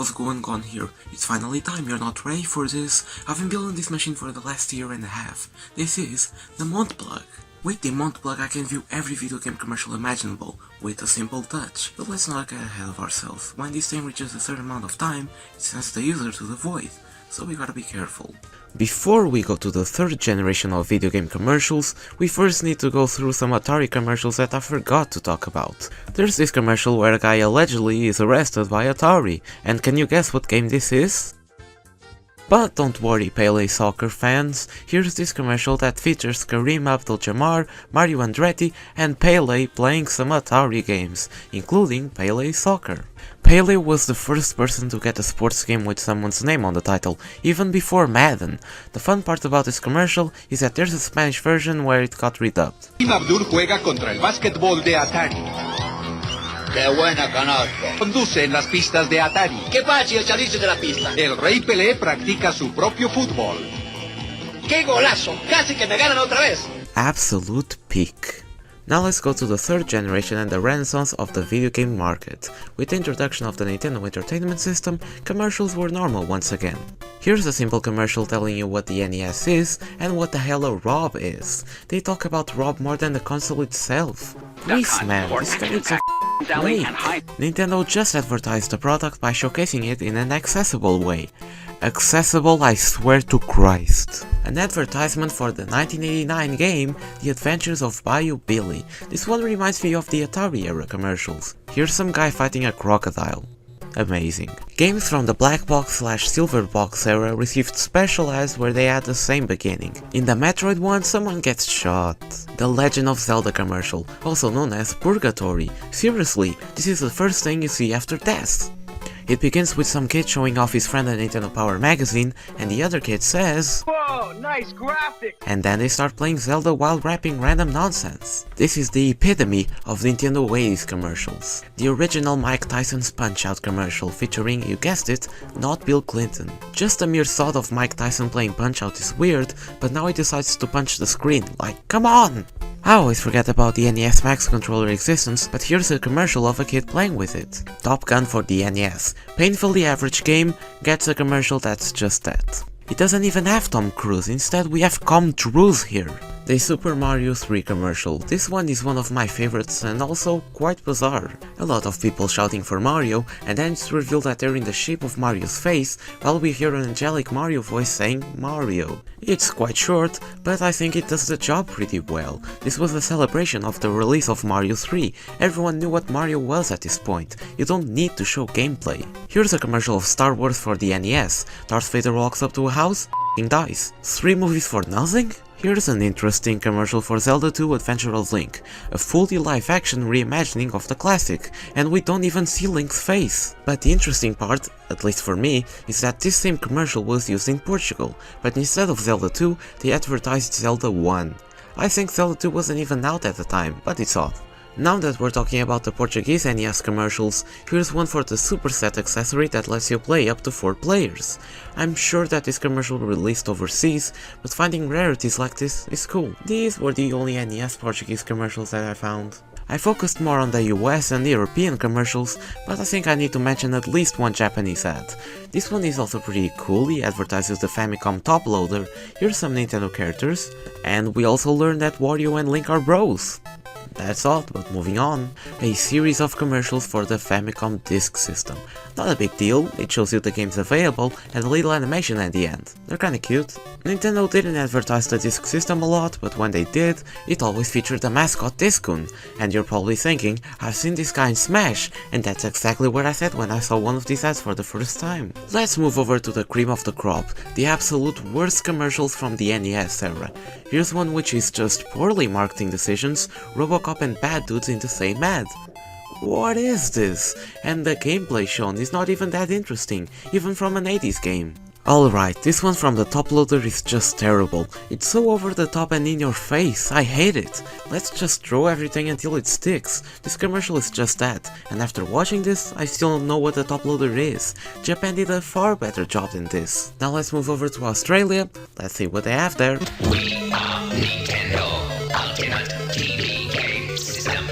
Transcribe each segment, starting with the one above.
how's it going on here? It's finally time, you're not ready for this. I've been building this machine for the last year and a half. This is the Mont Plug. With the Mont Plug I can view every video game commercial imaginable, with a simple touch. But let's not get ahead of ourselves. When this thing reaches a certain amount of time, it sends the user to the void, so we gotta be careful. Before we go to the third generation of video game commercials, we first need to go through some Atari commercials that I forgot to talk about. There's this commercial where a guy allegedly is arrested by Atari, and can you guess what game this is? But don't worry, Pele soccer fans, here's this commercial that features Kareem Abdul-Jabbar, Mario Andretti and Pele playing some Atari games, including Pele Soccer. Pele was the first person to get a sports game with someone's name on the title, even before Madden. The fun part about this commercial is that there's a Spanish version where it got redubbed. Abdul juega contra el básquetbol de Atari. ¡Qué buena canasta! Conduce en las pistas de Atari. ¡Qué pachi el chalice de la pista! El Rey Pelé practica su propio fútbol. ¡Qué golazo! ¡Casi que me ganan otra vez! Absolute peak. Now let's go to the third generation and the renaissance of the video game market. With the introduction of the Nintendo Entertainment System, commercials were normal once again. Here's a simple commercial telling you what the NES is and what the hell a ROM is. They talk about ROM more than the console itself. Please man, this guy is a great. Nintendo just advertised the product by showcasing it in an accessible way. Accessible, I swear to Christ. An advertisement for the 1989 game, The Adventures of Bayou Billy. This one reminds me of the Atari era commercials. Here's some guy fighting a crocodile. Amazing. Games from the black box/silver box era received special ads where they had the same beginning. In the Metroid one, someone gets shot. The Legend of Zelda commercial, also known as Purgatory. Seriously, this is the first thing you see after death. It begins with some kid showing off his friend a Nintendo Power magazine, and the other kid says, "Whoa, nice graphic!" And then they start playing Zelda while rapping random nonsense. This is the epitome of Nintendo 80s commercials. The original Mike Tyson's Punch-Out commercial featuring, you guessed it, not Bill Clinton. Just a mere thought of Mike Tyson playing Punch-Out is weird, but now he decides to punch the screen, like, come on! I always forget about the NES Max controller existence, but here's a commercial of a kid playing with it. Top Gun for the NES. Painfully average game gets a commercial that's just that. It doesn't even have Tom Cruise, instead we have Com Cruise here. The Super Mario 3 commercial. This one is one of my favorites and also quite bizarre. A lot of people shouting for Mario, and then it's revealed that they're in the shape of Mario's face, while we hear an angelic Mario voice saying Mario. It's quite short, but I think it does the job pretty well. This was a celebration of the release of Mario 3. Everyone knew what Mario was at this point. You don't need to show gameplay. Here's a commercial of Star Wars for the NES. Darth Vader walks up to a house, dies. 3 movies for nothing? Here's an interesting commercial for Zelda 2 Adventure of Link, a fully live-action reimagining of the classic, and we don't even see Link's face. But the interesting part, at least for me, is that this same commercial was used in Portugal, but instead of Zelda 2, they advertised Zelda 1. I think Zelda 2 wasn't even out at the time, but it's odd. Now that we're talking about the Portuguese NES commercials, here's one for the Superset accessory that lets you play up to 4 players. I'm sure that this commercial released overseas, but finding rarities like this is cool. These were the only NES Portuguese commercials that I found. I focused more on the US and European commercials, but I think I need to mention at least one Japanese ad. This one is also pretty cool, he advertises the Famicom Top Loader, here's some Nintendo characters, and we also learned that Wario and Link are bros. That's odd, but moving on. A series of commercials for the Famicom Disk System. Not a big deal, it shows you the games available and a little animation at the end. They're kinda cute. Nintendo didn't advertise the Disk System a lot, but when they did, it always featured the mascot Discun. And you're probably thinking, I've seen this guy in Smash, and that's exactly what I said when I saw one of these ads for the first time. Let's move over to the cream of the crop, the absolute worst commercials from the NES era. Here's one which is just poorly marketing decisions, Robocop and Bad Dudes in the same ad. What is this? And the gameplay shown is not even that interesting, even from an 80s game. Alright, this one from the top loader is just terrible. It's so over the top and in your face, I hate it. Let's just throw everything until it sticks. This commercial is just that, and after watching this, I still don't know what the top loader is. Japan did a far better job than this. Now let's move over to Australia, let's see what they have there. We are Nintendo Ultimate TV Game System.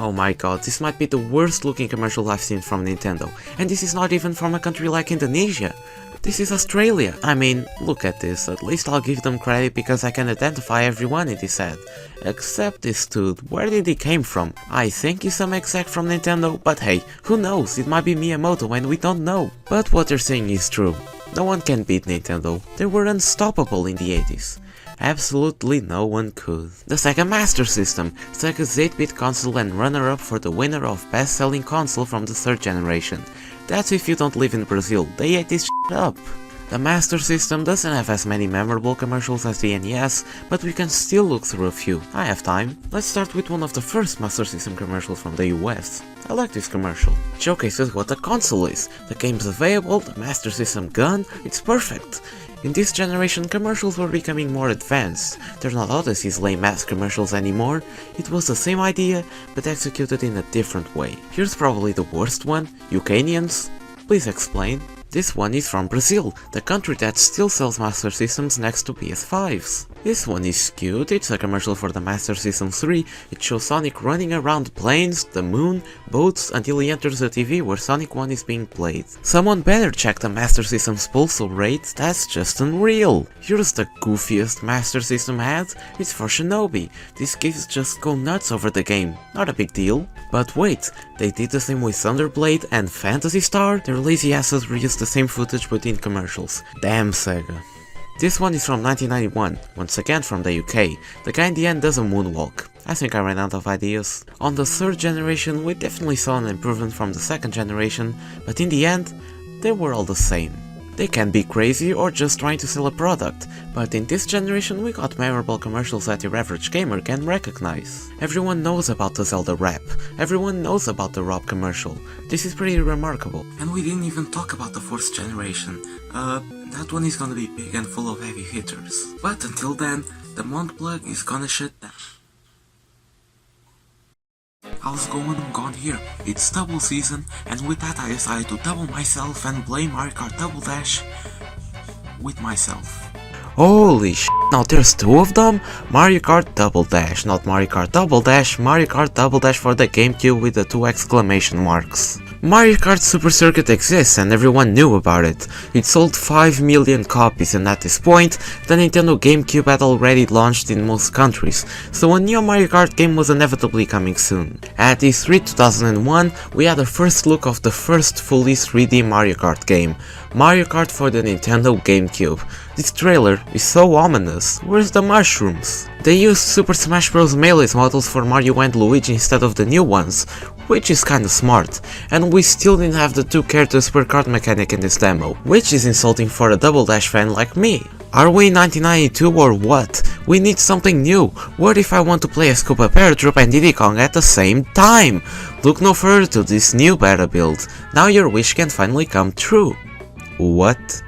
Oh my god, this might be the worst looking commercial I've seen from Nintendo. And this is not even from a country like Indonesia. This is Australia. I mean, look at this, at least I'll give them credit because I can identify everyone in this ad. Except this dude, where did he came from? I think he's some exec from Nintendo, but hey, who knows, it might be Miyamoto and we don't know. But what they're saying is true. No one can beat Nintendo. They were unstoppable in the 80s. Absolutely no one could. The Sega Master System, Sega's 8-bit console and runner-up for the winner of best-selling console from the 3rd generation. That's if you don't live in Brazil, they ate this shit up. The Master System doesn't have as many memorable commercials as the NES, but we can still look through a few. I have time. Let's start with one of the first Master System commercials from the US. I like this commercial. It showcases what the console is. The game's available, the Master System gun, it's perfect. In this generation, commercials were becoming more advanced. They're not Odyssey's lame-ass commercials anymore. It was the same idea, but executed in a different way. Here's probably the worst one. Ukrainians? Please explain. This one is from Brazil, the country that still sells Master Systems next to PS5s. This one is cute, it's a commercial for the Master System 3, it shows Sonic running around planes, the moon, boats, until he enters the TV where Sonic 1 is being played. Someone better check the Master System's pulse rate, that's just unreal. Here's the goofiest Master System ad, it's for Shinobi. These kids just go nuts over the game, not a big deal. But wait, they did the same with Thunderblade and Phantasy Star? Their lazy asses reused the same footage but in commercials. Damn Sega. This one is from 1991, once again from the UK. The guy in the end does a moonwalk. I think I ran out of ideas. On the 3rd generation we definitely saw an improvement from the 2nd generation, but in the end, they were all the same. They can be crazy or just trying to sell a product, but in this generation we got memorable commercials that your average gamer can recognize. Everyone knows about the Zelda rap, everyone knows about the Rob commercial. This is pretty remarkable. And we didn't even talk about the 4th generation. That one is gonna be big and full of heavy hitters. But until then, the Mont Plug is gonna shut down. How's going on here? It's double season, and with that I decided to double myself and play Mario Kart Double Dash with myself. Holy sh**, now there's 2 of them? Mario Kart Double Dash, not Mario Kart Double Dash, Mario Kart Double Dash for the GameCube with the 2 exclamation marks. Mario Kart Super Circuit exists and everyone knew about it. It sold 5 million copies and at this point, the Nintendo GameCube had already launched in most countries, so a new Mario Kart game was inevitably coming soon. At E3 2001, we had a first look of the first fully 3D Mario Kart game, Mario Kart for the Nintendo GameCube. This trailer is so ominous. Where's the mushrooms? They used Super Smash Bros. Melee's models for Mario and Luigi instead of the new ones, which is kinda smart, and we still didn't have the 2 characters per card mechanic in this demo, which is insulting for a Double Dash fan like me. Are we in 1992 or what? We need something new. What if I want to play as Koopa Paratroop and Diddy Kong at the same time? Look no further to this new beta build. Now your wish can finally come true. What?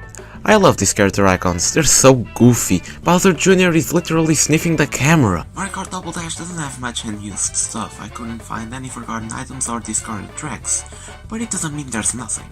I love these character icons, they're so goofy. Bowser Jr. is literally sniffing the camera. Mario Kart Double Dash doesn't have much unused stuff, I couldn't find any forgotten items or discarded tracks, but it doesn't mean there's nothing.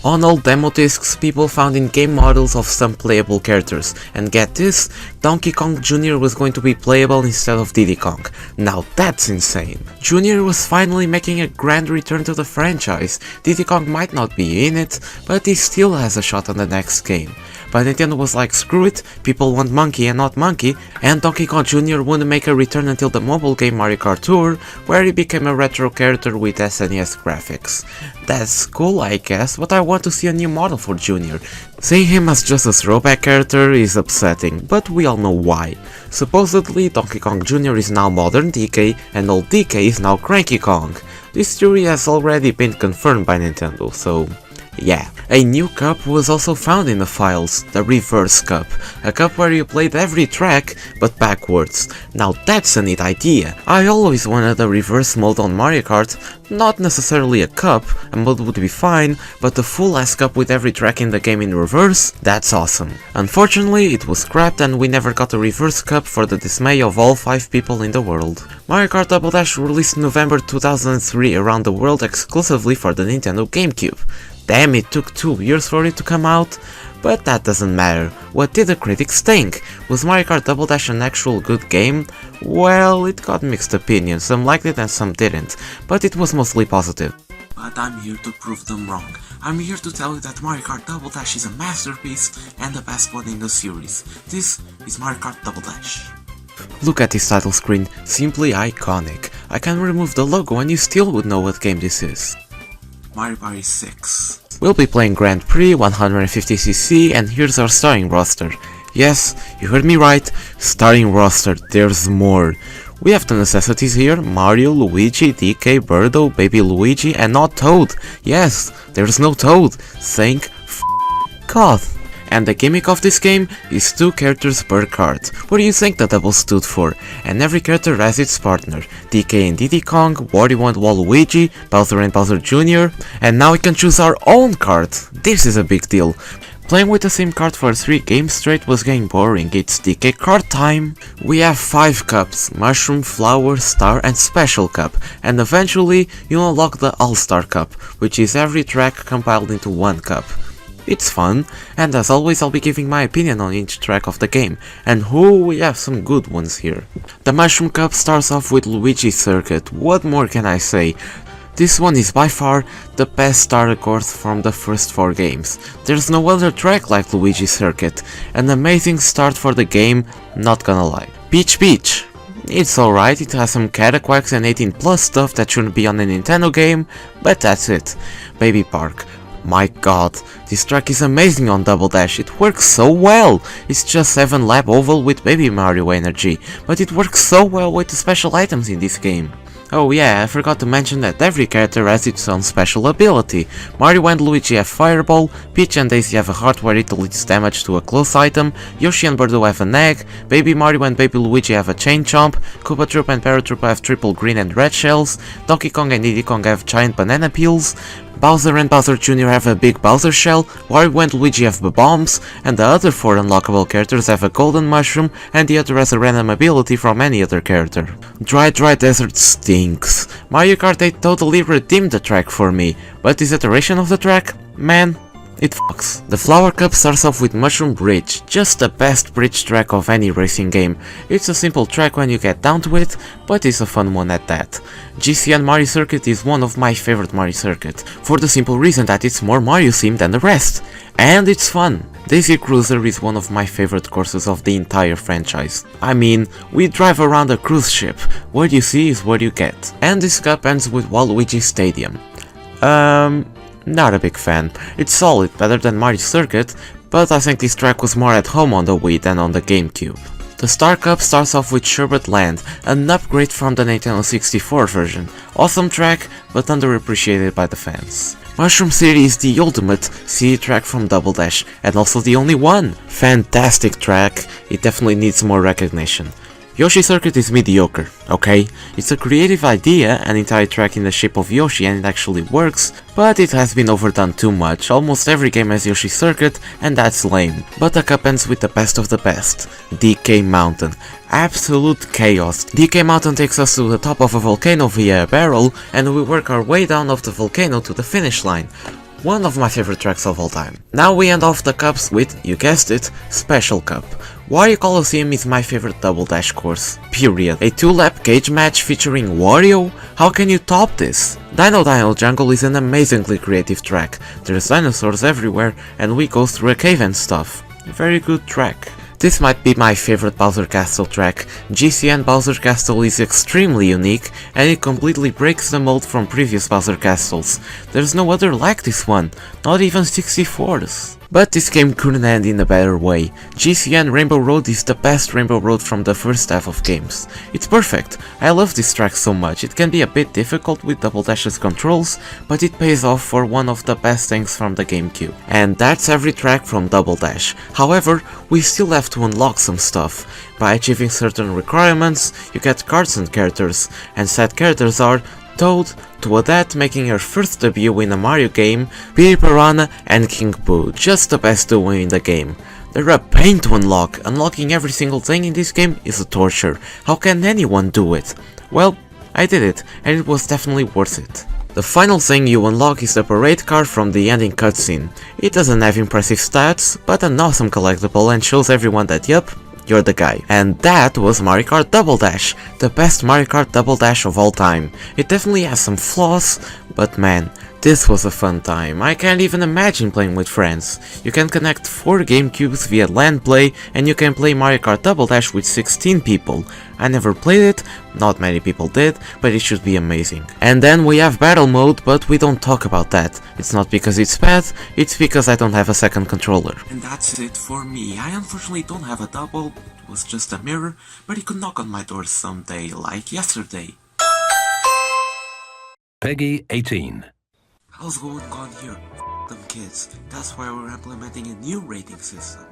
On old demo discs, people found in-game models of some playable characters, and get this, Donkey Kong Jr. was going to be playable instead of Diddy Kong. Now that's insane. Jr. was finally making a grand return to the franchise. Diddy Kong might not be in it, but he still has a shot on the next game. But Nintendo was like, screw it, people want Monkey and not Monkey, and Donkey Kong Jr. wouldn't make a return until the mobile game Mario Kart Tour, where he became a retro character with SNES graphics. That's cool I guess, but I want to see a new model for Jr. Seeing him as just a throwback character is upsetting, but we all know why. Supposedly Donkey Kong Jr. is now modern DK and old DK is now Cranky Kong. This theory has already been confirmed by Nintendo, so yeah. A new cup was also found in the files, the Reverse Cup, a cup where you played every track, but backwards. Now that's a neat idea. I always wanted a reverse mode on Mario Kart, not necessarily a cup, a mode would be fine, but a full-ass cup with every track in the game in reverse, that's awesome. Unfortunately, it was scrapped and we never got a reverse cup for the dismay of all 5 people in the world. Mario Kart Double Dash released in November 2003 around the world exclusively for the Nintendo GameCube. Damn, it took 2 years for it to come out, But that doesn't matter. What did the critics think? Was Mario Kart Double Dash an actual good game? Well, it got mixed opinions, some liked it and some didn't, but it was mostly positive. But I'm here to prove them wrong. I'm here to tell you that Mario Kart Double Dash is a masterpiece and the best one in the series. This is Mario Kart Double Dash. Look at this title screen, simply iconic. I can remove the logo and you still would know what game this is. Mario Party 6. We'll be playing Grand Prix 150cc and here's our starting roster. Yes, you heard me right, starting roster, there's more. We have the necessities here: Mario, Luigi, DK, Birdo, Baby Luigi, and not Toad. Yes, there's no Toad. Thank God. And the gimmick of this game is 2 characters per card. What do you think the double stood for? And every character has its partner. DK and Diddy Kong, Wario and Waluigi, Bowser and Bowser Jr. And now we can choose our own card. This is a big deal. Playing with the same card for 3 games straight was getting boring. It's DK card time! We have 5 cups: Mushroom, Flower, Star and Special Cup, and eventually you unlock the All-Star Cup, which is every track compiled into 1 cup. It's fun, and as always I'll be giving my opinion on each track of the game, and we have some good ones here. The Mushroom Cup starts off with Luigi's Circuit. What more can I say? This one is by far the best starter course from the first 4 games. There's no other track like Luigi's Circuit. An amazing start for the game, not gonna lie. Peach Beach. It's alright, it has some cataquacks and 18+ stuff that shouldn't be on a Nintendo game, but that's it. Baby Park. My god, this track is amazing on Double Dash, it works so well! It's just 7 lap oval with Baby Mario energy, but it works so well with the special items in this game. Oh yeah, I forgot to mention that every character has its own special ability. Mario and Luigi have Fireball, Peach and Daisy have a heart where it deals damage to a close item, Yoshi and Birdo have an egg, Baby Mario and Baby Luigi have a Chain Chomp, Koopa Troopa and Paratroopa have triple green and red shells, Donkey Kong and Diddy Kong have giant banana peels, Bowser and Bowser Jr. have a big Bowser shell, Wario and Luigi have bombs, and the other 4 unlockable characters have a golden mushroom and the other has a random ability from any other character. Dry Desert stinks. Mario Kart 8 totally redeemed the track for me, but this iteration of the track, man, it fucks. The Flower Cup starts off with Mushroom Bridge, just the best bridge track of any racing game. It's a simple track when you get down to it, but it's a fun one at that. GCN Mario Circuit is one of my favorite Mario Circuit, for the simple reason that it's more Mario themed than the rest. And it's fun. Daisy Cruiser is one of my favorite courses of the entire franchise. I mean, we drive around a cruise ship, what you see is what you get. And this cup ends with Waluigi Stadium. Not a big fan. It's solid, better than Mario Circuit, but I think this track was more at home on the Wii than on the GameCube. The Star Cup starts off with Sherbet Land, an upgrade from the Nintendo 64 version. Awesome track, but underappreciated by the fans. Mushroom City is the ultimate city track from Double Dash, and also the only one. Fantastic track, it definitely needs more recognition. Yoshi Circuit is mediocre, okay? It's a creative idea, an entire track in the shape of Yoshi, and it actually works, but it has been overdone too much. Almost every game has Yoshi Circuit, and that's lame. But the cup ends with the best of the best, DK Mountain. Absolute chaos. DK Mountain takes us to the top of a volcano via a barrel, and we work our way down off the volcano to the finish line. One of my favorite tracks of all time. Now we end off the cups with, you guessed it, Special Cup. Wario Colosseum is my favorite Double Dash course, period. A 2-lap cage match featuring Wario? How can you top this? Dino Jungle is an amazingly creative track. There's dinosaurs everywhere and we go through a cave and stuff. Very good track. This might be my favorite Bowser Castle track. GCN Bowser Castle is extremely unique and it completely breaks the mold from previous Bowser Castles. There's no other like this one, not even 64s. But this game couldn't end in a better way. GCN Rainbow Road is the best Rainbow Road from the first half of games. It's perfect. I love this track so much. It can be a bit difficult with Double Dash's controls, but it pays off for one of the best things from the GameCube. And that's every track from Double Dash. However, we still have to unlock some stuff. By achieving certain requirements, you get cards and characters, and said characters are Toad, Toadette making her first debut in a Mario game, Petey Piranha and King Boo, just the best duo in the game. They're a pain to unlock. Unlocking every single thing in this game is a torture. How can anyone do it? Well, I did it, and it was definitely worth it. The final thing you unlock is the parade car from the ending cutscene. It doesn't have impressive stats, but an awesome collectible and shows everyone that yup, you're the guy. And that was Mario Kart Double Dash, the best Mario Kart Double Dash of all time. It definitely has some flaws, but man, this was a fun time. I can't even imagine playing with friends. You can connect 4 GameCubes via LAN play, and you can play Mario Kart Double Dash with 16 people. I never played it, not many people did, but it should be amazing. And then we have battle mode, but we don't talk about that. It's not because it's bad, it's because I don't have a second controller. And that's it for me. I unfortunately don't have a double, it was just a mirror, but it could knock on my door someday, like yesterday. Peggy 18. How's going on here? Them kids. That's why we're implementing a new rating system.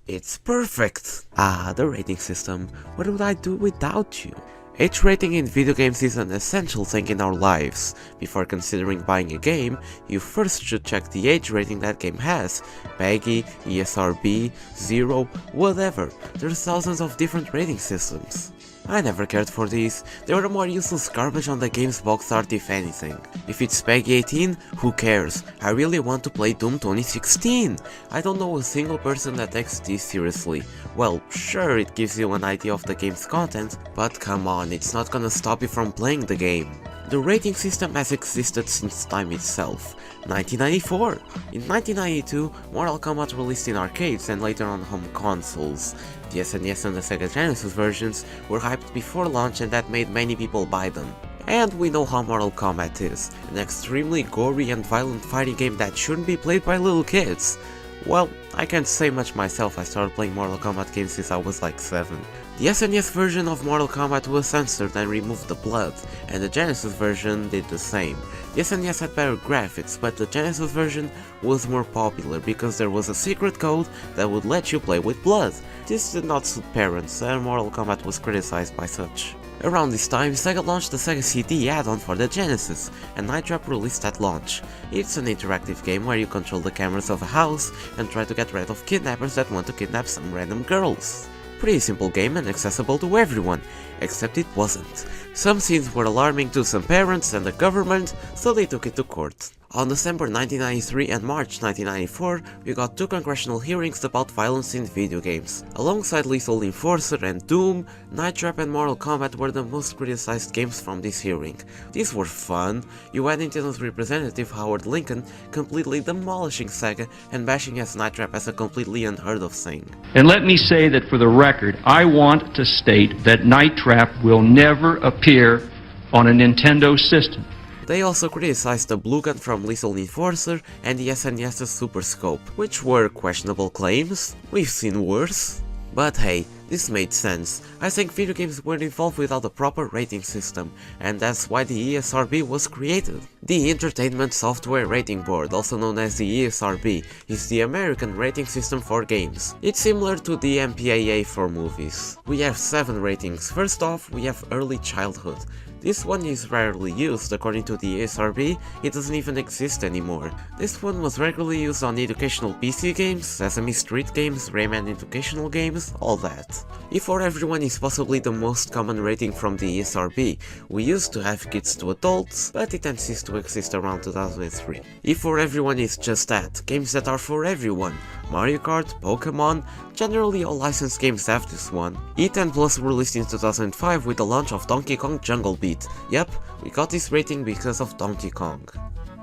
It's perfect! Ah, the rating system. What would I do without you? Age rating in video games is an essential thing in our lives. Before considering buying a game, you first should check the age rating that game has. PEGI, ESRB, Zero, whatever. There's thousands of different rating systems. I never cared for these, they were more useless garbage on the game's box art if anything. If it's PEGI 18, who cares? I really want to play Doom 2016! I don't know a single person that takes this seriously. Well, sure, it gives you an idea of the game's content, but come on, it's not gonna stop you from playing the game. The rating system has existed since time itself. 1994! In 1992, Mortal Kombat released in arcades and later on home consoles. The SNES and the Sega Genesis versions were hyped before launch and that made many people buy them. And we know how Mortal Kombat is, an extremely gory and violent fighting game that shouldn't be played by little kids. Well, I can't say much myself, I started playing Mortal Kombat games since I was like 7. The SNES version of Mortal Kombat was censored and removed the blood, and the Genesis version did the same. The SNES had better graphics, but the Genesis version was more popular because there was a secret code that would let you play with blood. This did not suit parents, and Mortal Kombat was criticized by such. Around this time, Sega launched the Sega CD add-on for the Genesis, and Night Trap released at launch. It's an interactive game where you control the cameras of a house and try to get rid of kidnappers that want to kidnap some random girls. Pretty simple game and accessible to everyone, except it wasn't. Some scenes were alarming to some parents and the government, so they took it to court. On December 1993 and March 1994, we got 2 congressional hearings about violence in video games. Alongside Lethal Enforcer and Doom, Night Trap and Mortal Kombat were the most criticized games from this hearing. These were fun. You had Nintendo's representative Howard Lincoln completely demolishing Sega and bashing as Night Trap as a completely unheard of thing. And let me say that for the record, I want to state that Night Trap will never appear on a Nintendo system. They also criticized the blue gun from Lethal Enforcer and the SNES's Super Scope, which were questionable claims. We've seen worse. But hey, this made sense. I think video games were evolved without a proper rating system, and that's why the ESRB was created. The Entertainment Software Rating Board, also known as the ESRB, is the American rating system for games. It's similar to the MPAA for movies. We have 7 ratings. First off, we have early childhood. This one is rarely used. According to the ESRB, it doesn't even exist anymore. This one was regularly used on educational PC games, Sesame Street games, Rayman educational games, all that. E for Everyone is possibly the most common rating from the ESRB. We used to have Kids to Adults, but it then ceased to exist around 2003. E for Everyone is just that, games that are for everyone. Mario Kart, Pokémon, generally all licensed games have this one. E10 Plus released in 2005 with the launch of Donkey Kong Jungle Beat. Yep, we got this rating because of Donkey Kong.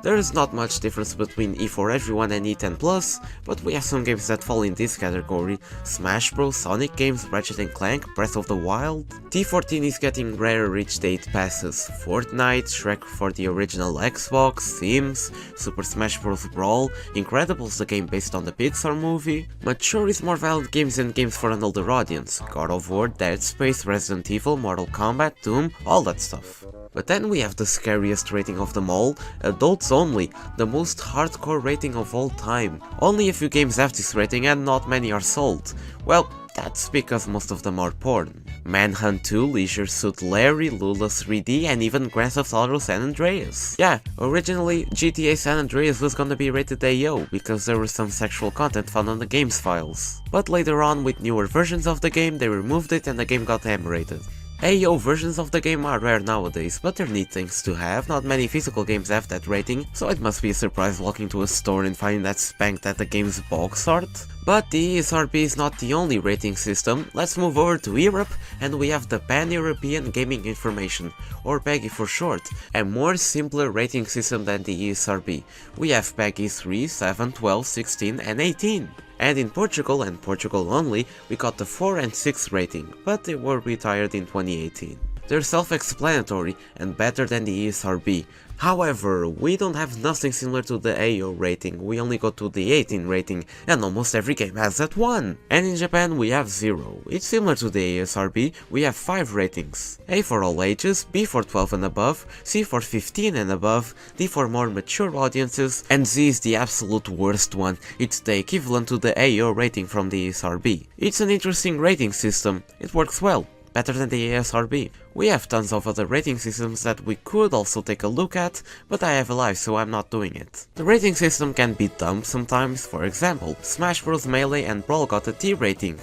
There is not much difference between E for Everyone and E10 Plus, but we have some games that fall in this category: Smash Bros, Sonic games, Ratchet & Clank, Breath of the Wild. T14 is getting rarer each day it passes: Fortnite, Shrek for the original Xbox, Sims, Super Smash Bros Brawl, Incredibles the game based on the Pixar movie. Mature is more violent games and games for an older audience: God of War, Dead Space, Resident Evil, Mortal Kombat, Doom, all that stuff. But then we have the scariest rating of them all, Adults Only, the most hardcore rating of all time. Only a few games have this rating and not many are sold. Well, that's because most of them are porn. Manhunt 2, Leisure Suit Larry, Lula 3D, and even Grand Theft Auto San Andreas. Yeah, originally GTA San Andreas was gonna be rated AO because there was some sexual content found on the game's files. But later on, with newer versions of the game, they removed it and the game got M rated. AO versions of the game are rare nowadays, but they're neat things to have. Not many physical games have that rating, so it must be a surprise walking to a store and finding that spanked at the game's box art. But the ESRB is not the only rating system. Let's move over to Europe, and we have the Pan-European Gaming Information, or PEGI for short, a more simpler rating system than the ESRB. We have PEGI 3, 7, 12, 16 and 18. And in Portugal, and Portugal only, we got the 4 and 6 rating, but they were retired in 2018. They're self-explanatory and better than the ESRB. However, we don't have nothing similar to the AO rating, we only go to the 18 rating, and almost every game has that one. And in Japan we have 0. It's similar to the ESRB, we have 5 ratings. A for all ages, B for 12 and above, C for 15 and above, D for more mature audiences, and Z is the absolute worst one. It's the equivalent to the AO rating from the ESRB. It's an interesting rating system, it works well. Better than the ESRB. We have tons of other rating systems that we could also take a look at, but I have a life so I'm not doing it. The rating system can be dumb sometimes. For example, Smash Bros, Melee and Brawl got a T rating.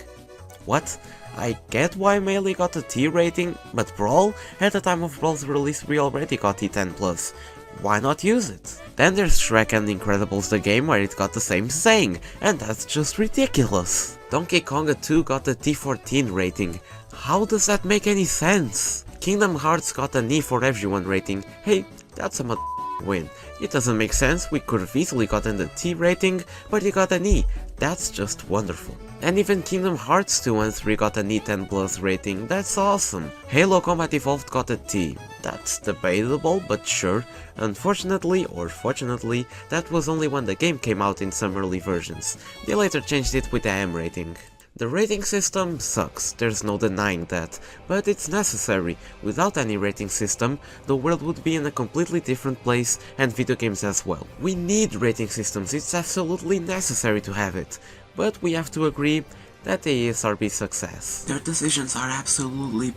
What? I get why Melee got a T rating, but Brawl, at the time of Brawl's release, we already got T10+. Why not use it? Then there's Shrek and Incredibles the game, where it got the same saying, and that's just ridiculous. Donkey Konga 2 got a T14 rating. How does that make any sense? Kingdom Hearts got an E for everyone rating. Hey, that's a win. It doesn't make sense, we could have easily gotten the T rating, but it got an E. That's just wonderful. And even Kingdom Hearts 2 and 3 got an E10+ rating, that's awesome. Halo Combat Evolved got a T. That's debatable, but sure. Unfortunately, or fortunately, that was only when the game came out in some early versions. They later changed it with the M rating. The rating system sucks, there's no denying that, but it's necessary. Without any rating system, the world would be in a completely different place, and video games as well. We need rating systems, it's absolutely necessary to have it. But we have to agree that the ESRB's success. Their decisions are absolutely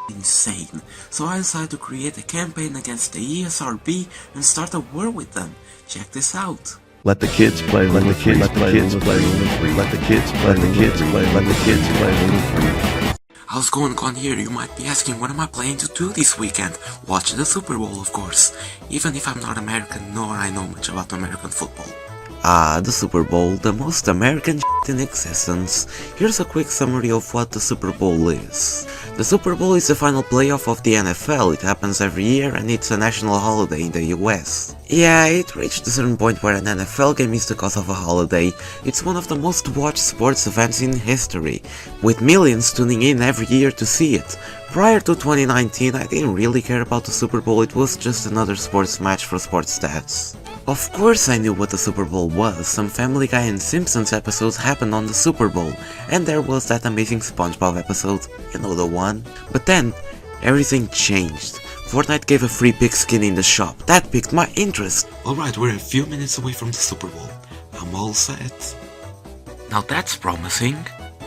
insane, so I decided to create a campaign against the ESRB and start a war with them. Check this out. Let the kids play, let the kids play, let the kids play, let the kids play, let the kids play, let the kids play. How's going on here? You might be asking, what am I planning to do this weekend? Watch the Super Bowl, of course. Even if I'm not American, nor I know much about American football. The Super Bowl, the most American in existence. Here's a quick summary of what the Super Bowl is. The Super Bowl is the final playoff of the NFL, it happens every year and it's a national holiday in the US. Yeah, it reached a certain point where an NFL game is the cause of a holiday. It's one of the most watched sports events in history, with millions tuning in every year to see it. Prior to 2019, I didn't really care about the Super Bowl, it was just another sports match for sports stats. Of course I knew what the Super Bowl was, some Family Guy and Simpsons episodes happened on the Super Bowl, and there was that amazing SpongeBob episode, you know the one. But then, everything changed. Fortnite gave a free pigskin in the shop, that piqued my interest. Alright, we're a few minutes away from the Super Bowl. I'm all set. Now that's promising.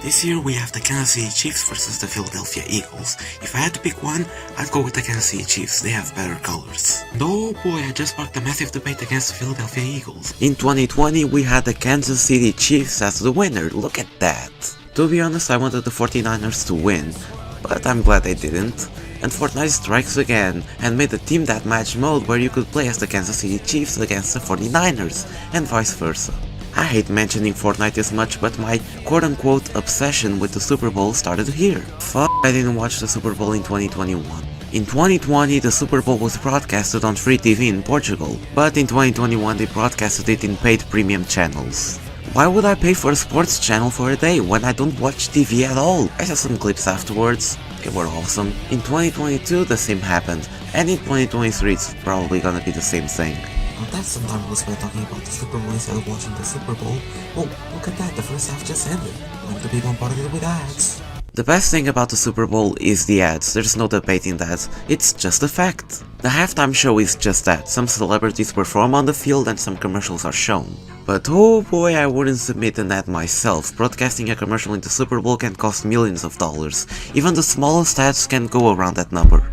This year we have the Kansas City Chiefs versus the Philadelphia Eagles. If I had to pick one, I'd go with the Kansas City Chiefs, they have better colors. No boy, I just sparked a massive debate against the Philadelphia Eagles. In 2020 we had the Kansas City Chiefs as the winner, look at that. To be honest, I wanted the 49ers to win, but I'm glad they didn't. And Fortnite strikes again, and made the Team Deathmatch mode where you could play as the Kansas City Chiefs against the 49ers, and vice versa. I hate mentioning Fortnite this much, but my quote-unquote obsession with the Super Bowl started here. Fuck, I didn't watch the Super Bowl in 2021. In 2020, the Super Bowl was broadcasted on free TV in Portugal, but in 2021 they broadcasted it in paid premium channels. Why would I pay for a sports channel for a day when I don't watch TV at all? I saw some clips afterwards, they were awesome. In 2022 the same happened, and in 2023 it's probably gonna be the same thing. Well, that's some time we spent talking about the Super Bowl instead of watching the Super Bowl. Oh, look at that, the first half just ended. Like the big one part of it with ads. The best thing about the Super Bowl is the ads, there's no debating that, it's just a fact. The halftime show is just that, some celebrities perform on the field and some commercials are shown. But oh boy, I wouldn't submit an ad myself, broadcasting a commercial in the Super Bowl can cost millions of dollars, even the smallest ads can go around that number.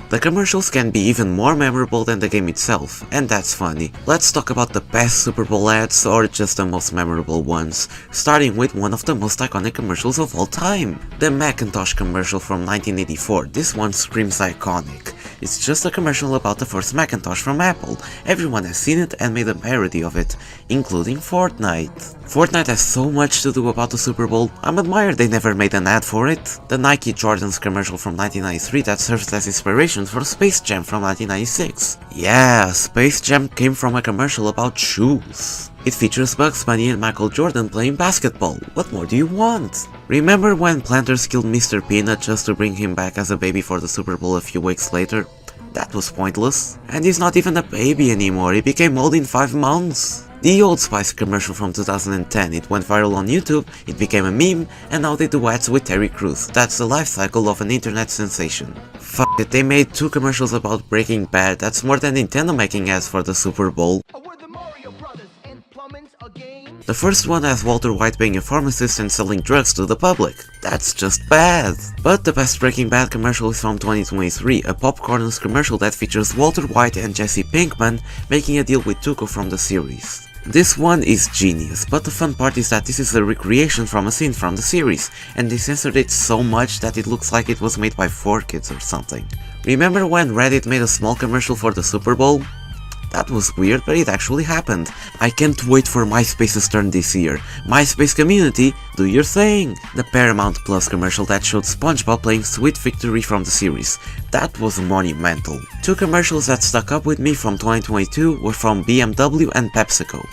The commercials can be even more memorable than the game itself, and that's funny. Let's talk about the best Super Bowl ads, or just the most memorable ones, starting with one of the most iconic commercials of all time. The Macintosh commercial from 1984, this one screams iconic. It's just a commercial about the first Macintosh from Apple. Everyone has seen it and made a parody of it, including Fortnite. Fortnite has so much to do about the Super Bowl, I'm admired they never made an ad for it. The Nike Jordans commercial from 1993 that serves as inspiration for Space Jam from 1996. Yeah, Space Jam came from a commercial about shoes. It features Bugs Bunny and Michael Jordan playing basketball. What more do you want? Remember when planters killed Mr. Peanut just to bring him back as a baby for the Super Bowl a few weeks later? That was pointless. And he's not even a baby anymore, he became old in 5 months. The Old Spice commercial from 2010, it went viral on YouTube, it became a meme, and now they do ads with Terry Crews. That's the life cycle of an internet sensation. Fuck it, they made 2 commercials about Breaking Bad, that's more than Nintendo making ads for the Super Bowl. The first one has Walter White being a pharmacist and selling drugs to the public. That's just bad. But the best Breaking Bad commercial is from 2023, a Popcorn's commercial that features Walter White and Jesse Pinkman making a deal with Tuco from the series. This one is genius, but the fun part is that this is a recreation from a scene from the series, and they censored it so much that it looks like it was made by 4Kids or something. Remember when Reddit made a small commercial for the Super Bowl? That was weird, but it actually happened. I can't wait for MySpace's turn this year. MySpace community, do your thing! The Paramount Plus commercial that showed SpongeBob playing Sweet Victory from the series. That was monumental. 2 commercials that stuck up with me from 2022 were from BMW and PepsiCo.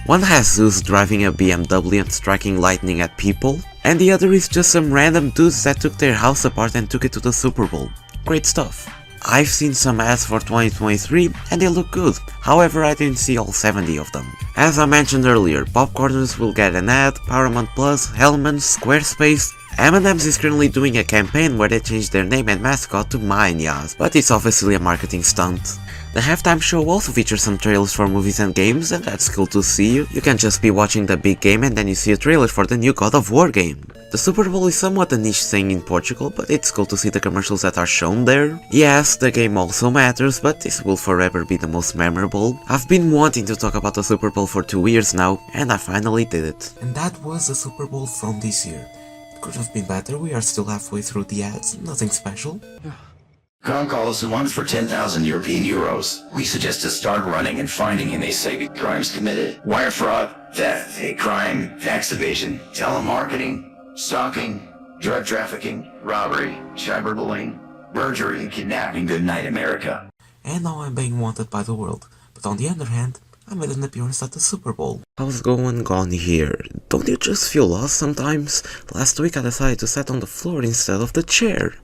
One has Zeus driving a BMW and striking lightning at people, and the other is just some random dudes that took their house apart and took it to the Super Bowl. Great stuff. I've seen some ads for 2023 and they look good, however I didn't see all 70 of them. As I mentioned earlier, Popcorners will get an ad, Paramount Plus, Hellman's, Squarespace. M&M's is currently doing a campaign where they changed their name and mascot to Minions, but it's obviously a marketing stunt. The halftime show also features some trailers for movies and games, and that's cool to see. You can just be watching the big game and then you see a trailer for the new God of War game. The Super Bowl is somewhat a niche thing in Portugal, but it's cool to see the commercials that are shown there. Yes, the game also matters, but this will forever be the most memorable. I've been wanting to talk about the Super Bowl for 2 years now, and I finally did it. And that was the Super Bowl from this year. It could have been better, we are still halfway through the ads, nothing special. Goncalus wants for 10,000 European euros. We suggest to start running and finding any Sega crimes committed. Wire fraud, theft, hate crime, tax evasion, telemarketing, stalking, drug trafficking, robbery, cyberbullying, perjury, and kidnapping. Good night, America. And now I'm being wanted by the world. But on the other hand, I made an appearance at the Super Bowl. How's going on here? Don't you just feel lost sometimes? Last week I decided to sit on the floor instead of the chair.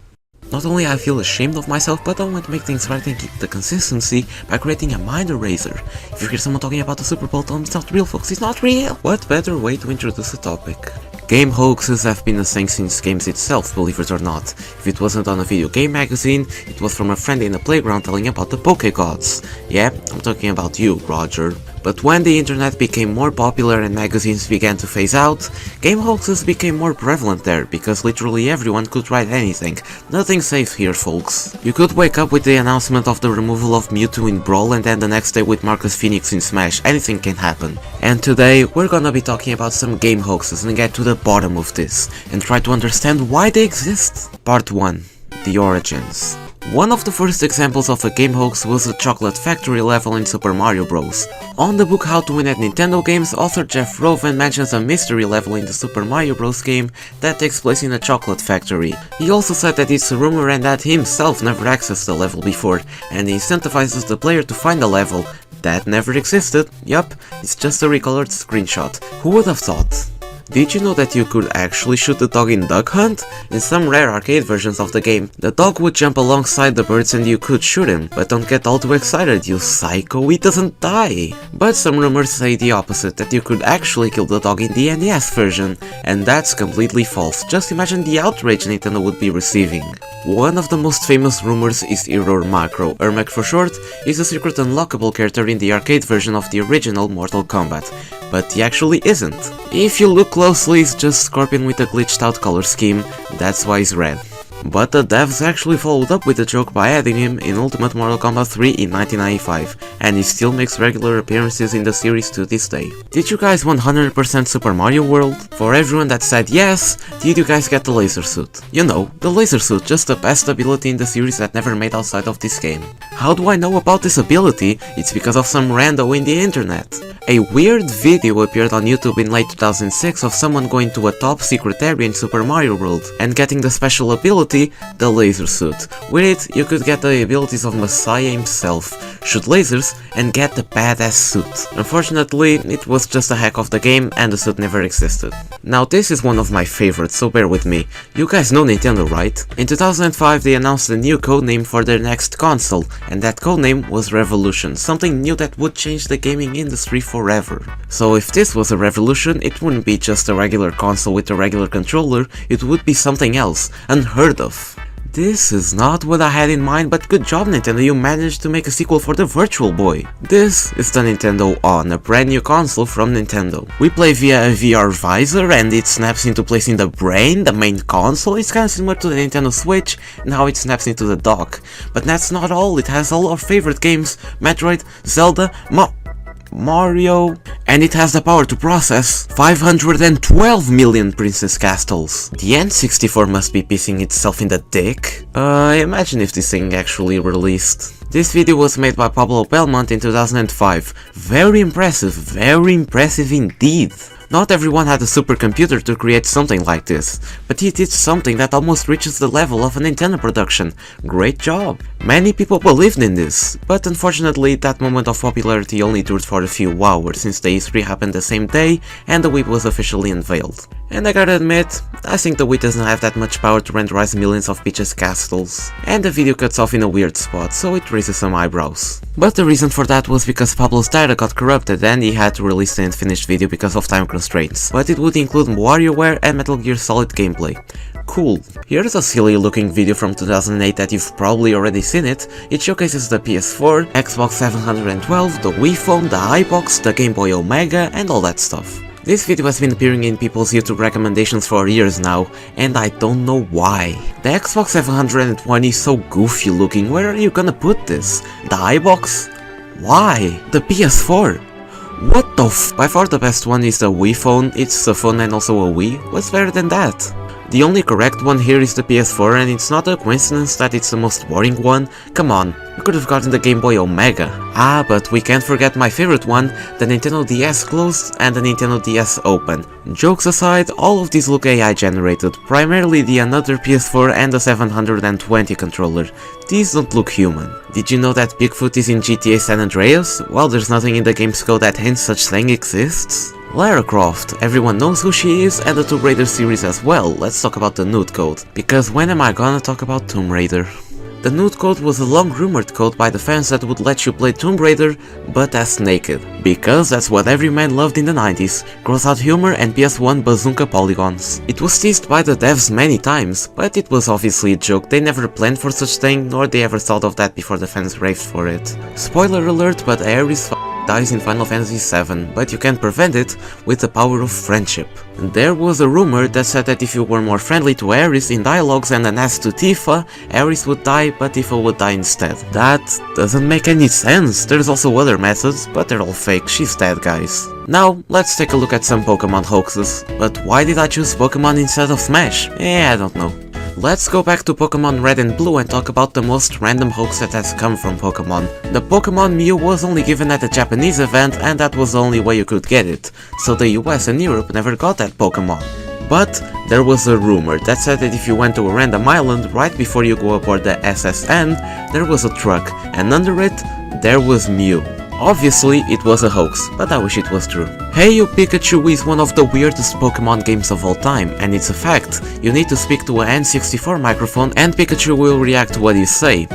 Not only I feel ashamed of myself, but I want to make things right and keep the consistency by creating a mind eraser. If you hear someone talking about the Super Bowl, tell them it's not real, folks, it's not real! What better way to introduce the topic? Game hoaxes have been a thing since games itself, believe it or not. If it wasn't on a video game magazine, it was from a friend in the playground telling about the Poké Gods. Yeah, I'm talking about you, Roger. But when the internet became more popular and magazines began to phase out, game hoaxes became more prevalent there, because literally everyone could write anything. Nothing safe here, folks. You could wake up with the announcement of the removal of Mewtwo in Brawl and then the next day with Marcus Phoenix in Smash. Anything can happen. And today, we're gonna be talking about some game hoaxes and get to the bottom of this, and try to understand why they exist. Part 1. The Origins. One of the first examples of a game hoax was the Chocolate Factory level in Super Mario Bros. On the book How to Win at Nintendo Games, author Jeff Roven mentions a mystery level in the Super Mario Bros. Game that takes place in a chocolate factory. He also said that it's a rumor and that he himself never accessed the level before, and he incentivizes the player to find the level. That never existed. Yup, it's just a recolored screenshot. Who would have thought? Did you know that you could actually shoot the dog in Duck Hunt? In some rare arcade versions of the game, the dog would jump alongside the birds and you could shoot him, but don't get all too excited, you psycho, he doesn't die! But some rumors say the opposite, that you could actually kill the dog in the NES version, and that's completely false. Just imagine the outrage Nintendo would be receiving. One of the most famous rumors is Error Macro. Ermac for short is a secret unlockable character in the arcade version of the original Mortal Kombat, but he actually isn't. If you look closely, it's just Scorpion with a glitched out color scheme, that's why he's red. but the devs actually followed up with the joke by adding him in Ultimate Mortal Kombat 3 in 1995, and he still makes regular appearances in the series to this day. Did you guys 100% Super Mario World? For everyone that said yes, did you guys get the laser suit? You know, the laser suit, just the best ability in the series that never made outside of this game. How do I know about this ability? It's because of some rando in the internet. A weird video appeared on YouTube in late 2006 of someone going to a top secret area in Super Mario World and getting the special ability, the laser suit. With it, you could get the abilities of Messiah himself, shoot lasers, and get the badass suit. Unfortunately, it was just a hack of the game and the suit never existed. Now this is one of my favorites, so bear with me. You guys know Nintendo, right? In 2005 they announced a new codename for their next console, and that codename was Revolution, something new that would change the gaming industry forever. So if this was a revolution, it wouldn't be just a regular console with a regular controller, it would be something else, unheard of. This is not what I had in mind, but good job Nintendo, you managed to make a sequel for the Virtual Boy. This is the Nintendo On, a brand new console from Nintendo. We play via a VR visor and it snaps into place in the brain, the main console. It's kinda similar to the Nintendo Switch and how it snaps into the dock. But that's not all, it has all our favorite games, Metroid, Zelda, Mario, and it has the power to process 512 million Princess Castles. The N64 must be pissing itself in the dick. Imagine if this thing actually released. This video was made by Pablo Belmont in 2005. Very impressive indeed. Not everyone had a supercomputer to create something like this, but he did something that almost reaches the level of a Nintendo production. Great job! Many people believed in this, but unfortunately that moment of popularity only dured for a few hours since the E3 happened the same day and the Wii was officially unveiled. And I gotta admit, I think the Wii doesn't have that much power to renderize millions of Peach's castles. And the video cuts off in a weird spot, so it raises some eyebrows. But the reason for that was because Pablo's data got corrupted and he had to release the unfinished video because of time constraints. But it would include WarioWare and Metal Gear Solid gameplay. Cool. Here's a silly looking video from 2008 that you've probably already seen it. It showcases the PS4, Xbox 712, the Wii Phone, the iBox, the Game Boy Omega and all that stuff. This video has been appearing in people's YouTube recommendations for years now, and I don't know why. The Xbox 720 is so goofy looking, where are you gonna put this? The iBox? Why? The PS4? What the f— By far the best one is the Wii Phone, it's a phone and also a Wii. What's better than that? The only correct one here is the PS4 and it's not a coincidence that it's the most boring one. Come on, you could have gotten the Game Boy Omega. Ah, but we can't forget my favorite one, the Nintendo DS Closed and the Nintendo DS Open. Jokes aside, all of these look AI generated, primarily the Another PS4 and the 720 controller. These don't look human. Did you know that Bigfoot is in GTA San Andreas? Well, there's nothing in the game's code that hints such thing exists. Lara Croft, everyone knows who she is, and the Tomb Raider series as well. Let's talk about the nude code, because when am I gonna talk about Tomb Raider? The nude code was a long rumored code by the fans that would let you play Tomb Raider, but as naked. Because that's what every man loved in the 90s, gross out humor and PS1 bazooka polygons. It was teased by the devs many times, but it was obviously a joke, they never planned for such thing, nor they ever thought of that before the fans raved for it. Spoiler alert, but Ares dies in Final Fantasy VII, but you can prevent it with the power of friendship. There was a rumor that said that if you were more friendly to Ares in dialogues and an ass to Tifa, Ares would die, but Tifa would die instead. That doesn't make any sense. There's also other methods, but they're all fake. She's dead, guys. Now, let's take a look at some Pokémon hoaxes. But why did I choose Pokémon instead of Smash? I don't know. Let's go back to Pokémon Red and Blue and talk about the most random hoax that has come from Pokémon. The Pokémon Mew was only given at a Japanese event and that was the only way you could get it, so the US and Europe never got that Pokémon. But there was a rumor that said that if you went to a random island right before you go aboard the SSN, there was a truck, and under it, there was Mew. Obviously, it was a hoax, but I wish it was true. Hey You Pikachu is one of the weirdest Pokemon games of all time, and it's a fact. You need to speak to an N64 microphone and Pikachu will react to what you say.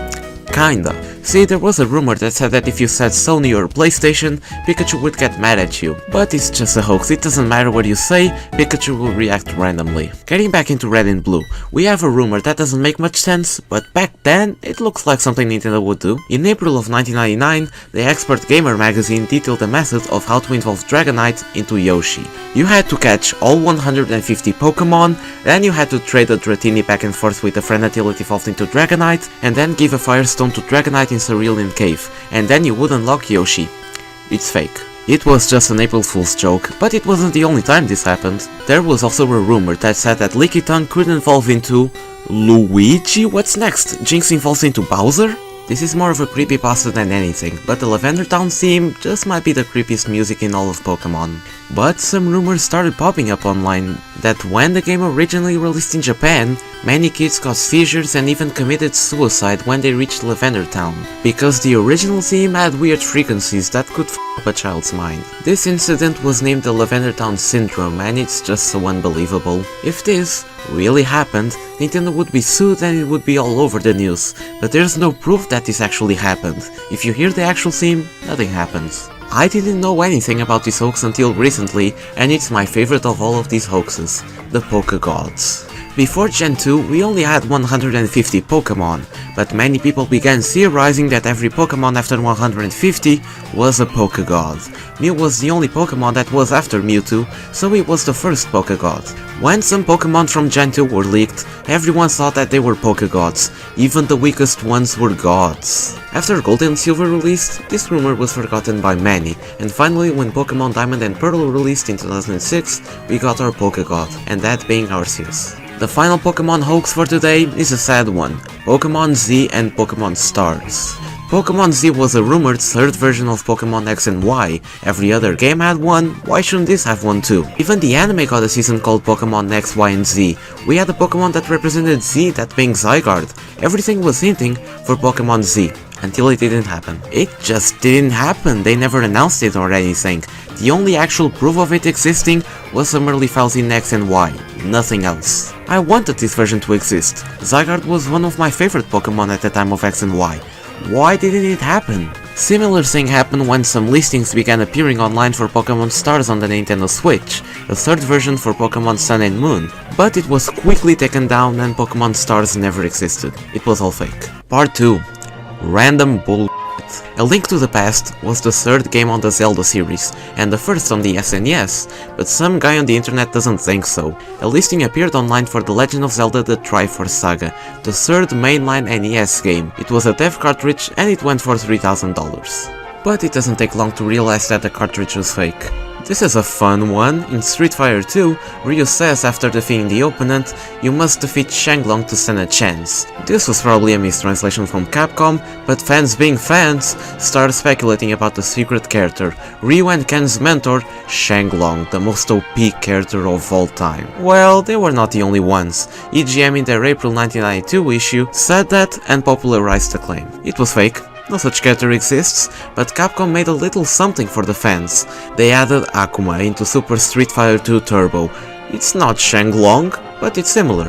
Kinda. See, there was a rumor that said that if you said Sony or PlayStation, Pikachu would get mad at you. But it's just a hoax, it doesn't matter what you say, Pikachu will react randomly. Getting back into Red and Blue, we have a rumor that doesn't make much sense, but back then, it looks like something Nintendo would do. In April of 1999, the Expert Gamer magazine detailed a method of how to involve Dragonite into Yoshi. You had to catch all 150 Pokémon, then you had to trade a Dratini back and forth with a friend until it evolved into Dragonite, and then give a Firestone to Dragonite in Cerulean Cave, and then you would unlock Yoshi. It's fake. It was just an April Fool's joke, but it wasn't the only time this happened. There was also a rumor that said that Lickitung could evolve into Luigi? What's next? Jinx evolves into Bowser? This is more of a creepypasta than anything, but the Lavender Town theme just might be the creepiest music in all of Pokémon. But some rumors started popping up online that when the game originally released in Japan, many kids got seizures and even committed suicide when they reached Lavender Town, because the original theme had weird frequencies that could f up a child's mind. This incident was named the Lavender Town Syndrome, and it's just so unbelievable. If this really happened, Nintendo would be sued and it would be all over the news, but there's no proof that this actually happened. If you hear the actual theme, nothing happens. I didn't know anything about this hoax until recently, and it's my favorite of all of these hoaxes, the Pokegods. Before Gen 2, we only had 150 Pokémon, but many people began theorizing that every Pokémon after 150 was a Pokegod. Mew was the only Pokémon that was after Mewtwo, so it was the first Pokegod. When some Pokémon from Gen 2 were leaked, everyone thought that they were Pokegods, even the weakest ones were gods. After Gold and Silver released, this rumor was forgotten by many, and finally when Pokémon Diamond and Pearl released in 2006, we got our Pokegod, and that being Arceus. The final Pokémon hoax for today is a sad one, Pokémon Z and Pokémon Stars. Pokémon Z was a rumored third version of Pokémon X and Y. Every other game had one, why shouldn't this have one too? Even the anime got a season called Pokémon X, Y and Z. We had a Pokémon that represented Z, that being Zygarde. Everything was hinting for Pokémon Z, until it didn't happen. It just didn't happen, they never announced it or anything. The only actual proof of it existing was some early files in X and Y, nothing else. I wanted this version to exist. Zygarde was one of my favorite Pokémon at the time of X and Y. Why didn't it happen? Similar thing happened when some listings began appearing online for Pokémon Stars on the Nintendo Switch, a third version for Pokémon Sun and Moon, but it was quickly taken down and Pokémon Stars never existed. It was all fake. Part 2. Random bull. A Link to the Past was the third game on the Zelda series, and the first on the SNES, but some guy on the internet doesn't think so. A listing appeared online for The Legend of Zelda The Triforce Saga, the third mainline NES game. It was a dev cartridge and it went for $3,000. But it doesn't take long to realize that the cartridge was fake. This is a fun one. In Street Fighter 2, Ryu says after defeating the opponent, you must defeat Shenlong to stand a chance. This was probably a mistranslation from Capcom, but fans being fans started speculating about the secret character, Ryu and Ken's mentor, Shenlong, the most OP character of all time. Well, they were not the only ones. EGM in their April 1992 issue said that and popularized the claim. It was fake. No such character exists, but Capcom made a little something for the fans. They added Akuma into Super Street Fighter 2 Turbo. It's not Shenlong, but it's similar.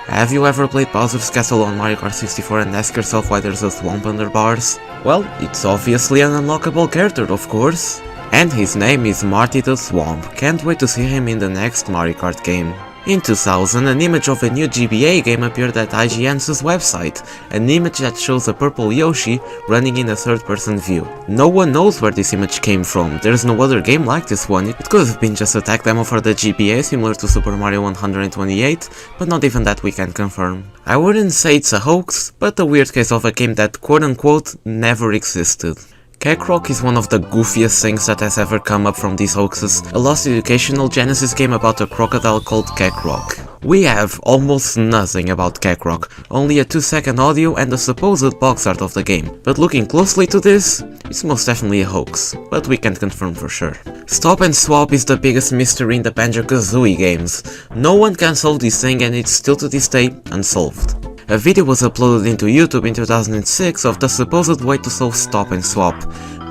Have you ever played Bowser's Castle on Mario Kart 64 and asked yourself why there's a swamp under bars? Well, it's obviously an unlockable character, of course. And his name is Marty the Swamp. Can't wait to see him in the next Mario Kart game. In 2000, an image of a new GBA game appeared at IGN's website, an image that shows a purple Yoshi running in a third-person view. No one knows where this image came from, there's no other game like this one. It could have been just a tech demo for the GBA similar to Super Mario 128, but not even that we can confirm. I wouldn't say it's a hoax, but a weird case of a game that quote-unquote never existed. Kakarot is one of the goofiest things that has ever come up from these hoaxes, a lost educational Genesis game about a crocodile called Kakarot. We have almost nothing about Kakarot, only a 2-second audio and the supposed box art of the game, but looking closely to this, it's most definitely a hoax, but we can't confirm for sure. Stop and Swap is the biggest mystery in the Banjo-Kazooie games. No one can solve this thing and it's still to this day unsolved. A video was uploaded into YouTube in 2006 of the supposed way to solve Stop and Swap.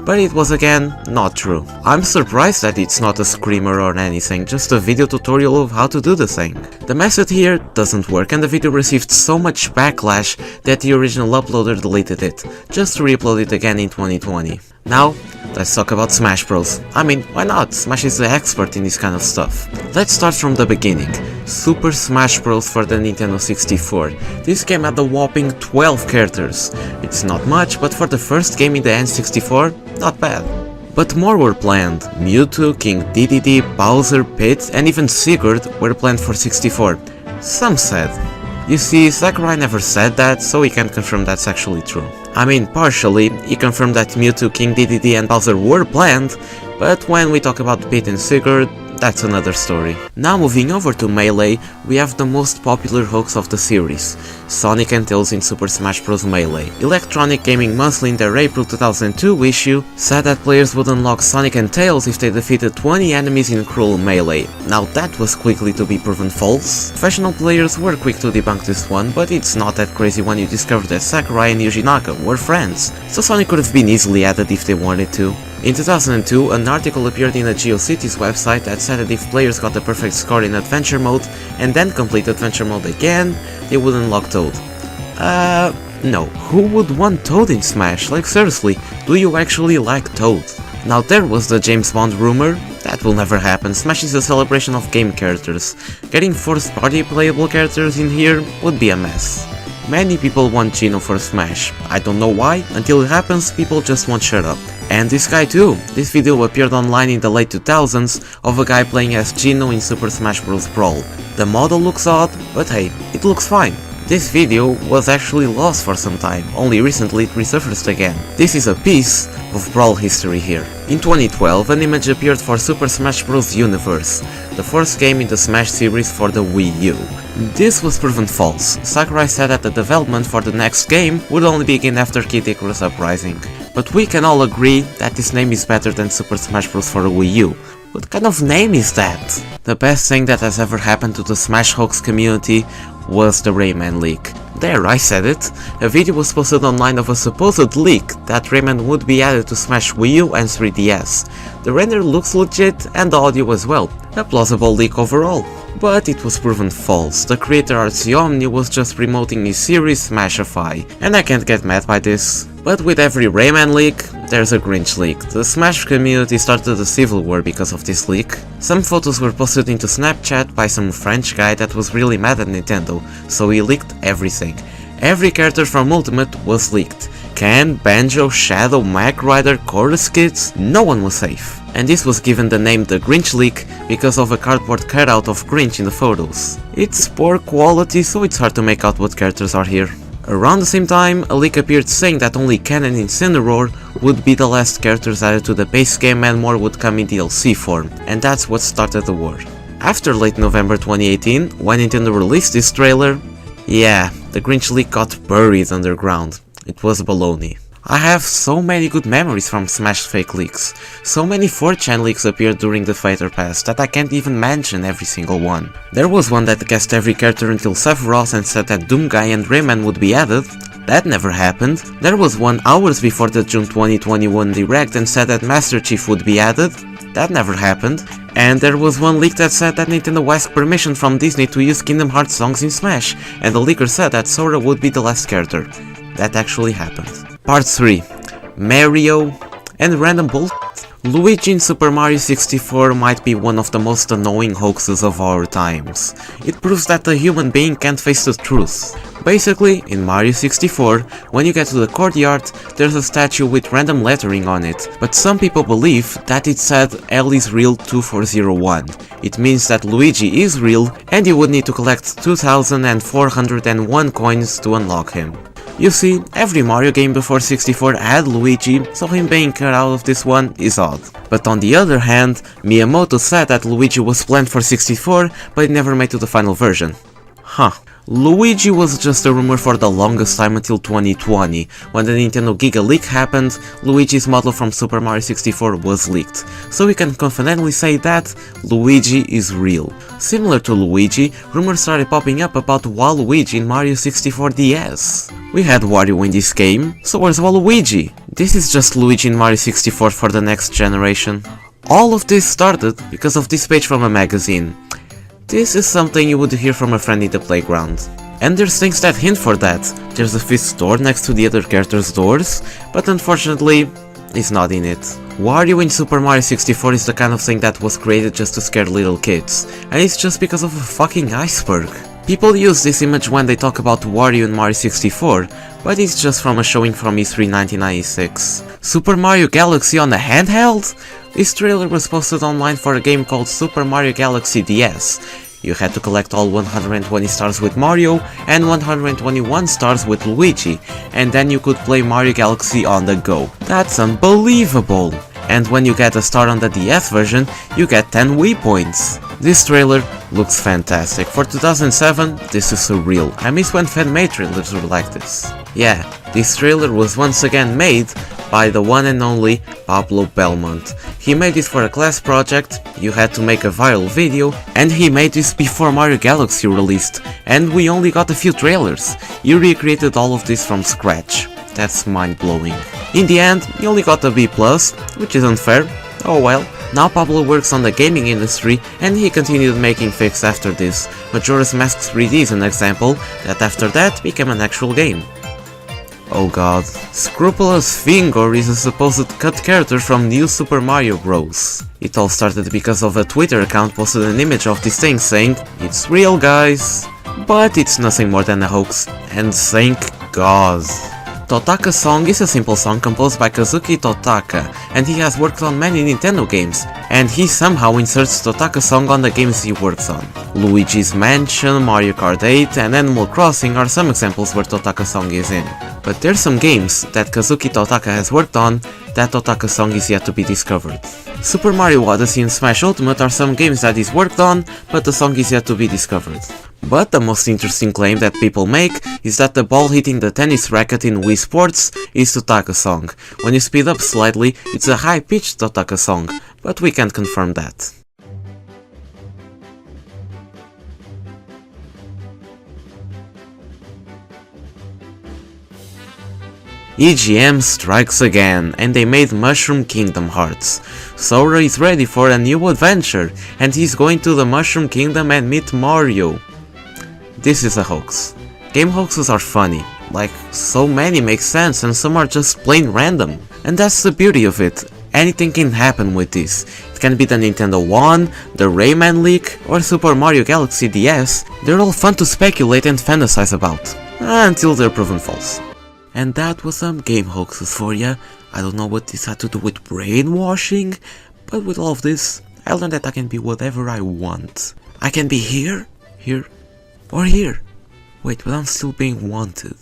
But it was again not true. I'm surprised that it's not a screamer or anything, just a video tutorial of how to do the thing. The method here doesn't work and the video received so much backlash that the original uploader deleted it, just to re-upload it again in 2020. Now, let's talk about Smash Bros. I mean, why not? Smash is the expert in this kind of stuff. Let's start from the beginning. Super Smash Bros. For the Nintendo 64. This game had a whopping 12 characters. It's not much, but for the first game in the N64, not bad. But more were planned. Mewtwo, King Dedede, Bowser, Pit, and even Sigurd were planned for 64. Some said. You see, Sakurai never said that, so we can confirm that's actually true. I mean, partially, he confirmed that Mewtwo, King Dedede and Bowser were planned, but when we talk about Pit and Sigurd, that's another story. Now moving over to Melee, we have the most popular hoax of the series, Sonic and Tails in Super Smash Bros. Melee. Electronic Gaming Monthly in their April 2002 issue said that players would unlock Sonic and Tails if they defeated 20 enemies in Cruel Melee. Now that was quickly to be proven false. Professional players were quick to debunk this one, but it's not that crazy when you discover that Sakurai and Yuji Naka were friends, so Sonic could have been easily added if they wanted to. In 2002, an article appeared in a GeoCities website that said that if players got the perfect score in Adventure Mode and then complete Adventure Mode again, they would unlock Toad. No. Who would want Toad in Smash? Like seriously, do you actually like Toad? Now there was the James Bond rumor. That will never happen. Smash is a celebration of game characters. Getting first-party playable characters in here would be a mess. Many people want Gino for Smash. I don't know why, until it happens people just won't shut up. And this guy too. This video appeared online in the late 2000s of a guy playing as Gino in Super Smash Bros. Brawl. The model looks odd, but hey, it looks fine. This video was actually lost for some time, only recently it resurfaced again. This is a piece of Brawl history here. In 2012, an image appeared for Super Smash Bros. Universe, the first game in the Smash series for the Wii U. This was proven false. Sakurai said that the development for the next game would only begin after Kid Icarus Uprising. But we can all agree that this name is better than Super Smash Bros. For the Wii U. What kind of name is that? The best thing that has ever happened to the Smash Hoax community was the Rayman leak. There, I said it. A video was posted online of a supposed leak that Rayman would be added to Smash Wii U and 3DS. The render looks legit and the audio as well. A plausible leak overall. But it was proven false. The creator Artsy Omni was just promoting his series Smashify, and I can't get mad by this. But with every Rayman leak, there's a Grinch leak. The Smash community started a civil war because of this leak. Some photos were posted into Snapchat by some French guy that was really mad at Nintendo, so he leaked everything. Every character from Ultimate was leaked. Ken, Banjo, Shadow, Mac Rider, Chorus Kids, no one was safe. And this was given the name the Grinch leak because of a cardboard cutout of Grinch in the photos. It's poor quality, so it's hard to make out what characters are here. Around the same time, a leak appeared saying that only Ken and Incineroar would be the last characters added to the base game and more would come in DLC form, and that's what started the war. After late November 2018, when Nintendo released this trailer, yeah, the Grinch leak got buried underground. It was baloney. I have so many good memories from Smash fake leaks. So many 4chan leaks appeared during the Fater Pass that I can't even mention every single one. There was one that guessed every character until Sephiroth and said that Doomguy and Rayman would be added. That never happened. There was one hours before the June 2021 Direct and said that Master Chief would be added. That never happened. And there was one leak that said that Nintendo asked permission from Disney to use Kingdom Hearts songs in Smash, and the leaker said that Sora would be the last character. That actually happened. Part 3. Mario and random bullshit. Luigi in Super Mario 64 might be one of the most annoying hoaxes of our times. It proves that a human being can't face the truth. Basically, in Mario 64, when you get to the courtyard, there's a statue with random lettering on it, but some people believe that it said L is real 2401. It means that Luigi is real and you would need to collect 2401 coins to unlock him. You see, every Mario game before 64 had Luigi, so him being cut out of this one is odd. But on the other hand, Miyamoto said that Luigi was planned for 64, but it never made to the final version. Huh. Luigi was just a rumor for the longest time until 2020. When the Nintendo Giga leak happened, Luigi's model from Super Mario 64 was leaked, so we can confidently say that Luigi is real. Similar to Luigi, rumors started popping up about Waluigi in Mario 64 DS. We had Wario in this game, so where's Waluigi? This is just Luigi in Mario 64 for the next generation. All of this started because of this page from a magazine. This is something you would hear from a friend in the playground. And there's things that hint for that. There's a fifth door next to the other characters' doors, but unfortunately, it's not in it. Wario in Super Mario 64 is the kind of thing that was created just to scare little kids, and it's just because of a fucking iceberg. People use this image when they talk about Wario in Mario 64, but it's just from a showing from E3 1996. Super Mario Galaxy on a handheld? This trailer was posted online for a game called Super Mario Galaxy DS. You had to collect all 120 stars with Mario and 121 stars with Luigi, and then you could play Mario Galaxy on the go. That's unbelievable! And when you get a star on the DS version, you get 10 Wii points. This trailer looks fantastic. For 2007, this is surreal. I miss when fan-made trailers were like this. Yeah, this trailer was once again made by the one and only Pablo Belmont. He made it for a class project, you had to make a viral video, and he made this before Mario Galaxy released, and we only got a few trailers. He recreated all of this from scratch. That's mind-blowing. In the end, he only got a B+, which is unfair. Oh well. Now Pablo works on the gaming industry, and he continued making fakes after this. Majora's Mask 3D is an example, that after that became an actual game. Oh god. Scrupulous Finger is a supposed cut character from New Super Mario Bros. It all started because of a Twitter account posted an image of this thing saying, "It's real guys." But it's nothing more than a hoax, and thank god. Totaka Song is a simple song composed by Kazuki Totaka, and he has worked on many Nintendo games, and he somehow inserts Totaka Song on the games he works on. Luigi's Mansion, Mario Kart 8 and Animal Crossing are some examples where Totaka Song is in. But there's some games that Kazuki Totaka has worked on that Totaka Song is yet to be discovered. Super Mario Odyssey and Smash Ultimate are some games that he's worked on, but the song is yet to be discovered. But the most interesting claim that people make is that the ball hitting the tennis racket in Wii Sports is Totaka Song. When you speed up slightly, it's a high-pitched Totaka Song, but we can't confirm that. EGM strikes again, and they made Mushroom Kingdom Hearts. Sora is ready for a new adventure, and he's going to the Mushroom Kingdom and meet Mario. This is a hoax. Game hoaxes are funny, like so many make sense and some are just plain random. And that's the beauty of it, anything can happen with this. It can be the Nintendo 1, the Rayman leak, or Super Mario Galaxy DS, they're all fun to speculate and fantasize about, until they're proven false. And that was some game hoaxes for ya. I don't know what this had to do with brainwashing, but with all of this, I learned that I can be whatever I want. I can be here, or here. Wait, but I'm still being wanted.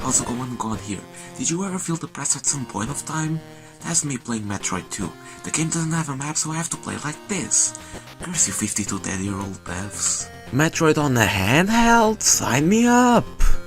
How's it going here? Did you ever feel depressed at some point of time? That's me playing Metroid 2. The game doesn't have a map, so I have to play like this. Curse you 52 dead-year-old devs. Metroid on a handheld? Sign me up!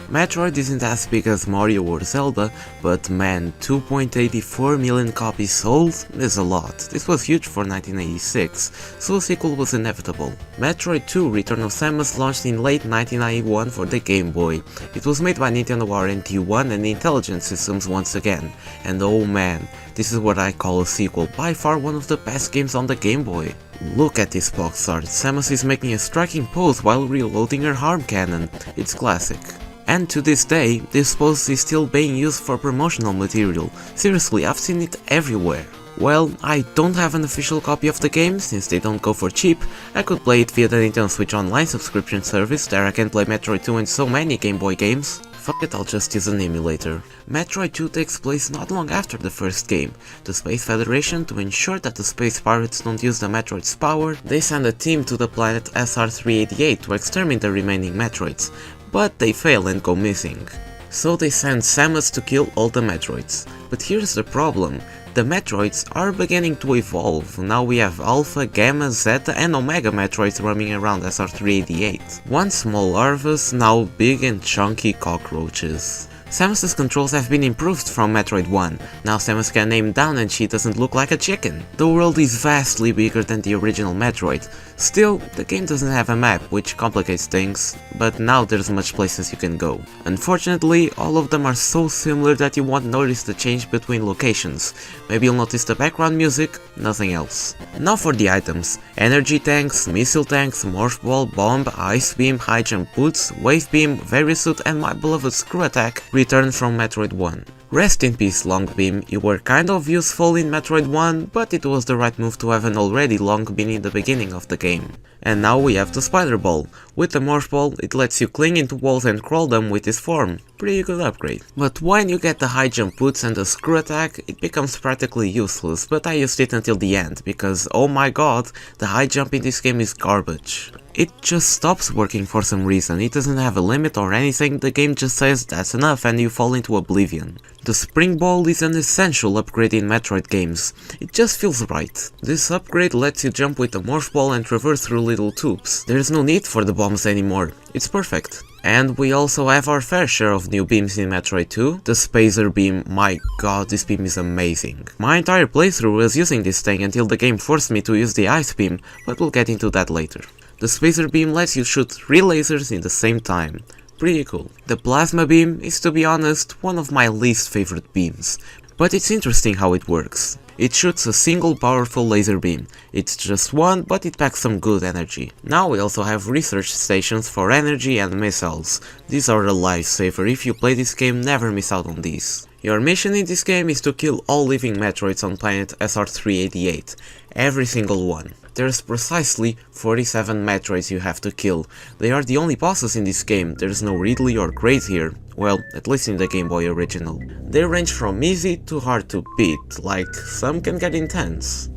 Metroid isn't as big as Mario or Zelda, but man, 2.84 million copies sold is a lot. This was huge for 1986, so a sequel was inevitable. Metroid 2 Return of Samus launched in late 1991 for the Game Boy. It was made by Nintendo RNT1 and Intelligent Systems once again, and oh man, this is what I call a sequel, by far one of the best games on the Game Boy. Look at this box art, Samus is making a striking pose while reloading her harm cannon, it's classic. And to this day, this pose is still being used for promotional material. Seriously, I've seen it everywhere. Well, I don't have an official copy of the game, since they don't go for cheap. I could play it via the Nintendo Switch Online subscription service, there I can play Metroid 2 and so many Game Boy games. Fuck it, I'll just use an emulator. Metroid 2 takes place not long after the first game. The Space Federation, to ensure that the Space Pirates don't use the Metroid's power, they send a team to the planet SR-388 to exterminate the remaining Metroids. But they fail and go missing. So they send Samus to kill all the Metroids. But here's the problem, The Metroids are beginning to evolve. Now we have Alpha, Gamma, Zeta and Omega Metroids roaming around SR388. Once small larvas, now big and chunky cockroaches. Samus's controls have been improved from Metroid 1, now Samus can aim down and she doesn't look like a chicken. The world is vastly bigger than the original Metroid. Still, the game doesn't have a map, which complicates things, but now there's much places you can go. Unfortunately, all of them are so similar that you won't notice the change between locations. Maybe you'll notice the background music, nothing else. Now for the items: energy tanks, missile tanks, morph ball, bomb, ice beam, high jump boots, wave beam, Varisuit and my beloved screw attack returned from Metroid 1. Rest in peace, Long Beam, you were kind of useful in Metroid 1, but it was the right move to have an already Long Beam in the beginning of the game. And now we have the Spider Ball. With the Morph Ball, it lets you cling into walls and crawl them with this form. Pretty good upgrade. But when you get the high jump boots and the screw attack, it becomes practically useless, but I used it until the end, because oh my god, the high jump in this game is garbage. It just stops working for some reason. It doesn't have a limit or anything, the game just says that's enough and you fall into oblivion. The Spring Ball is an essential upgrade in Metroid games. It just feels right. This upgrade lets you jump with the Morph Ball and traverse through little tubes. There's no need for the bombs anymore. It's perfect. And we also have our fair share of new beams in Metroid 2. The Spacer Beam, my god, this beam is amazing. My entire playthrough was using this thing until the game forced me to use the Ice Beam, but we'll get into that later. The Spacer Beam lets you shoot 3 lasers in the same time. Pretty cool. The Plasma Beam is, to be honest, one of my least favorite beams, but it's interesting how it works. It shoots a single powerful laser beam. It's just one, but it packs some good energy. Now we also have research stations for energy and missiles. These are a lifesaver. If you play this game, never miss out on these. Your mission in this game is to kill all living Metroids on planet SR388. Every single one. There's precisely 47 Metroids you have to kill. They are the only bosses in this game, there's no Ridley or Great here. Well, at least in the Game Boy original. They range from easy to hard to beat, like some can get intense.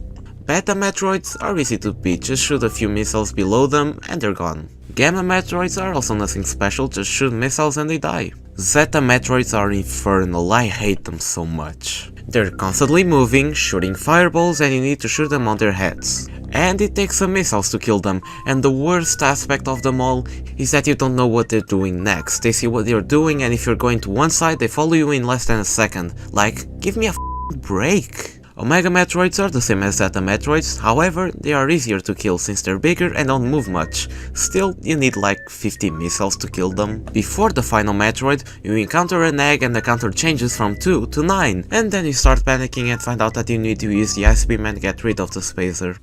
Beta Metroids are easy to beat, just shoot a few missiles below them and they're gone. Gamma Metroids are also nothing special, just shoot missiles and they die. Zeta Metroids are infernal, I hate them so much. They're constantly moving, shooting fireballs and you need to shoot them on their heads. And it takes some missiles to kill them, and the worst aspect of them all is that you don't know what they're doing next. They see what you're doing and if you're going to one side they follow you in less than a second. Like, give me a break. Omega Metroids are the same as Zeta Metroids, however, they are easier to kill since they're bigger and don't move much. Still, you need like 50 missiles to kill them. Before the final Metroid, you encounter an egg and the counter changes from 2 to 9, and then you start panicking and find out that you need to use the Ice Beam and get rid of the Spacer.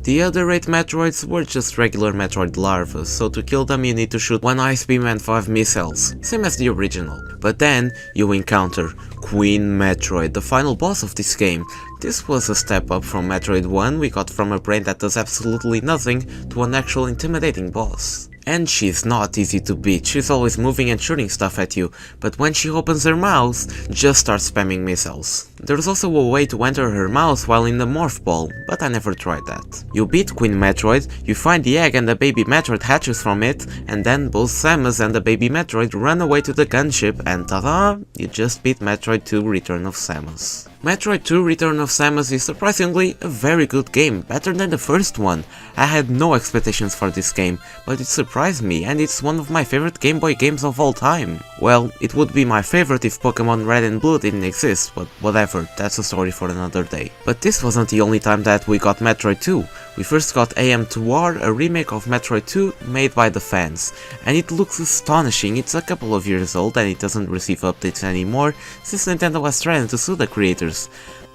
The other 8 Metroids were just regular Metroid larvae, so to kill them you need to shoot 1 Ice Beam and 5 missiles, same as the original. But then you encounter Queen Metroid, the final boss of this game. This was a step up from Metroid 1, we got from a brain that does absolutely nothing to an actual intimidating boss. And she's not easy to beat, she's always moving and shooting stuff at you, but when she opens her mouth, just start spamming missiles. There's also a way to enter her mouth while in the Morph Ball, but I never tried that. You beat Queen Metroid, you find the egg and the baby Metroid hatches from it, and then both Samus and the baby Metroid run away to the gunship and ta-da! You just beat Metroid 2 Return of Samus. Metroid 2 Return of Samus is surprisingly a very good game, better than the first one. I had no expectations for this game, but it surprised me and it's one of my favorite Game Boy games of all time. Well, it would be my favorite if Pokémon Red and Blue didn't exist, but whatever, that's a story for another day. But this wasn't the only time that we got Metroid 2. We first got AM2R, a remake of Metroid 2 made by the fans, and it looks astonishing. It's a couple of years old and it doesn't receive updates anymore since Nintendo was trying to sue the creators.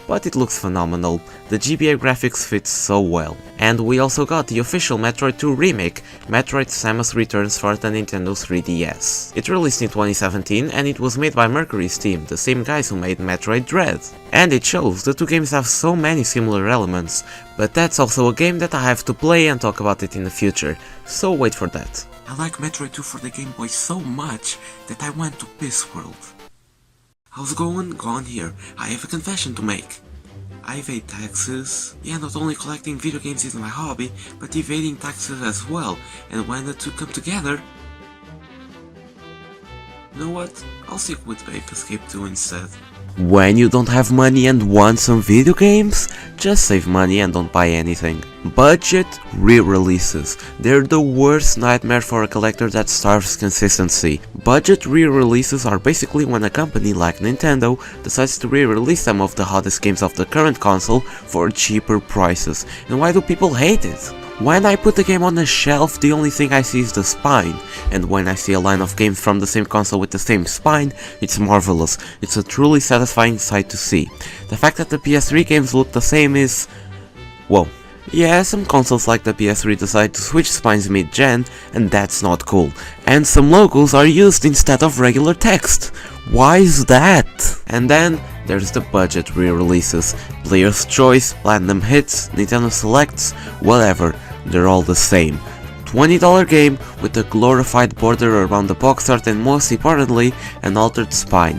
But it looks phenomenal, the GBA graphics fit so well. And we also got the official Metroid 2 remake, Metroid Samus Returns for the Nintendo 3DS. It released in 2017 and it was made by Mercury's team, the same guys who made Metroid Dread. And it shows, the two games have so many similar elements, but that's also a game that I have to play and talk about it in the future, so wait for that. I like Metroid 2 for the Game Boy so much that I went to Piss World. How's it going? Gone here. I have a confession to make. I evade taxes. Yeah, not only collecting video games is my hobby, but evading taxes as well, and when the two come together... You know what? I'll stick with Vape Escape 2 instead. When you don't have money and want some video games, just save money and don't buy anything. Budget re-releases. They're the worst nightmare for a collector that starves consistency. Budget re-releases are basically when a company like Nintendo decides to re-release some of the hottest games of the current console for cheaper prices. And why do people hate it? When I put the game on the shelf, the only thing I see is the spine, and when I see a line of games from the same console with the same spine, it's marvelous. It's a truly satisfying sight to see. The fact that the PS3 games look the same is... whoa. Yeah, some consoles like the PS3 decide to switch spines mid-gen, and that's not cool. And some logos are used instead of regular text. Why is that? And then there's the budget re-releases. Player's Choice, Platinum Hits, Nintendo Selects, whatever, they're all the same. $20 game with a glorified border around the box art and most importantly, an altered spine.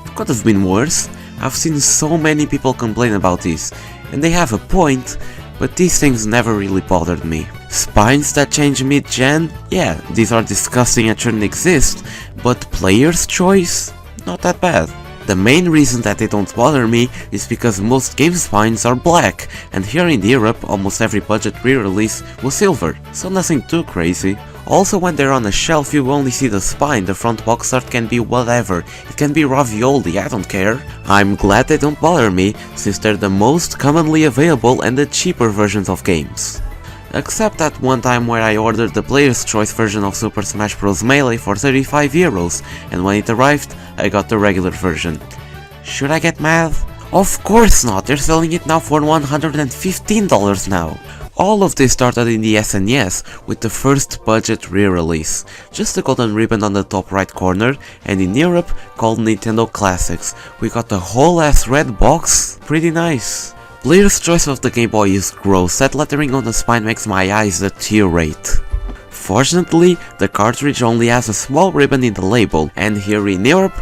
It could have been worse. I've seen so many people complain about this, and they have a point, but these things never really bothered me. Spines that change mid-gen? Yeah, these are disgusting and shouldn't exist, but Player's Choice? Not that bad. The main reason that they don't bother me is because most game spines are black, and here in Europe almost every budget re-release was silver, so nothing too crazy. Also, when they're on a shelf you only see the spine, the front box art can be whatever, it can be ravioli, I don't care. I'm glad they don't bother me, since they're the most commonly available and the cheaper versions of games. Except that one time where I ordered the Player's Choice version of Super Smash Bros. Melee for €35, and when it arrived, I got the regular version. Should I get mad? Of course not, they're selling it now for $115 now. All of this started in the SNES with the first budget re-release, just the golden ribbon on the top right corner, and in Europe called Nintendo Classics. We got the whole ass red box, pretty nice. Player's Choice of the Game Boy is gross, that lettering on the spine makes my eyes deteriorate. Fortunately, the cartridge only has a small ribbon in the label, and here in Europe,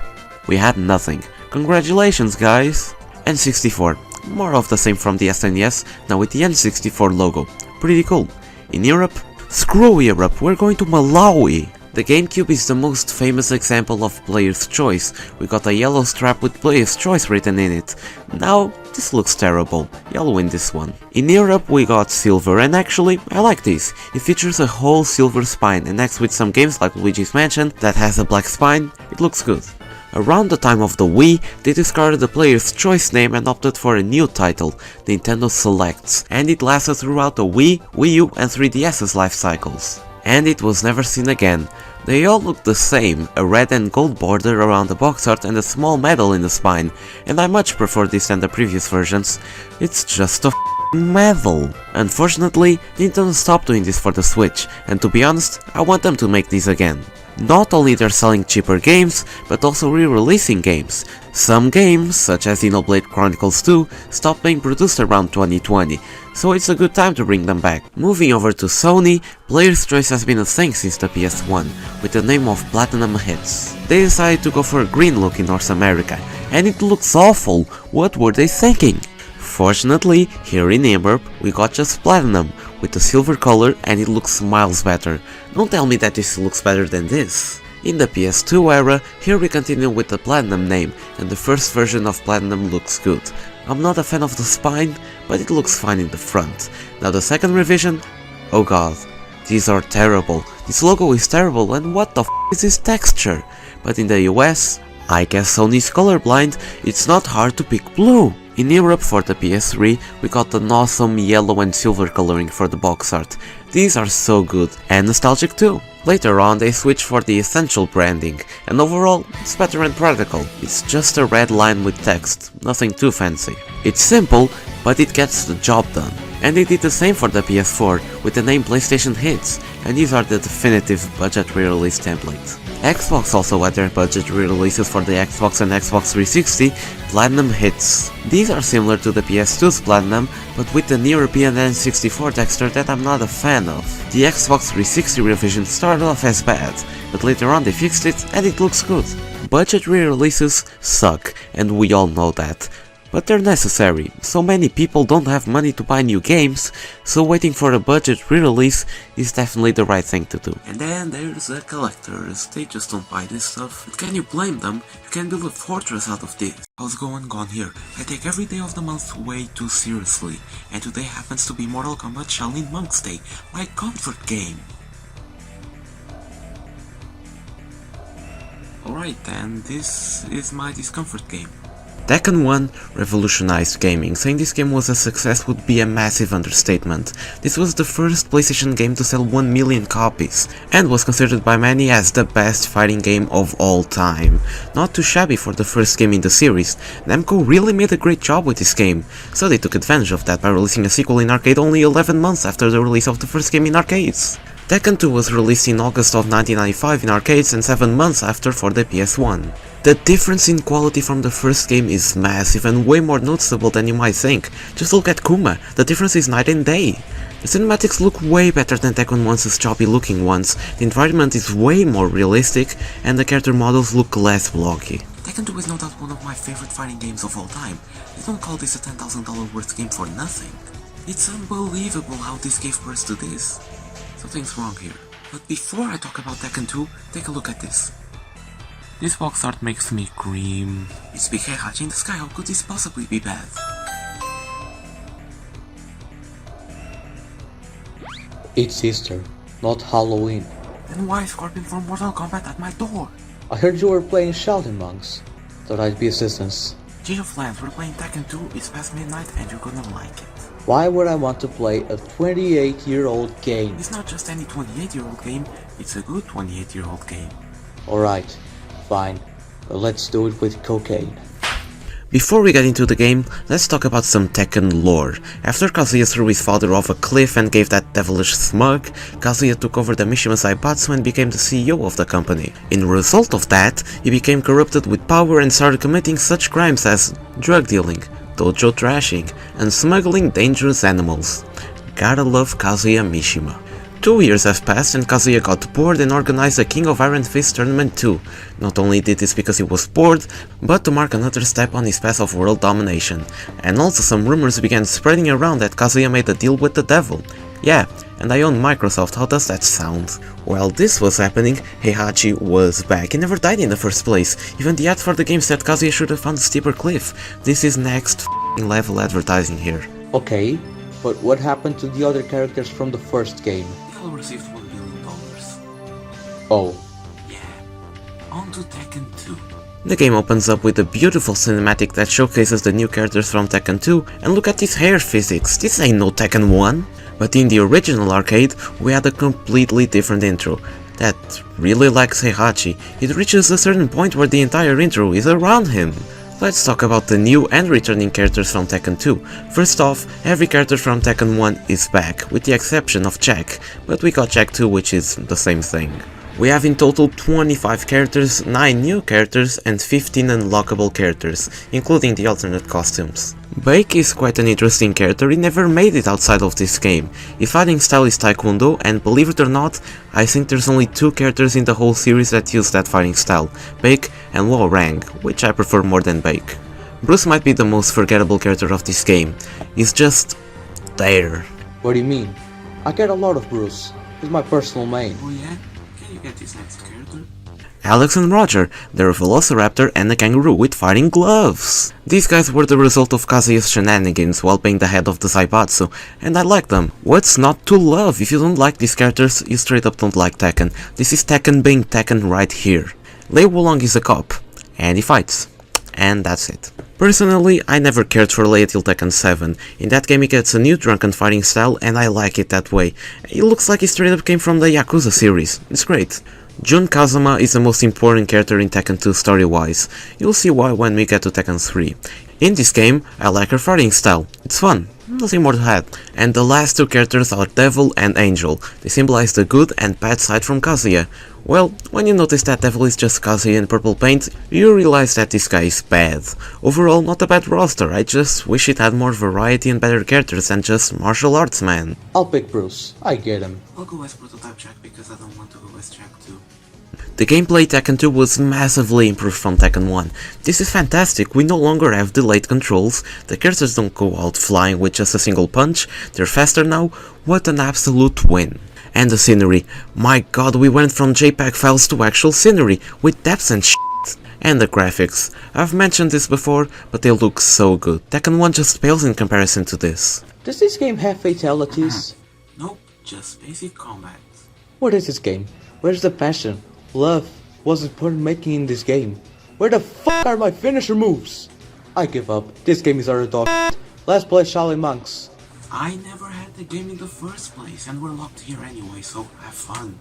we had nothing. Congratulations guys! N64. More of the same from the SNES, now with the N64 logo. Pretty cool. In Europe? Screw Europe, we're going to Malawi! The GameCube is the most famous example of Player's Choice. We got a yellow strap with Player's Choice written in it. Now, this looks terrible. You'll win this one. In Europe we got silver, and actually, I like this. It features a whole silver spine, and next with some games like Luigi's Mansion that has a black spine, it looks good. Around the time of the Wii, they discarded the Player's Choice name and opted for a new title, Nintendo Selects, and it lasted throughout the Wii, Wii U and 3DS's life cycles. And it was never seen again. They all look the same, a red and gold border around the box art and a small medal in the spine, and I much prefer this than the previous versions. It's just a medal. Unfortunately, Nintendo stopped doing this for the Switch, and to be honest, I want them to make these again. Not only they're selling cheaper games, but also re-releasing games. Some games, such as Xenoblade Chronicles 2, stopped being produced around 2020, so it's a good time to bring them back. Moving over to Sony, Player's Choice has been a thing since the PS1, with the name of Platinum Hits. They decided to go for a green look in North America, and it looks awful. What were they thinking? Fortunately, here in Europe, we got just Platinum, with the silver color, and it looks miles better. Don't tell me that this looks better than this. In the PS2 era, here we continue with the Platinum name, and the first version of Platinum looks good. I'm not a fan of the spine, but it looks fine in the front. Now the second revision? Oh god, these are terrible. This logo is terrible, and what the f is this texture? But in the US, I guess Sony's colorblind, it's not hard to pick blue. In Europe for the PS3, we got an awesome yellow and silver coloring for the box art. These are so good, and nostalgic too. Later on they switched for the essential branding, and overall, it's better and practical. It's just a red line with text, nothing too fancy. It's simple, but it gets the job done. And they did the same for the PS4, with the name PlayStation Hits, and these are the definitive budget re-release template. Xbox also had their budget re-releases for the Xbox and Xbox 360, Platinum Hits. These are similar to the PS2's Platinum, but with an European N64 texture that I'm not a fan of. The Xbox 360 revision started off as bad, but later on they fixed it and it looks good. Budget re-releases suck, and we all know that. but they're necessary. So many people don't have money to buy new games, so waiting for a budget re-release is definitely the right thing to do. And then there's the collectors, they just don't buy this stuff. But can you blame them? You can build a fortress out of this. How's going on here? I take every day of the month way too seriously, and today happens to be Mortal Kombat Shaolin Monk's Day, my comfort game. Alright then, this is my discomfort game. Tekken 1 revolutionized gaming. Saying this game was a success would be a massive understatement. This was the first PlayStation game to sell 1 million copies, and was considered by many as the best fighting game of all time. Not too shabby for the first game in the series, Namco really made a great job with this game, so they took advantage of that by releasing a sequel in arcade only 11 months after the release of the first game in arcades. Tekken 2 was released in August of 1995 in arcades and 7 months after for the PS1. The difference in quality from the first game is massive and way more noticeable than you might think. Just look at Kuma, the difference is night and day. The cinematics look way better than Tekken 1's choppy looking ones, the environment is way more realistic, and the character models look less blocky. Tekken 2 is no doubt one of my favorite fighting games of all time. They don't call this a $10,000 worth game for nothing. It's unbelievable how this gave birth to this. Something's wrong here. But before I talk about Tekken 2, take a look at this. This box art makes me scream. It's big Heihachi in the sky, how could this possibly be bad? It's Easter, not Halloween. Then why is Scorpion from Mortal Kombat at my door? I heard you were playing Shaolin Monks. Thought I'd be assistance. Change of plans, we're playing Tekken 2, it's past midnight and you're gonna like it. Why would I want to play a 28-year-old game? It's not just any 28-year-old game, it's a good 28-year-old game. Alright, fine, but let's do it with cocaine. Before we get into the game, let's talk about some Tekken lore. After Kazuya threw his father off a cliff and gave that devilish smug, Kazuya took over the Mishima Zaibatsu and became the CEO of the company. In result of that, he became corrupted with power and started committing such crimes as drug dealing, dojo trashing, and smuggling dangerous animals. Gotta love Kazuya Mishima. 2 years have passed and Kazuya got bored and organized a King of Iron Fist Tournament 2. Not only did this because he was bored, but to mark another step on his path of world domination. And also some rumors began spreading around that Kazuya made a deal with the devil. Yeah, and I own Microsoft, how does that sound? While this was happening, Heihachi was back. He never died in the first place. Even the ad for the game said Kazuya should have found a steeper cliff. This is next level advertising here. Okay, but what happened to the other characters from the first game? They all received $1 billion. Oh. Yeah. On to Tekken 2. The game opens up with a beautiful cinematic that showcases the new characters from Tekken 2, and look at this hair physics, this ain't no Tekken 1. But in the original arcade, we had a completely different intro. That really likes Heihachi, it reaches a certain point where the entire intro is around him. Let's talk about the new and returning characters from Tekken 2. First off, every character from Tekken 1 is back, with the exception of Jack, but we got Jack 2, which is the same thing. We have in total 25 characters, 9 new characters and 15 unlockable characters, including the alternate costumes. Bake is quite an interesting character, he never made it outside of this game. His fighting style is Taekwondo, and believe it or not, I think there's only 2 characters in the whole series that use that fighting style, Bake and Luo Rang, which I prefer more than Bake. Bruce might be the most forgettable character of this game, he's just there. What do you mean? I get a lot of Bruce, he's my personal main. Oh yeah? Can you get this next character? Alex and Roger, they're a velociraptor and a kangaroo with fighting gloves. These guys were the result of Kazuya's shenanigans while being the head of the Zaibatsu, and I like them. What's not to love? If you don't like these characters, you straight up don't like Tekken. This is Tekken being Tekken right here. Lei Wulong is a cop, and he fights. And that's it. Personally, I never cared for Lei till Tekken 7. In that game he gets a new drunken fighting style and I like it that way. It looks like he straight up came from the Yakuza series. It's great. Jun Kazama is the most important character in Tekken 2 story-wise. You'll see why when we get to Tekken 3. In this game, I like her fighting style. It's fun. Nothing more to add. And the last 2 characters are Devil and Angel. They symbolize the good and bad side from Kazuya. Well, when you notice that Devil is just Kazuya in purple paint, you realize that this guy is bad. Overall, not a bad roster, I just wish it had more variety and better characters than just martial arts man. I'll pick Bruce, I get him. I'll go as Prototype Jack because I don't want to go as Jack too. The gameplay Tekken 2 was massively improved from Tekken 1. This is fantastic, we no longer have delayed controls, the characters don't go out flying with just a single punch, they're faster now, what an absolute win. And the scenery, my god, we went from JPEG files to actual scenery, with depths and shit. And the graphics, I've mentioned this before, but they look so good. Tekken 1 just pales in comparison to this. Does this game have fatalities? Nope, just basic combat. What is this game? Where's the passion? Love wasn't put in making in this game. Where the fuck are my finisher moves? I give up. This game is utter dog. Let's play Shaolin Monks. I never had the game in the first place, and we're locked here anyway, so have fun.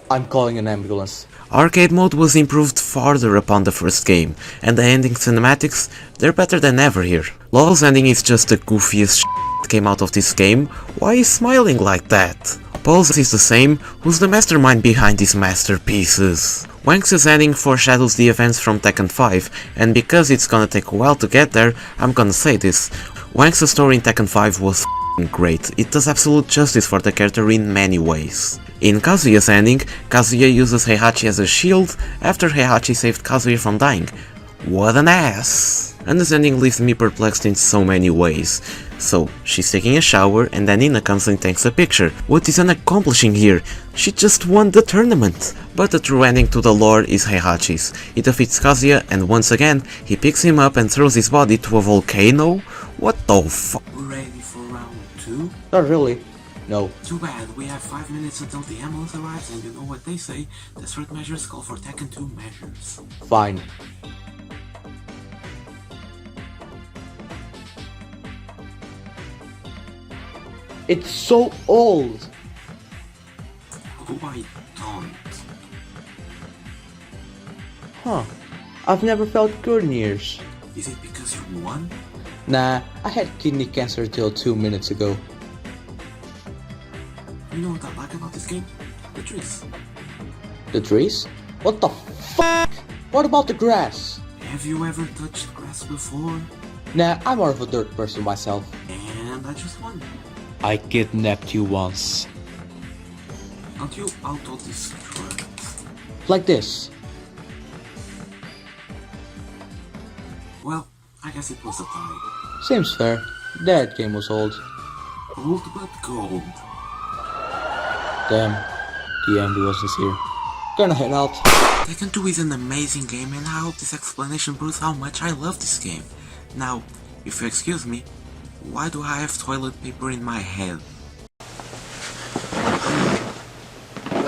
I'm calling an ambulance. Arcade mode was improved farther upon the first game, and the ending cinematics, they're better than ever here. LOL's ending is just the goofiest shit that came out of this game. Why is smiling like that? Paul's is the same, who's the mastermind behind these masterpieces. Hoaxes' ending foreshadows the events from Tekken 5, and because it's gonna take a while to get there, I'm gonna say this. Hoaxes' story in Tekken 5 was great. It does absolute justice for the character in many ways. In Kazuya's ending, Kazuya uses Heihachi as a shield after Heihachi saved Kazuya from dying. What an ass! And this ending leaves me perplexed in so many ways. So, she's taking a shower and then Ina comes and takes a picture. What is Ina accomplishing here? She just won the tournament! But the true ending to the lore is Heihachi's. He defeats Kazuya and once again, he picks him up and throws his body to a volcano? What the fuck? We're ready for round 2? Not really. No. Too bad, we have 5 minutes until the ambulance arrives and you know what they say, desperate measures call for Tekken 2 measures. Fine. It's so old! Oh, I don't. Huh. I've never felt good in years. Is it because you won? Nah, I had kidney cancer till 2 minutes ago. You know what I like about this game? The trees. The trees? What the fuck? What about the grass? Have you ever touched grass before? Nah, I'm more of a dirt person myself. And I just won. I kidnapped you once. Aren't you auto-destruct? Like this. Well, I guess it was a tie. Seems fair. That game was old. Old but gold. Damn, the ambulance is here. Gonna head out. Tekken 2 is an amazing game and I hope this explanation proves how much I love this game. Now, if you excuse me, why do I have toilet paper in my head?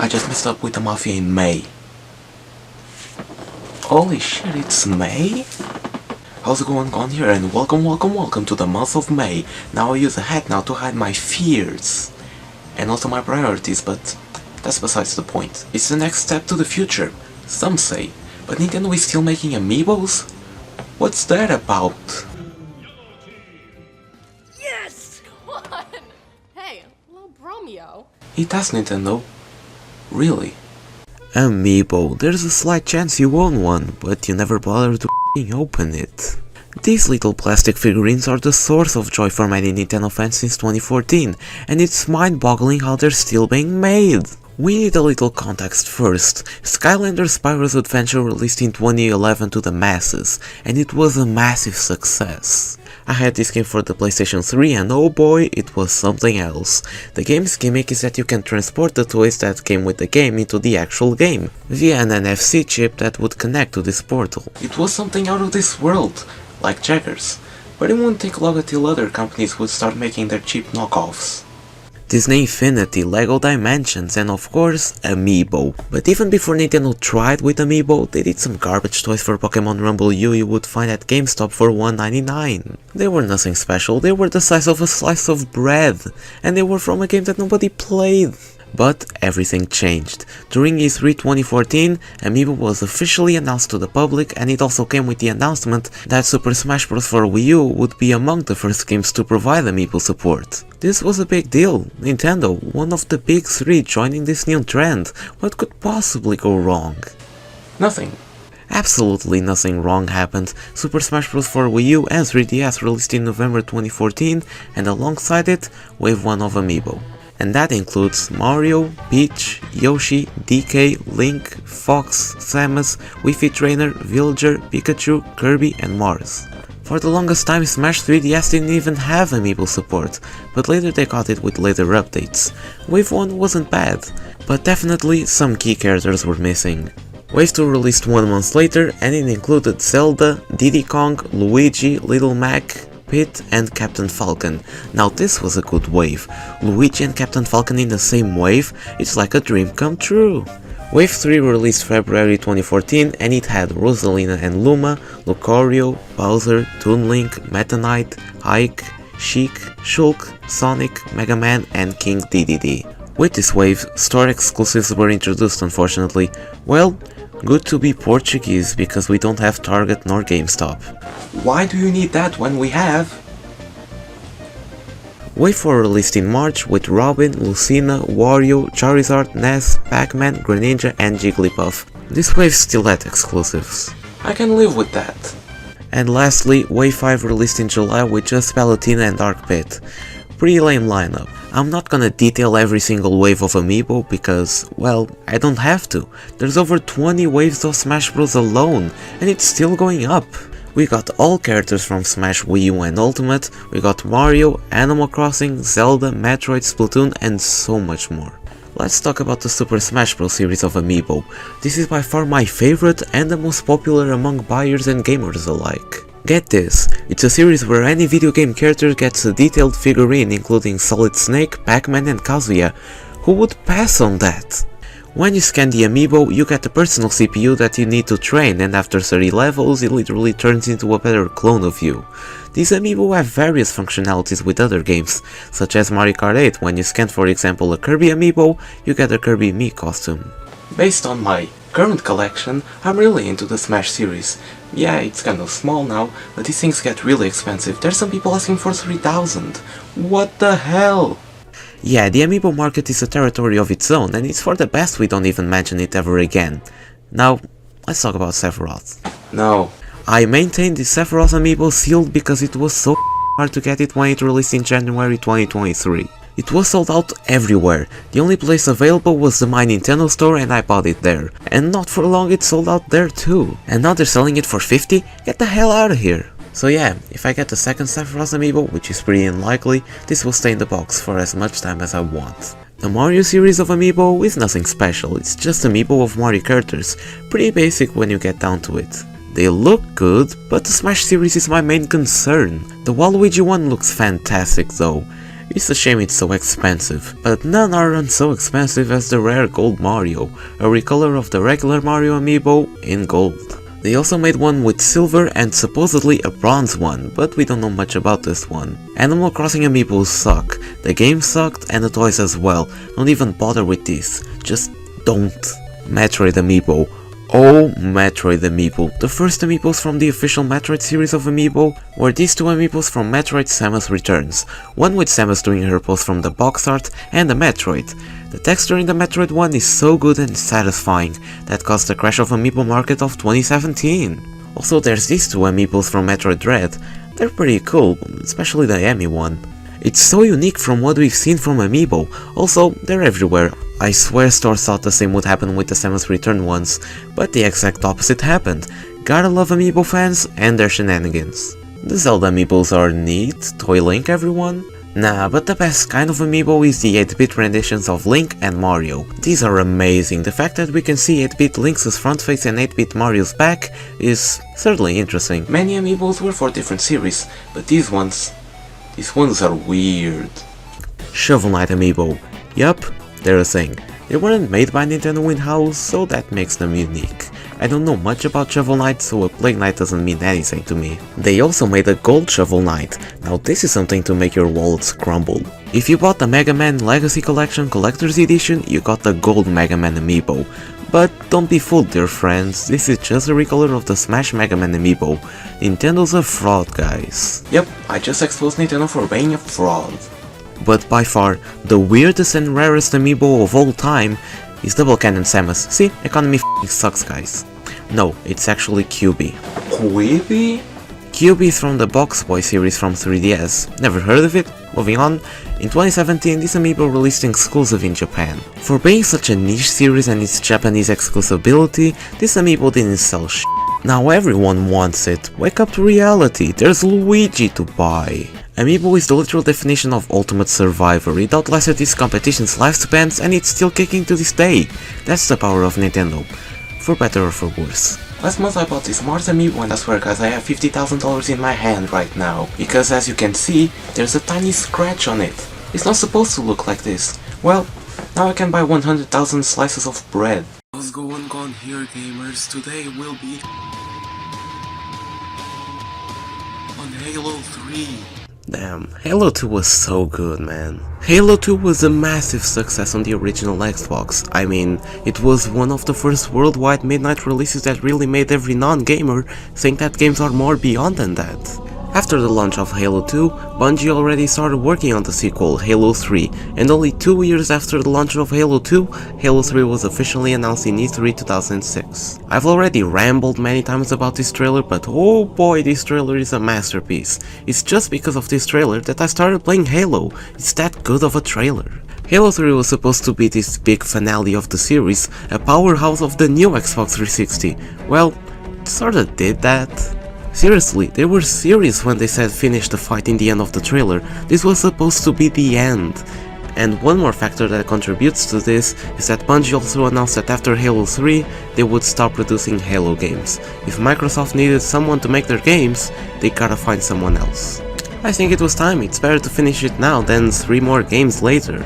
I just messed up with the Mafia in May. Holy shit, it's May? How's it going on here and welcome to the month of May. Now I use a hat now to hide my fears. And also my priorities, but that's besides the point. It's the next step to the future, some say. But Nintendo is still making Amiibos? What's that about? Yes! Swan! Hey, little Bromeo. It does, Nintendo. Really? Amiibo, there's a slight chance you own one, but you never bother to open it. These little plastic figurines are the source of joy for many Nintendo fans since 2014, and it's mind-boggling how they're still being made. We need a little context first. Skylanders Spyro's Adventure released in 2011 to the masses, and it was a massive success. I had this game for the PlayStation 3 and oh boy, it was something else. The game's gimmick is that you can transport the toys that came with the game into the actual game, via an NFC chip that would connect to this portal. It was something out of this world, like Checkers, but it wouldn't take long until other companies would start making their cheap knockoffs. Disney Infinity, LEGO Dimensions, and of course, Amiibo. But even before Nintendo tried with Amiibo, they did some garbage toys for Pokémon Rumble U you would find at GameStop for $1.99. They were nothing special, they were the size of a slice of bread, and they were from a game that nobody played. But everything changed. During E3 2014, Amiibo was officially announced to the public, and it also came with the announcement that Super Smash Bros. For Wii U would be among the first games to provide Amiibo support. This was a big deal. Nintendo, one of the big three, joining this new trend. What could possibly go wrong? Nothing. Absolutely nothing wrong happened. Super Smash Bros. For Wii U and 3DS released in November 2014, and alongside it, Wave 1 of Amiibo. and that includes Mario, Peach, Yoshi, DK, Link, Fox, Samus, Wii Trainer, Villager, Pikachu, Kirby and Mars. For the longest time Smash 3DS didn't even have Amiibo support, but later they got it with later updates. Wave 1 wasn't bad, but definitely some key characters were missing. Wave 2 released 1 month later and it included Zelda, Diddy Kong, Luigi, Little Mac, Pit and Captain Falcon. Now this was a good wave. Luigi and Captain Falcon in the same wave, it's like a dream come true. Wave 3 released February 2014 and it had Rosalina and Luma, Lucario, Bowser, Toon Link, Meta Knight, Ike, Sheik, Shulk, Sonic, Mega Man and King Dedede. With this wave, store exclusives were introduced unfortunately. Well, good to be Portuguese because we don't have Target nor GameStop. Why do you need that when we have? Wave 4 released in March with Robin, Lucina, Wario, Charizard, Ness, Pac-Man, Greninja and Jigglypuff. This wave still had exclusives. I can live with that. And lastly, Wave 5 released in July with just Palutena and Dark Pit. Pretty lame lineup. I'm not gonna detail every single wave of Amiibo because, well, I don't have to. There's over 20 waves of Smash Bros alone, and it's still going up. We got all characters from Smash Wii U and Ultimate, we got Mario, Animal Crossing, Zelda, Metroid, Splatoon and so much more. Let's talk about the Super Smash Bros series of Amiibo. This is by far my favorite and the most popular among buyers and gamers alike. Get this, it's a series where any video game character gets a detailed figurine including Solid Snake, Pac-Man and Kazuya. Who would pass on that? When you scan the Amiibo, you get a personal CPU that you need to train, and after 30 levels it literally turns into a better clone of you. These Amiibo have various functionalities with other games, such as Mario Kart 8. When you scan for example a Kirby Amiibo, you get a Kirby Mii costume. Based on my current collection, I'm really into the Smash series. Yeah, it's kind of small now, but these things get really expensive. There's some people asking for 3,000. What the hell? Yeah, the Amiibo market is a territory of its own, and it's for the best we don't even mention it ever again. Now, let's talk about Sephiroth. No. I maintained the Sephiroth Amiibo sealed because it was so hard to get it when it released in January 2023. It was sold out everywhere. The only place available was the My Nintendo store and I bought it there. And not for long it sold out there too. And now they're selling it for 50? Get the hell out of here! So yeah, if I get the second Sephiroth Amiibo, which is pretty unlikely, this will stay in the box for as much time as I want. The Mario series of Amiibo is nothing special, it's just Amiibo of Mario characters, pretty basic when you get down to it. They look good, but the Smash series is my main concern. The Waluigi one looks fantastic though. It's a shame it's so expensive, but none are so expensive as the rare Gold Mario, a recolor of the regular Mario Amiibo in gold. They also made one with silver and supposedly a bronze one, but we don't know much about this one. Animal Crossing Amiibos suck, the game sucked and the toys as well, don't even bother with this, just don't. Metroid Amiibo. Oh, Metroid Amiibo. The first Amiibos from the official Metroid series of Amiibo were these two Amiibos from Metroid Samus Returns, one with Samus doing her pose from the box art and the Metroid. The texture in the Metroid one is so good and satisfying that caused the crash of Amiibo market of 2017. Also there's these two Amiibos from Metroid Dread. They're pretty cool, especially the Emi one. It's so unique from what we've seen from Amiibo, also they're everywhere. I swear stores thought the same would happen with the Samus Return ones, but the exact opposite happened. Gotta love Amiibo fans and their shenanigans. The Zelda Amiibos are neat, Toy Link everyone? Nah, but the best kind of Amiibo is the 8-bit renditions of Link and Mario. These are amazing, the fact that we can see 8-bit Link's front face and 8-bit Mario's back is certainly interesting. Many Amiibos were for different series, but these ones are weird. Shovel Knight Amiibo. Yup, they're a thing. They weren't made by Nintendo in-house, so that makes them unique. I don't know much about Shovel Knight, so a Plague Knight doesn't mean anything to me. They also made a gold Shovel Knight. Now this is something to make your wallets crumble. If you bought the Mega Man Legacy Collection Collector's Edition, you got the gold Mega Man Amiibo. But don't be fooled dear friends, this is just a recolor of the Smash Mega Man Amiibo. Nintendo's a fraud guys. Yep, I just exposed Nintendo for being a fraud. But by far, the weirdest and rarest Amiibo of all time is Double Cannon Samus. See, economy f***ing sucks guys. No, it's actually QB. QB? QB is from the Box Boy series from 3DS. Never heard of it? Moving on. In 2017, this amiibo released exclusive in Japan. For being such a niche series and its Japanese exclusivity, this amiibo didn't sell shit. Now everyone wants it. Wake up to reality, there's Luigi to buy. Amiibo is the literal definition of ultimate survivor. It outlasted its competition's lifespans and it's still kicking to this day. That's the power of Nintendo. For better or for worse. Last month I bought this Mars Amiibo and I swear guys I have $50,000 in my hand right now. Because as you can see, there's a tiny scratch on it. It's not supposed to look like this. Well, now I can buy 100,000 slices of bread. What's going on here gamers? Today will be on Halo 3. Damn, Halo 2 was so good, man. Halo 2 was a massive success on the original Xbox. I mean, it was one of the first worldwide midnight releases that really made every non-gamer think that games are more beyond than that. After the launch of Halo 2, Bungie already started working on the sequel, Halo 3, and only 2 years after the launch of Halo 2, Halo 3 was officially announced in E3 2006. I've already rambled many times about this trailer, but oh boy, this trailer is a masterpiece. It's just because of this trailer that I started playing Halo. It's that good of a trailer. Halo 3 was supposed to be this big finale of the series, a powerhouse of the new Xbox 360. Well, it sorta did that. Seriously, they were serious when they said finish the fight in the end of the trailer. This was supposed to be the end. And one more factor that contributes to this is that Bungie also announced that after Halo 3, they would stop producing Halo games. If Microsoft needed someone to make their games, they gotta find someone else. I think it was time, it's better to finish it now than 3 more games later.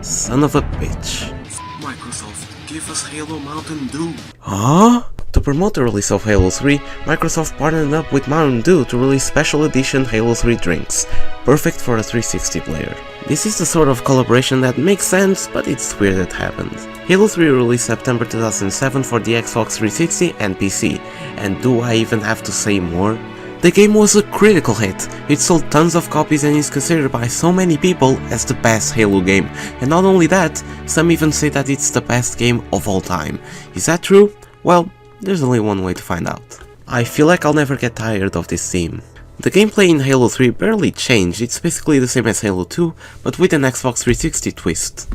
Son of a bitch. Microsoft, give us Halo Mountain Dew. Huh? To promote the release of Halo 3, Microsoft partnered up with Mountain Dew to release special edition Halo 3 drinks, perfect for a 360 player. This is the sort of collaboration that makes sense, but it's weird it happened. Halo 3 released September 2007 for the Xbox 360 and PC, and do I even have to say more? The game was a critical hit, it sold tons of copies and is considered by so many people as the best Halo game, and not only that, some even say that it's the best game of all time. Is that true? Well, there's only one way to find out. I feel like I'll never get tired of this theme. The gameplay in Halo 3 barely changed, it's basically the same as Halo 2, but with an Xbox 360 twist.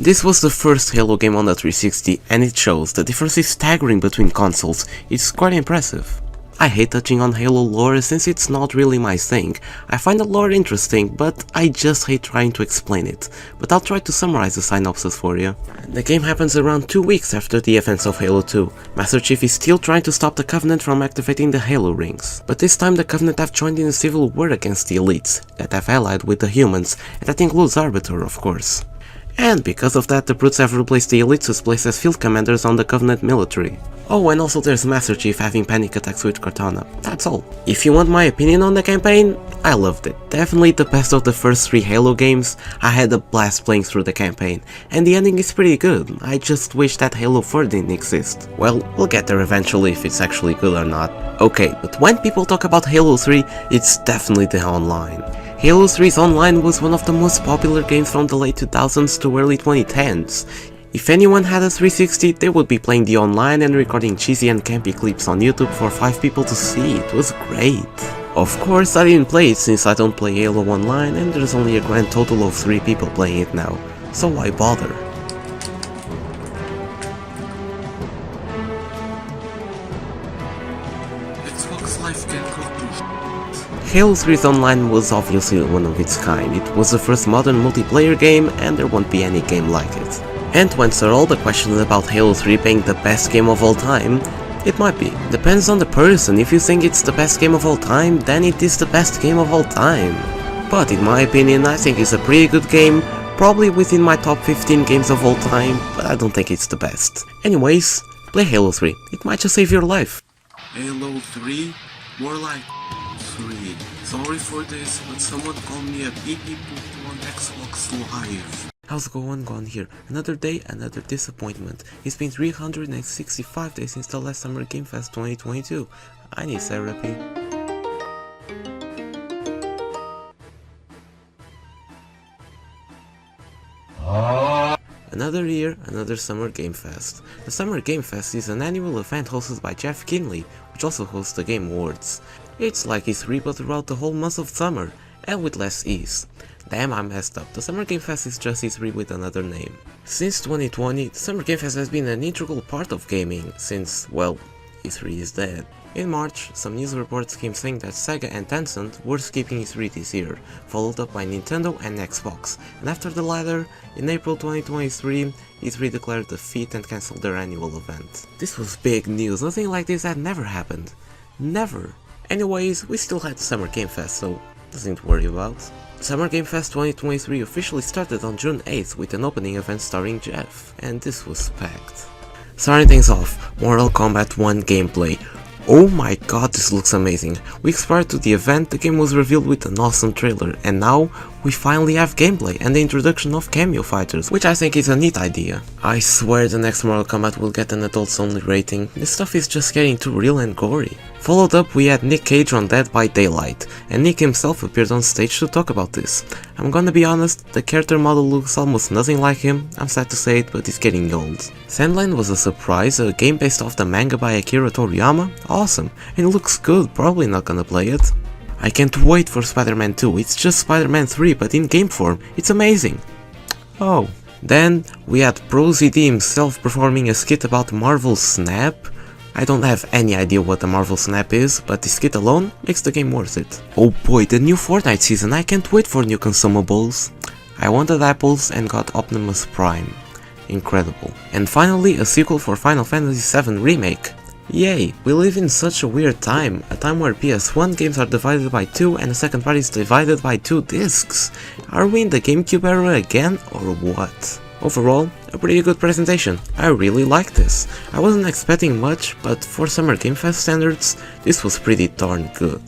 This was the first Halo game on the 360, and it shows. The difference is staggering between consoles, it's quite impressive. I hate touching on Halo lore since it's not really my thing. I find the lore interesting, but I just hate trying to explain it. But I'll try to summarize the synopsis for you. The game happens around 2 weeks after the events of Halo 2. Master Chief is still trying to stop the Covenant from activating the Halo rings. But this time the Covenant have joined in a civil war against the elites, that have allied with the humans, and that includes Arbiter of course. And because of that, the Brutes have replaced the elites' place as field commanders on the Covenant military. Oh, and also there's Master Chief having panic attacks with Cortana. That's all. If you want my opinion on the campaign, I loved it. Definitely the best of the first 3 Halo games. I had a blast playing through the campaign, and the ending is pretty good. I just wish that Halo 4 didn't exist. Well, we'll get there eventually if it's actually good or not. Okay, but when people talk about Halo 3, it's definitely the online. Halo 3's online was one of the most popular games from the late 2000s to early 2010s. If anyone had a 360, they would be playing the online and recording cheesy and campy clips on YouTube for 5 people to see. It was great. Of course, I didn't play it since I don't play Halo online and there's only a grand total of 3 people playing it now, so why bother? Xbox Live can go to Halo 3's online was obviously one of its kind. It was the first modern multiplayer game and there won't be any game like it. And to answer all the questions about Halo 3 being the best game of all time, it might be. Depends on the person. If you think it's the best game of all time, then it is the best game of all time. But in my opinion, I think it's a pretty good game, probably within my top 15 games of all time, but I don't think it's the best. Anyways, play Halo 3, it might just save your life. Halo 3? More like 3. Sorry for this, but someone called me a pee-pee-poo-poo on Xbox Live. How's it going on here? Another day, another disappointment. It's been 365 days since the last Summer Game Fest 2022. I need therapy. Another year, another Summer Game Fest. The Summer Game Fest is an annual event hosted by Jeff Kinley, which also hosts the Game Awards. It's like E3 but throughout the whole month of summer, and with less E's. Damn, I messed up. The Summer Game Fest is just E3 with another name. Since 2020, the Summer Game Fest has been an integral part of gaming, since, well, E3 is dead. In March, some news reports came saying that Sega and Tencent were skipping E3 this year, followed up by Nintendo and Xbox, and after the latter, in April 2023, E3 declared defeat and cancelled their annual event. This was big news, nothing like this had never happened. Never. Anyways, we still had the Summer Game Fest, so nothing to worry about. Summer Game Fest 2023 officially started on June 8th with an opening event starring Jeff, and this was packed. Starting things off, Mortal Kombat 1 gameplay. Oh my god, this looks amazing. Weeks prior to the event, the game was revealed with an awesome trailer, and now we finally have gameplay and the introduction of cameo fighters, which I think is a neat idea. I swear the next Mortal Kombat will get an adults only rating. This stuff is just getting too real and gory. Followed up, we had Nick Cage on Dead by Daylight, and Nick himself appeared on stage to talk about this. I'm gonna be honest, the character model looks almost nothing like him. I'm sad to say it, but he's getting old. Sandland was a surprise, a game based off the manga by Akira Toriyama. Awesome, and it looks good, probably not gonna play it. I can't wait for Spider-Man 2, it's just Spider-Man 3 but in game form, it's amazing. Oh. Then we had ProZD himself performing a skit about Marvel Snap. I don't have any idea what the Marvel Snap is, but the skit alone makes the game worth it. Oh boy, the new Fortnite season, I can't wait for new consumables. I wanted apples and got Optimus Prime. Incredible. And finally, a sequel for Final Fantasy VII Remake. Yay, we live in such a weird time, a time where PS1 games are divided by 2 and the second part is divided by 2 discs. Are we in the GameCube era again, or what? Overall, a pretty good presentation. I really liked this. I wasn't expecting much, but for Summer Game Fest standards, this was pretty darn good.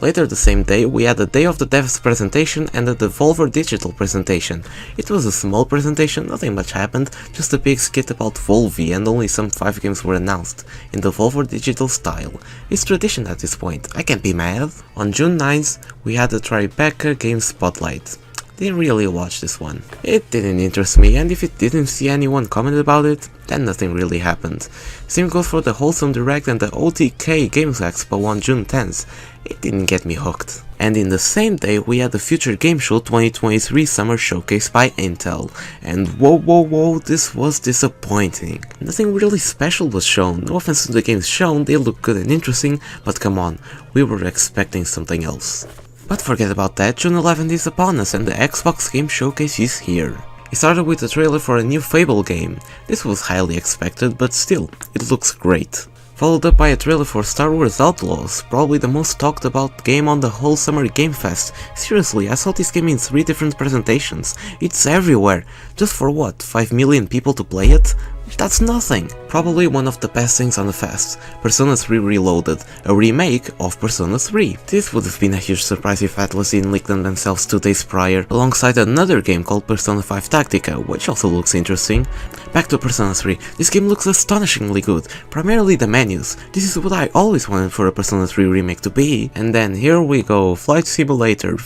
Later the same day, we had the Day of the Devs presentation and the Devolver Digital presentation. It was a small presentation, nothing much happened, just a big skit about Volvi and only some 5 games were announced, in Devolver Digital style. It's tradition at this point, I can't be mad. On June 9th, we had the Tribeca Game Spotlight. Didn't really watch this one. It didn't interest me, and if it didn't see anyone comment about it, then nothing really happened. Same goes for the Wholesome Direct and the OTK Games Expo on June 10th. It didn't get me hooked. And in the same day we had the Future Game Show 2023 Summer Showcase by Intel. And whoa, this was disappointing. Nothing really special was shown. No offense to the games shown, they look good and interesting, but come on, we were expecting something else. But forget about that, June 11th is upon us and the Xbox Game Showcase is here. It started with a trailer for a new Fable game. This was highly expected, but still, it looks great. Followed up by a trailer for Star Wars Outlaws, probably the most talked about game on the whole Summer Game Fest. Seriously, I saw this game in 3 different presentations. It's everywhere. Just for what, 5 million people to play it? That's nothing. Probably one of the best things on the fest, Persona 3 Reloaded, a remake of Persona 3. This would have been a huge surprise if Atlas didn't leak them themselves 2 days prior, alongside another game called Persona 5 Tactica, which also looks interesting. Back to Persona 3, this game looks astonishingly good, primarily the menus. This is what I always wanted for a Persona 3 remake to be. And then here we go, Flight Simulator.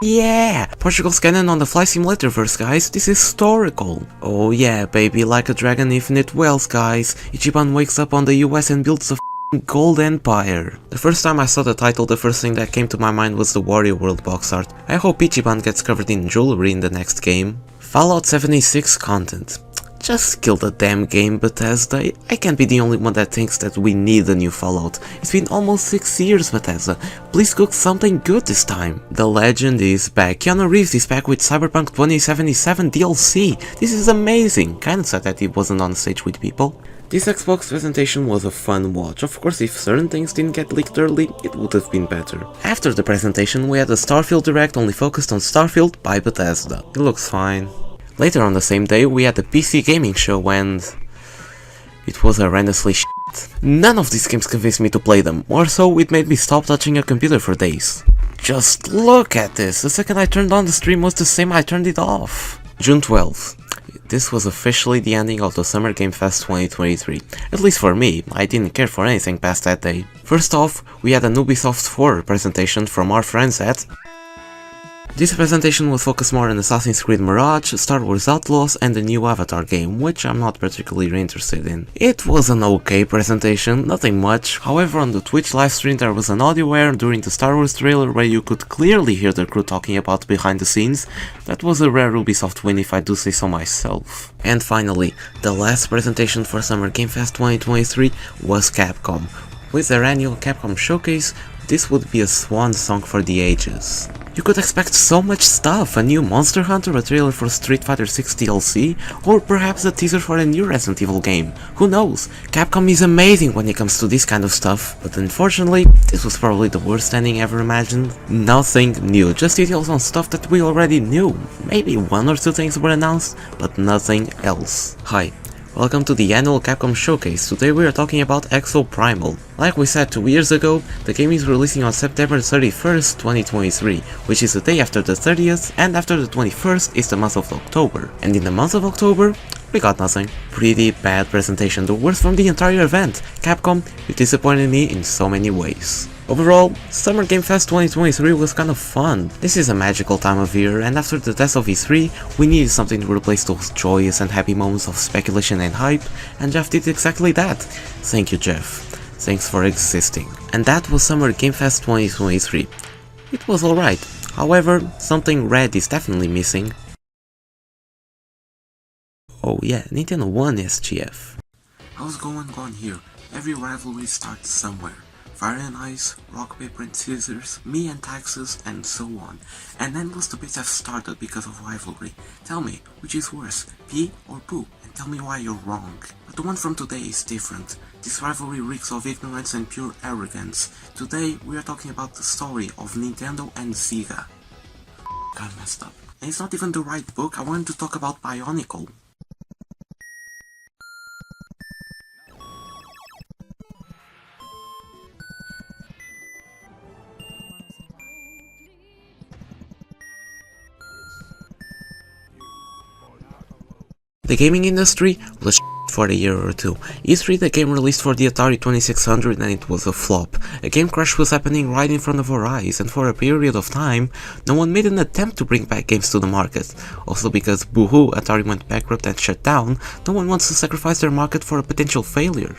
Yeah! Portugal's canon on the Flight Simulator verse, guys, this is historical. Oh yeah, baby, like a dragon infinite wells, guys. Ichiban wakes up on the US and builds a gold empire. The first time I saw the title, the first thing that came to my mind was the Wario World box art. I hope Ichiban gets covered in jewelry in the next game. Fallout 76 content. Just kill the damn game, Bethesda. I can't be the only one that thinks that we need a new Fallout. It's been almost 6 years, Bethesda. Please cook something good this time. The legend is back. Keanu Reeves is back with Cyberpunk 2077 DLC. This is amazing. Kinda sad that he wasn't on stage with people. This Xbox presentation was a fun watch. Of course, if certain things didn't get leaked early, it would have been better. After the presentation, we had a Starfield Direct only focused on Starfield by Bethesda. It looks fine. Later on the same day, we had the PC Gaming Show and it was horrendously shit. None of these games convinced me to play them, more so it made me stop touching a computer for days. Just look at this, the second I turned on the stream was the same I turned it off. June 12th. This was officially the ending of the Summer Game Fest 2023. At least for me, I didn't care for anything past that day. First off, we had an Ubisoft 4 presentation from our friends at This presentation was focused more on Assassin's Creed Mirage, Star Wars Outlaws and the new Avatar game, which I'm not particularly interested in. It was an okay presentation, nothing much. However, on the Twitch livestream there was an audio error during the Star Wars trailer where you could clearly hear the crew talking about behind the scenes. That was a rare Ubisoft win if I do say so myself. And finally, the last presentation for Summer Game Fest 2023 was Capcom. With their annual Capcom Showcase, this would be a swan song for the ages. You could expect so much stuff, a new Monster Hunter, a trailer for Street Fighter 6 DLC, or perhaps a teaser for a new Resident Evil game. Who knows? Capcom is amazing when it comes to this kind of stuff, but unfortunately, this was probably the worst ending ever imagined. Nothing new, just details on stuff that we already knew. Maybe one or two things were announced, but nothing else. Hi. Welcome to the annual Capcom Showcase. Today we are talking about Exo Primal. Like we said 2 years ago, the game is releasing on September 31st, 2023, which is the day after the 30th, and after the 21st is the month of October. And in the month of October, we got nothing. Pretty bad presentation, the worst from the entire event. Capcom, you disappointed me in so many ways. Overall, Summer Game Fest 2023 was kind of fun. This is a magical time of year, and after the death of E3, we needed something to replace those joyous and happy moments of speculation and hype, and Jeff did exactly that. Thank you, Jeff. Thanks for existing. And that was Summer Game Fest 2023. It was alright. However, something red is definitely missing. Oh yeah, Nintendo won SGF. How's going on here? Every rivalry starts somewhere. Fire and Ice, Rock, Paper and Scissors, me and Taxes, and so on. And endless debates have started because of rivalry. Tell me, which is worse, pee or poo? And tell me why you're wrong. But the one from today is different. This rivalry reeks of ignorance and pure arrogance. Today, we are talking about the story of Nintendo and Sega. I messed up. And it's not even the right book, I wanted to talk about Bionicle. The gaming industry was for a year or two. E3 the game released for the Atari 2600 and it was a flop. A game crash was happening right in front of our eyes, and for a period of time, no one made an attempt to bring back games to the market. Also because boohoo, Atari went bankrupt and shut down, no one wants to sacrifice their market for a potential failure.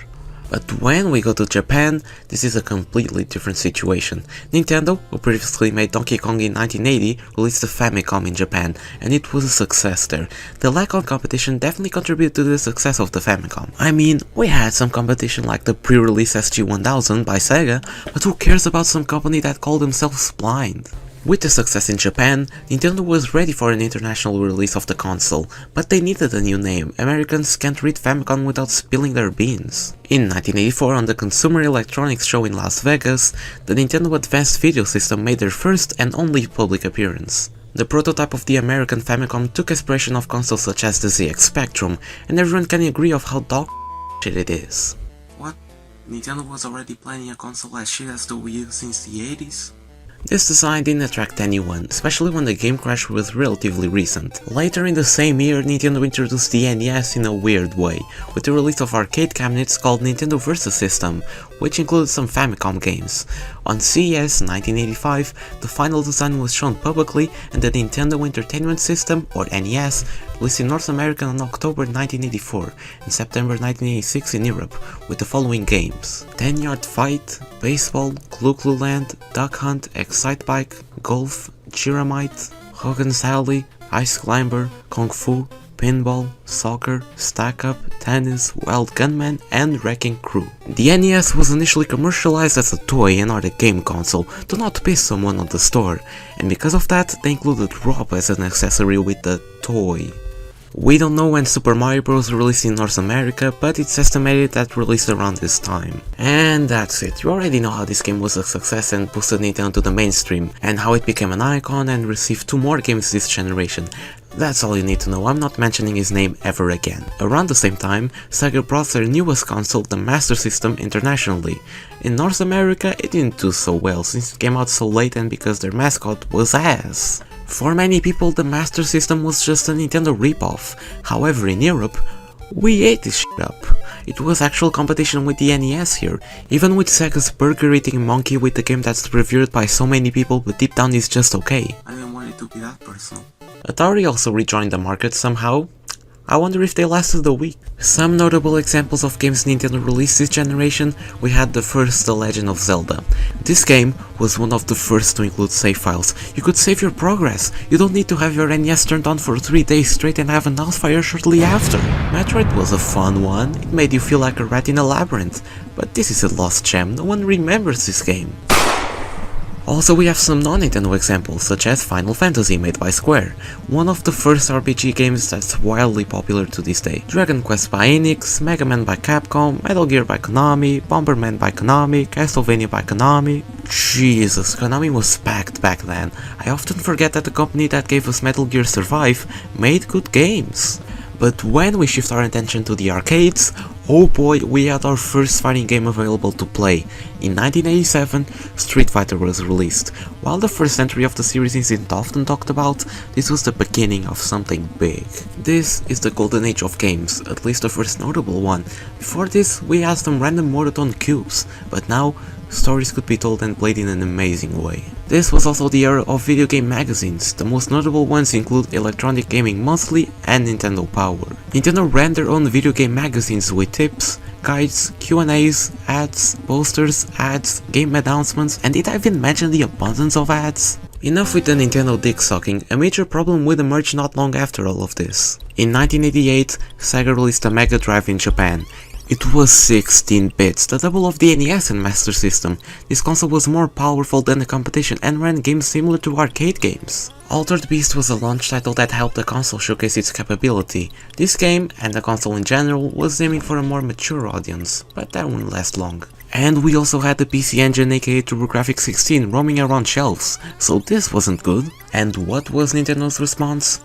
But when we go to Japan, this is a completely different situation. Nintendo, who previously made Donkey Kong in 1980, released the Famicom in Japan, and it was a success there. The lack of competition definitely contributed to the success of the Famicom. I mean, we had some competition like the pre-release SG-1000 by Sega, but who cares about some company that called themselves blind? With the success in Japan, Nintendo was ready for an international release of the console, but they needed a new name. Americans can't read Famicom without spilling their beans. In 1984, on the Consumer Electronics Show in Las Vegas, the Nintendo Advanced Video System made their first and only public appearance. The prototype of the American Famicom took inspiration of consoles such as the ZX Spectrum, and everyone can agree of how dog shit it is. What? Nintendo was already planning a console as shit as the Wii U since the 80s? This design didn't attract anyone, especially when the game crash was relatively recent. Later in the same year, Nintendo introduced the NES in a weird way, with the release of arcade cabinets called Nintendo Versus System, which included some Famicom games. On CES 1985, the final design was shown publicly, and the Nintendo Entertainment System, or NES, released in North America in October 1984 and September 1986 in Europe, with the following games: 10-Yard Fight, Baseball, Clu Land, Duck Hunt, Excite Bike, Golf, Chiramite, Hogan's Alley, Ice Climber, Kung Fu, Pinball, Soccer, Stack Up, Tennis, Wild Gunman, and Wrecking Crew. The NES was initially commercialized as a toy and not a game console, to not piss someone on the store, and because of that, they included ROP as an accessory with the toy. We don't know when Super Mario Bros. Released in North America, but it's estimated that released around this time. And that's it. You already know how this game was a success and boosted Nintendo to the mainstream, and how it became an icon and received 2 more games this generation. That's all you need to know, I'm not mentioning his name ever again. Around the same time, Sega brought their newest console, the Master System, internationally. In North America, it didn't do so well since it came out so late and because their mascot was ass. For many people, the Master System was just a Nintendo ripoff. However, in Europe, we ate this shit up. It was actual competition with the NES here, even with Sega's burger-eating monkey with the game that's revered by so many people but deep down is just okay. I didn't want it to to be that personal. Atari also rejoined the market somehow. I wonder if they lasted a week. Some notable examples of games Nintendo released this generation, we had the first The Legend of Zelda. This game was one of the first to include save files. You could save your progress. You don't need to have your NES turned on for 3 days straight and have an fire shortly after. Metroid was a fun one. It made you feel like a rat in a labyrinth. But this is a lost gem. No one remembers this game. Also, we have some non-Nintendo examples, such as Final Fantasy made by Square, one of the first RPG games that's wildly popular to this day. Dragon Quest by Enix, Mega Man by Capcom, Metal Gear by Konami, Bomberman by Konami, Castlevania by Konami. Jesus, Konami was packed back then. I often forget that the company that gave us Metal Gear Survive made good games. But when we shift our attention to the arcades, oh boy, we had our first fighting game available to play. In 1987, Street Fighter was released. While the first entry of the series isn't often talked about, this was the beginning of something big. This is the golden age of games, at least the first notable one. Before this, we had some random monotone cubes, but now, stories could be told and played in an amazing way. This was also the era of video game magazines. The most notable ones include Electronic Gaming Monthly and Nintendo Power. Nintendo ran their own video game magazines with tips, guides, Q&As, ads, posters, ads, game announcements, and did I even mention the abundance of ads? Enough with the Nintendo dick sucking, a major problem would emerge not long after all of this. In 1988, Sega released a Mega Drive in Japan. It was 16 bits, the double of the NES and Master System. This console was more powerful than the competition and ran games similar to arcade games. Altered Beast was a launch title that helped the console showcase its capability. This game, and the console in general, was aiming for a more mature audience, but that wouldn't last long. And we also had the PC Engine aka TurboGrafx 16 roaming around shelves, so this wasn't good. And what was Nintendo's response?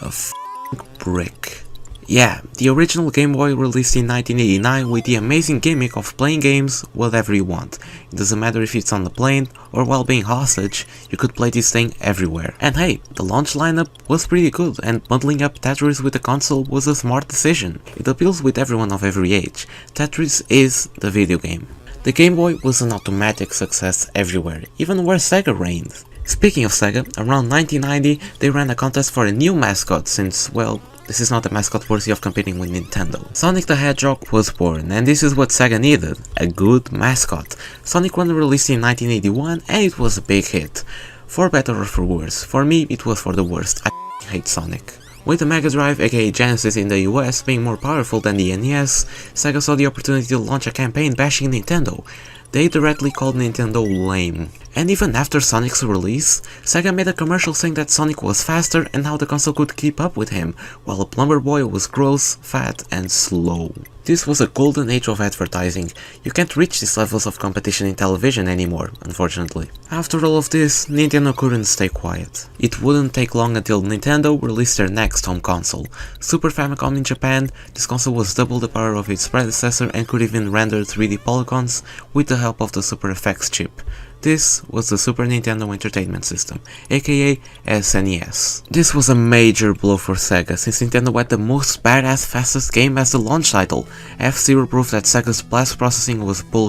A f***ing brick. Yeah, the original Game Boy released in 1989 with the amazing gimmick of playing games whatever you want. It doesn't matter if it's on the plane or while being hostage, you could play this thing everywhere. And hey, the launch lineup was pretty good, and bundling up Tetris with the console was a smart decision. It appeals with everyone of every age. Tetris is the video game. The Game Boy was an automatic success everywhere, even where Sega reigned. Speaking of Sega, around 1990 they ran a contest for a new mascot since, well, this is not a mascot worthy of competing with Nintendo. Sonic the Hedgehog was born, and this is what Sega needed, a good mascot. Sonic 1 released in 1981 and it was a big hit. For better or for worse, for me it was for the worst, I hate Sonic. With the Mega Drive aka Genesis in the US being more powerful than the NES, Sega saw the opportunity to launch a campaign bashing Nintendo. They directly called Nintendo lame. And even after Sonic's release, Sega made a commercial saying that Sonic was faster and how the console could keep up with him, while Plumber Boy was gross, fat and slow. This was a golden age of advertising. You can't reach these levels of competition in television anymore, unfortunately. After all of this, Nintendo couldn't stay quiet. It wouldn't take long until Nintendo released their next home console. Super Famicom in Japan, this console was double the power of its predecessor and could even render 3D polygons with the help of the Super FX chip. This was the Super Nintendo Entertainment System, aka SNES. This was a major blow for Sega, since Nintendo had the most badass fastest game as the launch title. F-Zero proved that Sega's blast processing was bull,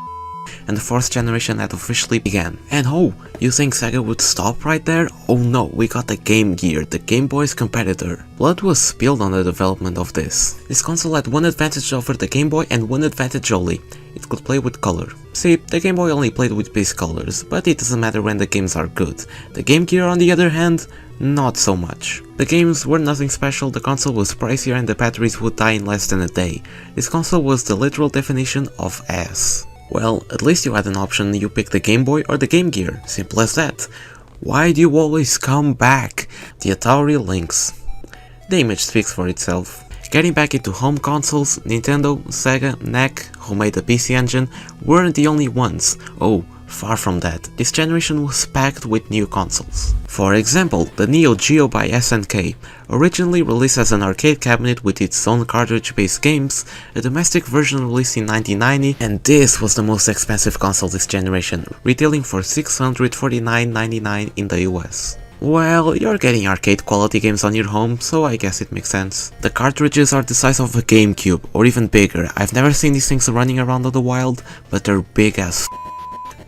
and the 4th generation had officially began. And oh, you think Sega would stop right there? Oh no, we got the Game Gear, the Game Boy's competitor. Blood was spilled on the development of this. This console had one advantage over the Game Boy and one advantage only. It could play with color. See, the Game Boy only played with base colors, but it doesn't matter when the games are good. The Game Gear on the other hand, not so much. The games were nothing special, the console was pricier and the batteries would die in less than a day. This console was the literal definition of ass. Well, at least you had an option, you pick the Game Boy or the Game Gear, simple as that. Why do you always come back? The Atari Lynx. The image speaks for itself. Getting back into home consoles, Nintendo, Sega, NEC, who made the PC Engine, weren't the only ones. Oh, far from that, this generation was packed with new consoles. For example, the Neo Geo by SNK, originally released as an arcade cabinet with its own cartridge-based games, a domestic version released in 1990, and this was the most expensive console this generation, retailing for $649.99 in the US. Well, you're getting arcade quality games on your home, so I guess it makes sense. The cartridges are the size of a GameCube, or even bigger. I've never seen these things running around in the wild, but they're big as f***.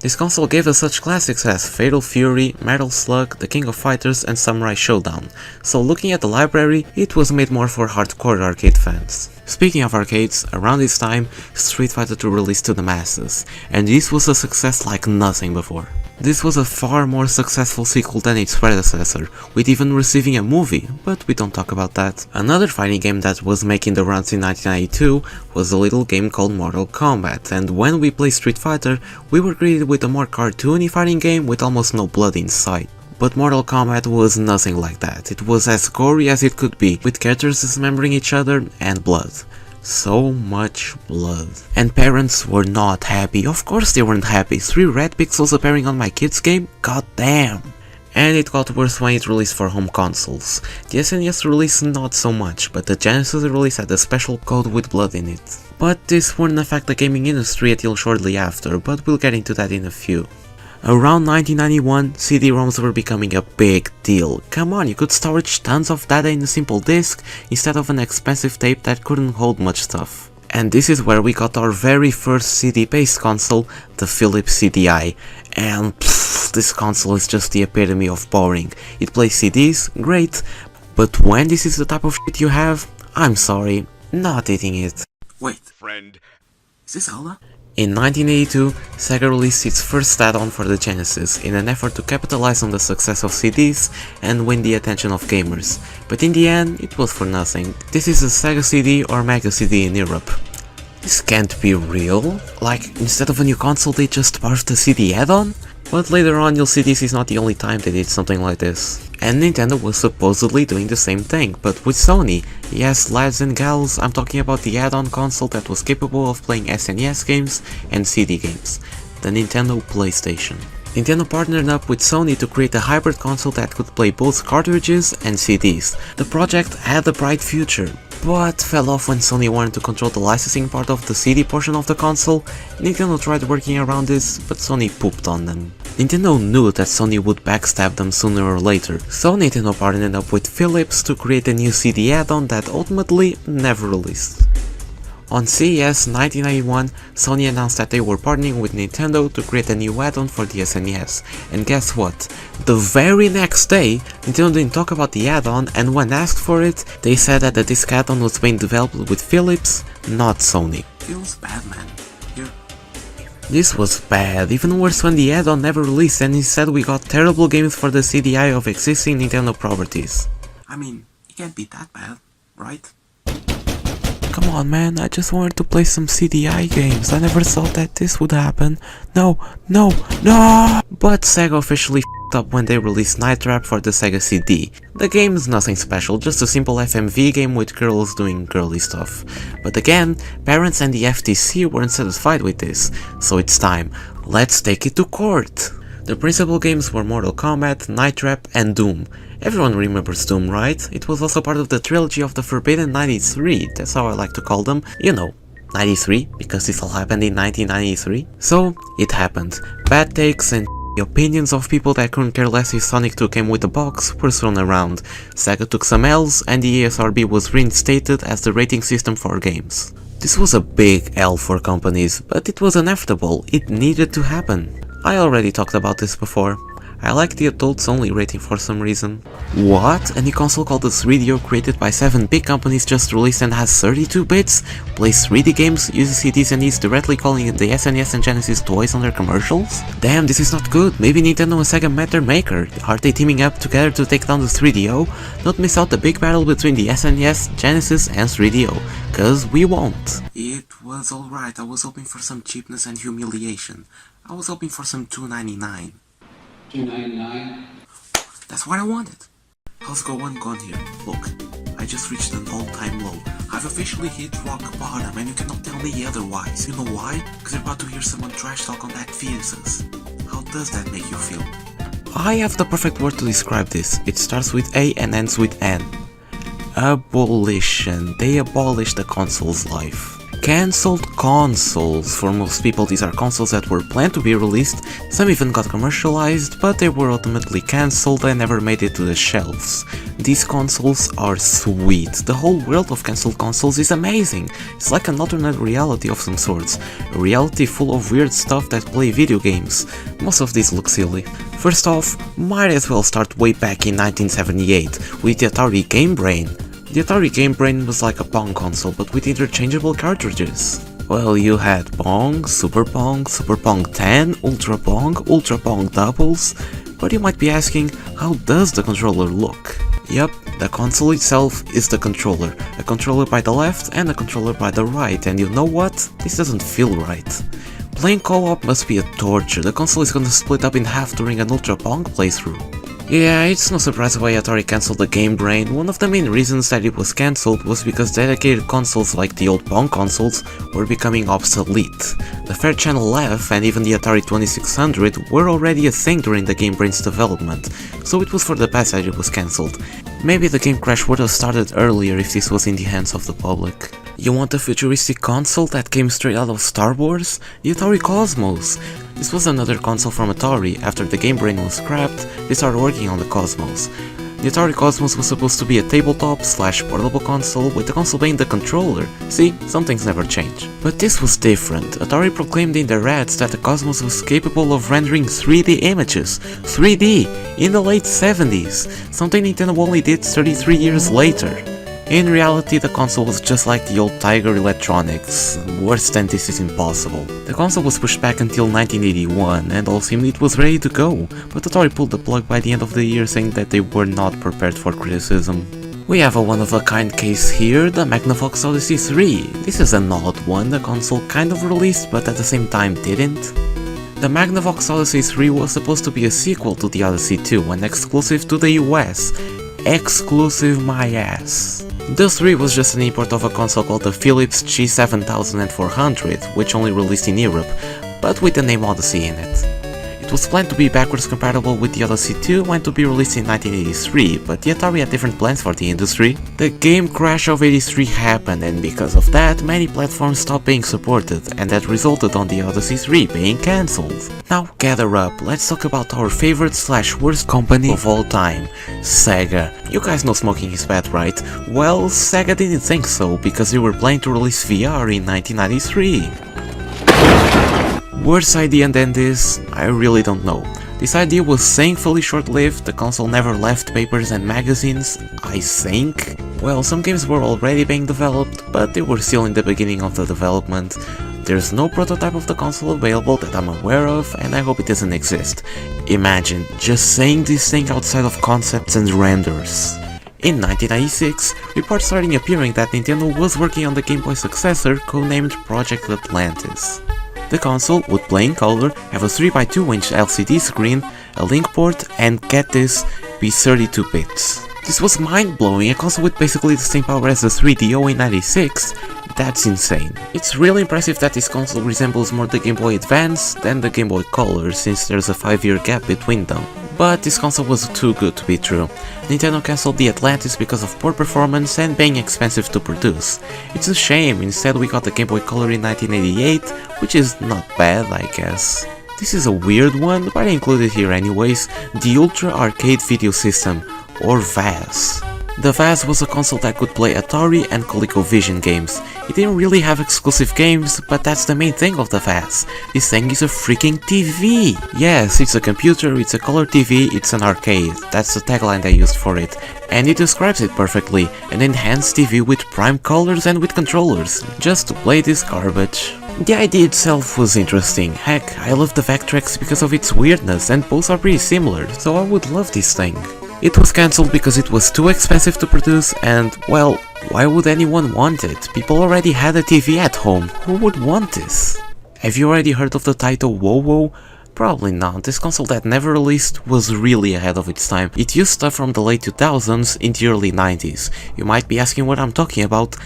This console gave us such classics as Fatal Fury, Metal Slug, The King of Fighters and Samurai Showdown, so looking at the library, it was made more for hardcore arcade fans. Speaking of arcades, around this time, Street Fighter 2 released to the masses, and this was a success like nothing before. This was a far more successful sequel than its predecessor, with even receiving a movie, but we don't talk about that. Another fighting game that was making the rounds in 1992 was a little game called Mortal Kombat, and when we played Street Fighter, we were greeted with a more cartoony fighting game with almost no blood in sight. But Mortal Kombat was nothing like that. It was as gory as it could be, with characters dismembering each other and blood. So much blood. And parents were not happy. Of course they weren't happy. 3 red pixels appearing on my kid's game? God damn. And it got worse when it released for home consoles. The SNES release not so much, but the Genesis release had a special code with blood in it. But this wouldn't affect the gaming industry until shortly after, but we'll get into that in a few. Around 1991, CD-ROMs were becoming a big deal. Come on, you could storage tons of data in a simple disc instead of an expensive tape that couldn't hold much stuff. And this is where we got our very first CD-based console, the Philips CDI. And this console is just the epitome of boring. It plays CDs, great, but when this is the type of shit you have, I'm sorry, not eating it. Wait, friend, is this Zelda? In 1982, Sega released its first add-on for the Genesis in an effort to capitalize on the success of CDs and win the attention of gamers, but in the end it was for nothing. This is a Sega CD or Mega CD in Europe. This can't be real, like instead of a new console they just barfed a CD add-on? But later on you'll see this is not the only time they did something like this. And Nintendo was supposedly doing the same thing, but with Sony. Yes, lads and gals, I'm talking about the add-on console that was capable of playing SNES games and CD games, the Nintendo PlayStation. Nintendo partnered up with Sony to create a hybrid console that could play both cartridges and CDs. The project had a bright future, but fell off when Sony wanted to control the licensing part of the CD portion of the console. Nintendo tried working around this, but Sony pooped on them. Nintendo knew that Sony would backstab them sooner or later, so Nintendo partnered up with Philips to create a new CD add-on that ultimately never released. On CES 1991, Sony announced that they were partnering with Nintendo to create a new add-on for the SNES, and guess what? The very next day, Nintendo didn't talk about the add-on, and when asked for it, they said that the disc add-on was being developed with Philips, not Sony. Feels bad, man. This was bad, even worse when the add-on never released and instead we got terrible games for the CDI of existing Nintendo properties. I mean, it can't be that bad, right? Come on man, I just wanted to play some CDI games, I never thought that this would happen. No! But Sega officially f***ed up when they released Night Trap for the Sega CD. The game is nothing special, just a simple FMV game with girls doing girly stuff. But again, parents and the FTC weren't satisfied with this, so it's time, let's take it to court! The principal games were Mortal Kombat, Night Trap and Doom. Everyone remembers Doom, right? It was also part of the Trilogy of the Forbidden 93, that's how I like to call them, you know, 93, because this all happened in 1993. So, it happened. Bad takes and opinions of people that couldn't care less if Sonic 2 came with a box were thrown around. Sega took some L's and the ESRB was reinstated as the rating system for games. This was a big L for companies, but it was inevitable, it needed to happen. I already talked about this before. I like the adults only rating for some reason. What? A new console called the 3DO created by 7 big companies just released and has 32 bits? Plays 3D games, uses CDs and is directly calling the SNES and Genesis toys on their commercials? Damn, this is not good. Maybe Nintendo and Sega met their maker. Are they teaming up together to take down the 3DO? Don't miss out the big battle between the SNES, Genesis and 3DO, cause we won't. It was alright, I was hoping for some cheapness and humiliation. I was hoping for some $2.99. $2.99? That's what I wanted. How's going on here? Look, I just reached an all-time low. I've officially hit rock bottom and you cannot tell me otherwise. You know why? Because you're about to hear someone trash talk on that fetuses. How does that make you feel? I have the perfect word to describe this. It starts with A and ends with N. Abolition. They abolished the console's life. Cancelled consoles. For most people, these are consoles that were planned to be released, some even got commercialized, but they were ultimately cancelled and never made it to the shelves. These consoles are sweet. The whole world of cancelled consoles is amazing. It's like an alternate reality of some sorts, a reality full of weird stuff that play video games. Most of these look silly. First off, might as well start way back in 1978 with the Atari Game Brain. The Atari Game Brain was like a Pong console, but with interchangeable cartridges. Well, you had Pong, Super Pong 10, Ultra Pong doubles, but you might be asking, how does the controller look? Yep, the console itself is the controller, a controller by the left and a controller by the right, and you know what? This doesn't feel right. Playing co-op must be a torture. The console is gonna split up in half during an Ultra Pong playthrough. Yeah, it's no surprise why Atari cancelled the Game Brain. One of the main reasons that it was cancelled was because dedicated consoles like the old Pong consoles were becoming obsolete. The Fairchannel F and even the Atari 2600 were already a thing during the Game Brain's development, so it was for the best that it was cancelled. Maybe the game crash would have started earlier if this was in the hands of the public. You want a futuristic console that came straight out of Star Wars? The Atari Cosmos! This was another console from Atari. After the Game Brain was scrapped, they started working on the Cosmos. The Atari Cosmos was supposed to be a tabletop/portable console, with the console being the controller. See, some things never change. But this was different. Atari proclaimed in their ads that the Cosmos was capable of rendering 3D images. 3D! In the late 70s! Something Nintendo only did 33 years later. In reality, the console was just like the old Tiger Electronics. Worse than this is impossible. The console was pushed back until 1981, and all seemed it was ready to go, but Atari pulled the plug by the end of the year, saying that they were not prepared for criticism. We have a one-of-a-kind case here, the Magnavox Odyssey 3. This is an odd one. The console kind of released, but at the same time didn't. The Magnavox Odyssey 3 was supposed to be a sequel to the Odyssey 2 and exclusive to the US. Exclusive my ass. The 3 was just an import of a console called the Philips G7400, which only released in Europe, but with the name Odyssey in it. It was planned to be backwards compatible with the Odyssey 2 and to be released in 1983, but the Atari had different plans for the industry. The game crash of 83 happened, and because of that, many platforms stopped being supported, and that resulted on the Odyssey 3 being cancelled. Now gather up, let's talk about our favorite/worst company of all time, Sega. You guys know smoking is bad, right? Well, Sega didn't think so, because they were planning to release VR in 1993. Worse idea than this? I really don't know. This idea was thankfully short-lived, the console never left papers and magazines, I think. Well, some games were already being developed, but they were still in the beginning of the development. There's no prototype of the console available that I'm aware of, and I hope it doesn't exist. Imagine just saying this thing outside of concepts and renders. In 1996, reports started appearing that Nintendo was working on the Game Boy successor, codenamed Project Atlantis. The console would play in color, have a 3x2-inch LCD screen, a link port, and get this, be 32 bits. This was mind-blowing, a console with basically the same power as the 3DO in 96, that's insane. It's really impressive that this console resembles more the Game Boy Advance than the Game Boy Color, since there's a 5-year gap between them. But this console was too good to be true. Nintendo cancelled the Atlantis because of poor performance and being expensive to produce. It's a shame, instead we got the Game Boy Color in 1988, which is not bad, I guess. This is a weird one, but I included here anyways, the Ultra Arcade Video System, or VAS. The VAS was a console that could play Atari and ColecoVision games. It didn't really have exclusive games, but that's the main thing of the VAS. This thing is a freaking TV! Yes, it's a computer, it's a color TV, it's an arcade. That's the tagline they used for it. And it describes it perfectly, an enhanced TV with prime colors and with controllers, just to play this garbage. The idea itself was interesting. Heck, I love the Vectrex because of its weirdness, and both are pretty similar, so I would love this thing. It was cancelled because it was too expensive to produce and, well, why would anyone want it? People already had a TV at home, who would want this? Have you already heard of the title WoWo? Probably not, this console that never released was really ahead of its time. It used stuff from the late 2000s into the early 90s. You might be asking what I'm talking about.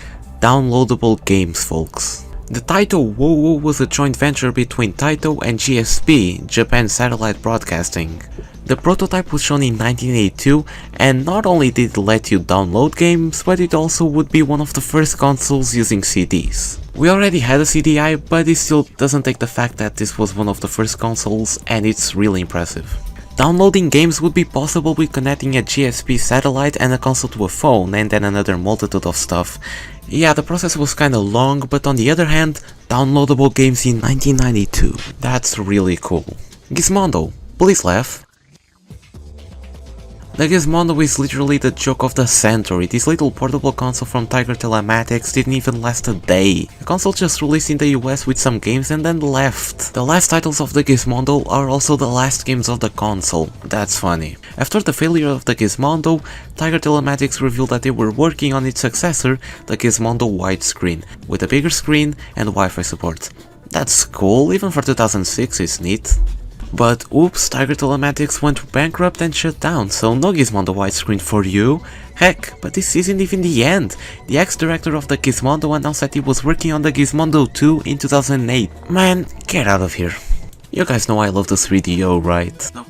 Downloadable games, folks. The title WoWo was a joint venture between Taito and GSP, Japan Satellite Broadcasting. The prototype was shown in 1982, and not only did it let you download games, but it also would be one of the first consoles using CDs. We already had a CDI, but it still doesn't take the fact that this was one of the first consoles, and it's really impressive. Downloading games would be possible with connecting a GSP satellite and a console to a phone, and then another multitude of stuff. Yeah, the process was kinda long, but on the other hand, downloadable games in 1992. That's really cool. Gizmondo, please laugh. The Gizmondo is literally the joke of the century. This little portable console from Tiger Telematics didn't even last a day. The console just released in the US with some games and then left. The last titles of the Gizmondo are also the last games of the console. That's funny. After the failure of the Gizmondo, Tiger Telematics revealed that they were working on its successor, the Gizmondo widescreen, with a bigger screen and Wi-Fi support. That's cool, even for 2006 it's neat. But oops, Tiger Telematics went bankrupt and shut down, so no Gizmondo widescreen for you. Heck, but this isn't even the end. The ex-director of the Gizmondo announced that he was working on the Gizmondo 2 in 2008. Man, get out of here. You guys know I love the 3DO, right? No.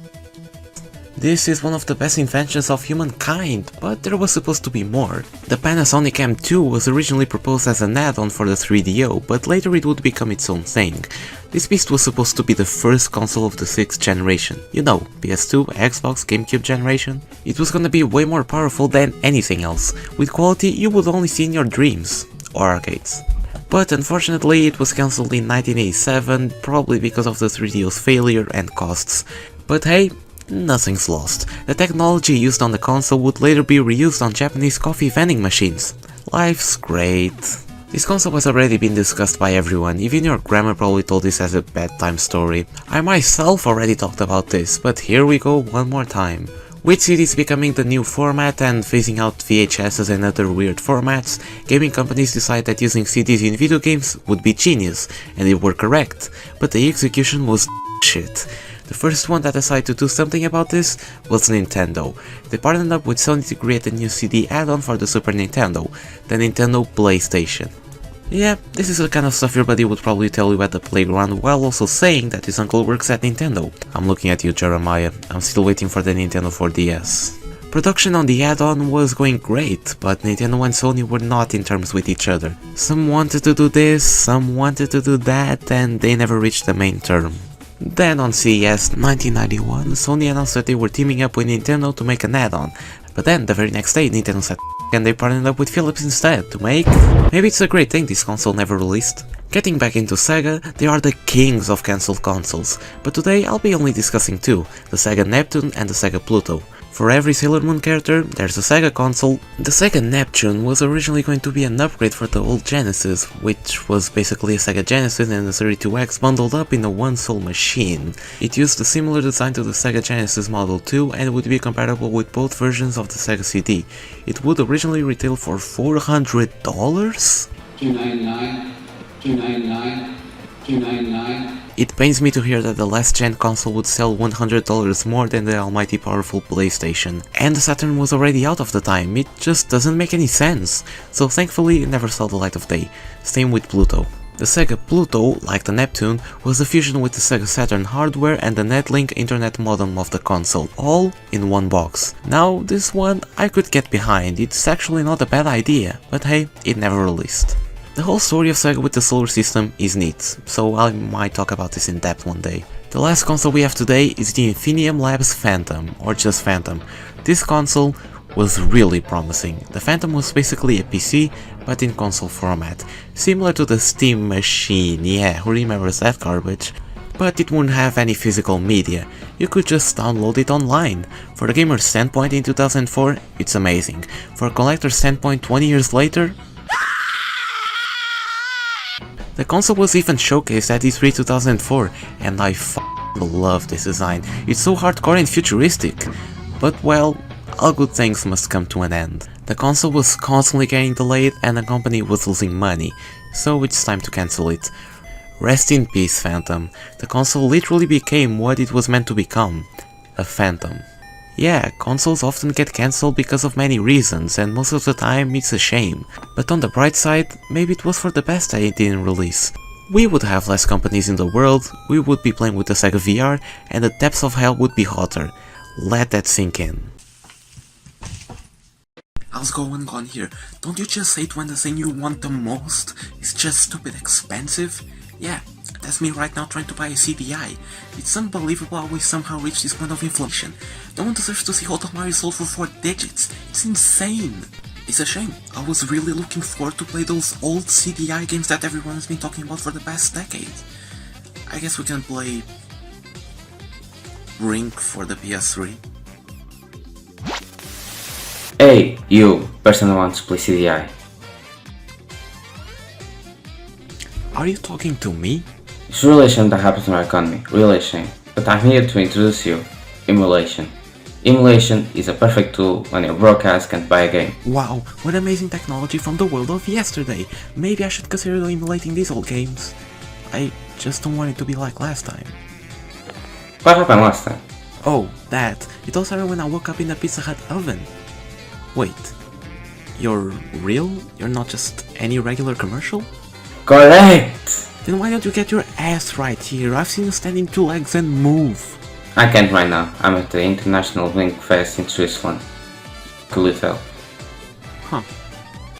This is one of the best inventions of humankind, but there was supposed to be more. The Panasonic M2 was originally proposed as an add-on for the 3DO, but later it would become its own thing. This beast was supposed to be the first console of the 6th generation. You know, PS2, Xbox, GameCube generation. It was gonna be way more powerful than anything else, with quality you would only see in your dreams, or arcades. But unfortunately it was cancelled in 1987, probably because of the 3DO's failure and costs. But hey, nothing's lost. The technology used on the console would later be reused on Japanese coffee vending machines. Life's great. This console has already been discussed by everyone, even your grandma probably told this as a bedtime story. I myself already talked about this, but here we go one more time. With CDs becoming the new format and phasing out VHSs and other weird formats, gaming companies decided that using CDs in video games would be genius, and they were correct, but the execution was shit. The first one that decided to do something about this was Nintendo. They partnered up with Sony to create a new CD add-on for the Super Nintendo, the Nintendo PlayStation. Yeah, this is the kind of stuff your buddy would probably tell you at the playground while also saying that his uncle works at Nintendo. I'm looking at you, Jeremiah. I'm still waiting for the Nintendo 4DS. Production on the add-on was going great, but Nintendo and Sony were not in terms with each other. Some wanted to do this, some wanted to do that, and they never reached the main term. Then on CES 1991, Sony announced that they were teaming up with Nintendo to make an add-on, but then the very next day Nintendo said and they partnered up with Philips instead to make... Maybe it's a great thing this console never released. Getting back into Sega, they are the kings of cancelled consoles, but today I'll be only discussing two, the Sega Neptune and the Sega Pluto. For every Sailor Moon character, there's a Sega console. The Sega Neptune was originally going to be an upgrade for the old Genesis, which was basically a Sega Genesis and a 32X bundled up in a one-sole machine. It used a similar design to the Sega Genesis Model 2 and would be compatible with both versions of the Sega CD. It would originally retail for $400? $299, $299, $299. It pains me to hear that the last gen console would sell $100 more than the almighty powerful PlayStation. And the Saturn was already out of the time, it just doesn't make any sense. So thankfully it never saw the light of day. Same with Pluto. The Sega Pluto, like the Neptune, was a fusion with the Sega Saturn hardware and the Netlink internet modem of the console, all in one box. Now this one I could get behind, it's actually not a bad idea, but hey, it never released. The whole story of Sega with the solar system is neat, so I might talk about this in depth one day. The last console we have today is the Infinium Labs Phantom, or just Phantom. This console was really promising. The Phantom was basically a PC, but in console format, similar to the Steam Machine, yeah, who remembers that garbage? But it wouldn't have any physical media, you could just download it online. For the gamer's standpoint in 2004, it's amazing. For a collector's standpoint 20 years later, the console was even showcased at E3 2004, and I love this design. It's so hardcore and futuristic. But well, all good things must come to an end. The console was constantly getting delayed and the company was losing money, so it's time to cancel it. Rest in peace, Phantom. The console literally became what it was meant to become, a phantom. Yeah, consoles often get cancelled because of many reasons, and most of the time it's a shame. But on the bright side, maybe it was for the best that it didn't release. We would have less companies in the world, we would be playing with the Sega VR, and the depths of hell would be hotter. Let that sink in. How's going on here? Don't you just hate when the thing you want the most is just stupid expensive? Yeah, that's me right now trying to buy a CDI. It's unbelievable how we somehow reached this point of inflation. No one deserves to see Hotel Mario sold for 4 digits. It's insane. It's a shame. I was really looking forward to play those old CDI games that everyone has been talking about for the past decade. I guess we can play Brink for the PS3. Hey, you, person who wants to play CDI. Are you talking to me? It's really a shame that happens in our economy, really a shame. But I'm here to introduce you, emulation. Emulation is a perfect tool when your broadcast can't buy a game. Wow, what amazing technology from the world of yesterday. Maybe I should consider emulating these old games. I just don't want it to be like last time. What happened last time? Oh, that. It all started when I woke up in the Pizza Hut oven. Wait, you're real? You're not just any regular commercial? Correct! Then why don't you get your ass right here? I've seen you stand in 2 legs and move. I can't right now. I'm at the International Blink Fest in Switzerland. Could you tell? Huh.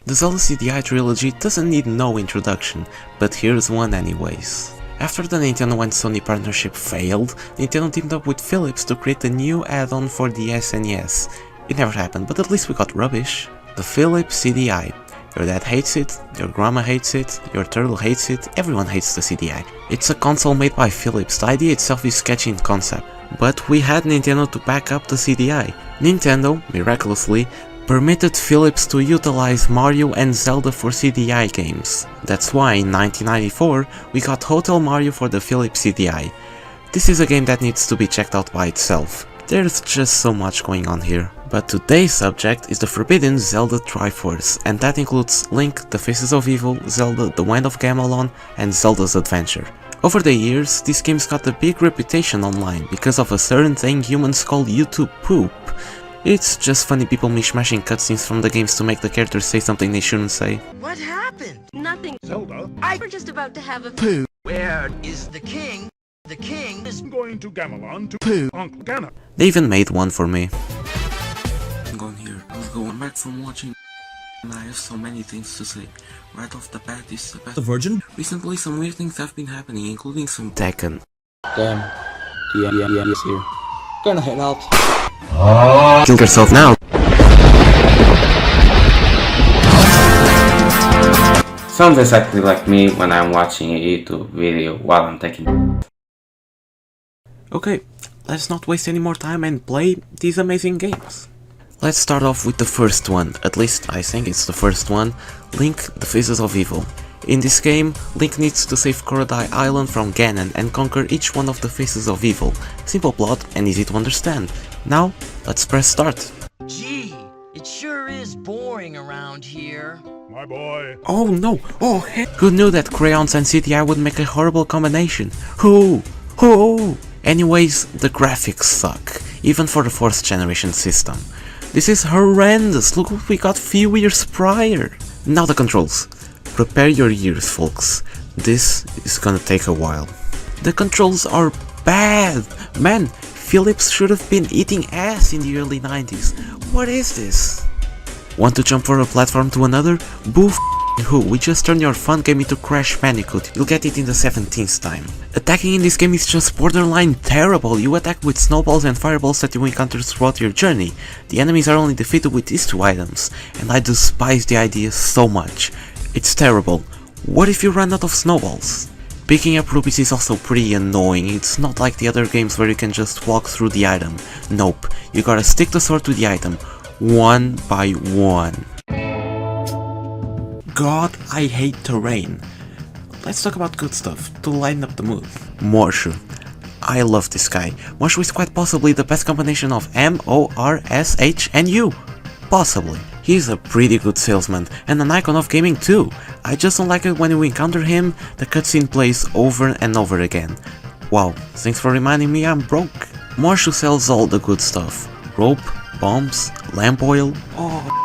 The Zelda CDI Trilogy doesn't need no introduction, but here's one anyways. After the Nintendo and Sony partnership failed, Nintendo teamed up with Philips to create a new add-on for the SNES. It never happened, but at least we got rubbish. The Philips CDI. Your dad hates it, your grandma hates it, your turtle hates it, everyone hates the CDI. It's a console made by Philips, the idea itself is sketchy in concept. But we had Nintendo to back up the CDI. Nintendo, miraculously, permitted Philips to utilize Mario and Zelda for CDI games. That's why in 1994 we got Hotel Mario for the Philips CDI. This is a game that needs to be checked out by itself. There's just so much going on here. But today's subject is the forbidden Zelda Triforce, and that includes Link, The Faces of Evil, Zelda, The Wind of Gamelon, and Zelda's Adventure. Over the years, these games got a big reputation online because of a certain thing humans call YouTube poop. It's just funny people mishmashing cutscenes from the games to make the characters say something they shouldn't say. What happened? Nothing. Zelda? We're just about to have a Pooh. Where is the king? The king is going to Gamelon to poo Uncle Ganon. They even made one for me. I'm going here. I was going back from watching and I have so many things to say. Right off the bat, this is the best. The Virgin? Recently some weird things have been happening, including some Tekken. Damn. The is here. Gonna head out. Kill yourself now! Sounds exactly like me when I'm watching a YouTube video while I'm taking. Okay, let's not waste any more time and play these amazing games. Let's start off with the first one, at least I think it's the first one, Link, The Faces of Evil. In this game, Link needs to save Korodai Island from Ganon and conquer each one of the Faces of Evil. Simple plot and easy to understand. Now, let's press start. Gee, it sure is boring around here. My boy. Oh no, oh heck. Who knew that crayons and CDI would make a horrible combination? Who? Anyways, the graphics suck, even for the 4th generation system. This is horrendous, look what we got few years prior. Now the controls. Prepare your ears, folks. This is gonna take a while. The controls are bad. Man, Philips should have been eating ass in the early 90s. What is this? Want to jump from a platform to another? Boo who, we just turned your fun game into Crash Bandicoot, you'll get it in the 17th time. Attacking in this game is just borderline terrible, you attack with snowballs and fireballs that you encounter throughout your journey. The enemies are only defeated with these 2 items, and I despise the idea so much. It's terrible. What if you run out of snowballs? Picking up rupees is also pretty annoying, it's not like the other games where you can just walk through the item. Nope, you gotta stick the sword to the item, one by one. God, I hate terrain. Let's talk about good stuff, to lighten up the mood. Morshu. I love this guy. Morshu is quite possibly the best combination of M-O-R-S-H and U. Possibly. He's a pretty good salesman, and an icon of gaming too. I just don't like it when you encounter him, the cutscene plays over and over again. Wow, thanks for reminding me I'm broke. Morshu sells all the good stuff. Rope, bombs, lamp oil. Oh,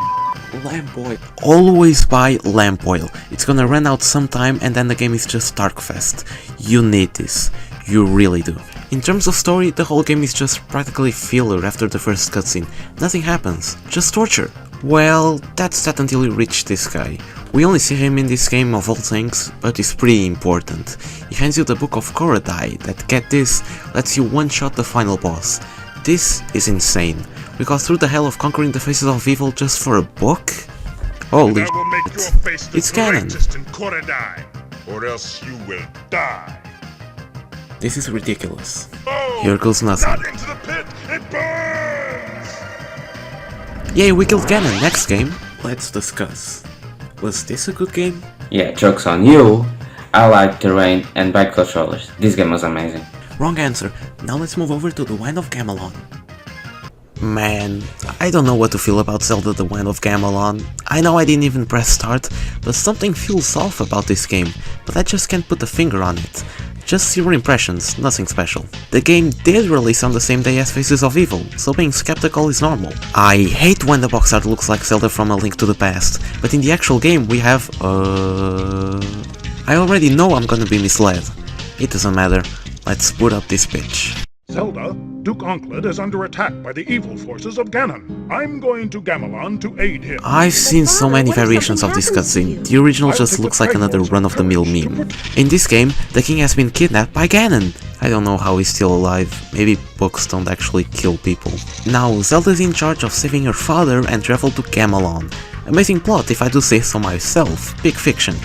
lamp oil. Always buy lamp oil. It's gonna run out sometime and then the game is just Darkfest. You need this. You really do. In terms of story, the whole game is just practically filler after the first cutscene. Nothing happens, just torture. Well, that's that until you reach this guy. We only see him in this game of all things, but he's pretty important. He hands you the Book of Korodai that, get this, lets you one-shot the final boss. This is insane. We got through the hell of conquering the faces of evil just for a book? Holy shit, it's canon! Or else you will die. This is ridiculous. Here goes nothing. Not into the pit, it burns! Yay, we killed Ganon. Next game, let's discuss. Was this a good game? Yeah, joke's on you. I like terrain and bike controllers. This game was amazing. Wrong answer. Now let's move over to the Wine of Gamelon. Man, I don't know what to feel about Zelda the Wine of Gamelon. I know I didn't even press start, but something feels off about this game, but I just can't put a finger on it. Just your impressions, nothing special. The game did release on the same day as Faces of Evil, so being skeptical is normal. I hate when the box art looks like Zelda from A Link to the Past, but in the actual game we have I already know I'm gonna be misled. It doesn't matter, let's boot up this bitch. Zelda, Duke Goncalus is under attack by the evil forces of Ganon. I'm going to Gamelon to aid him. I've seen so many variations of this cutscene. The original just looks like another run-of-the-mill meme. In this game, the king has been kidnapped by Ganon. I don't know how he's still alive. Maybe books don't actually kill people. Now, Zelda's in charge of saving her father and travel to Gamelon. Amazing plot if I do say so myself. Big fiction.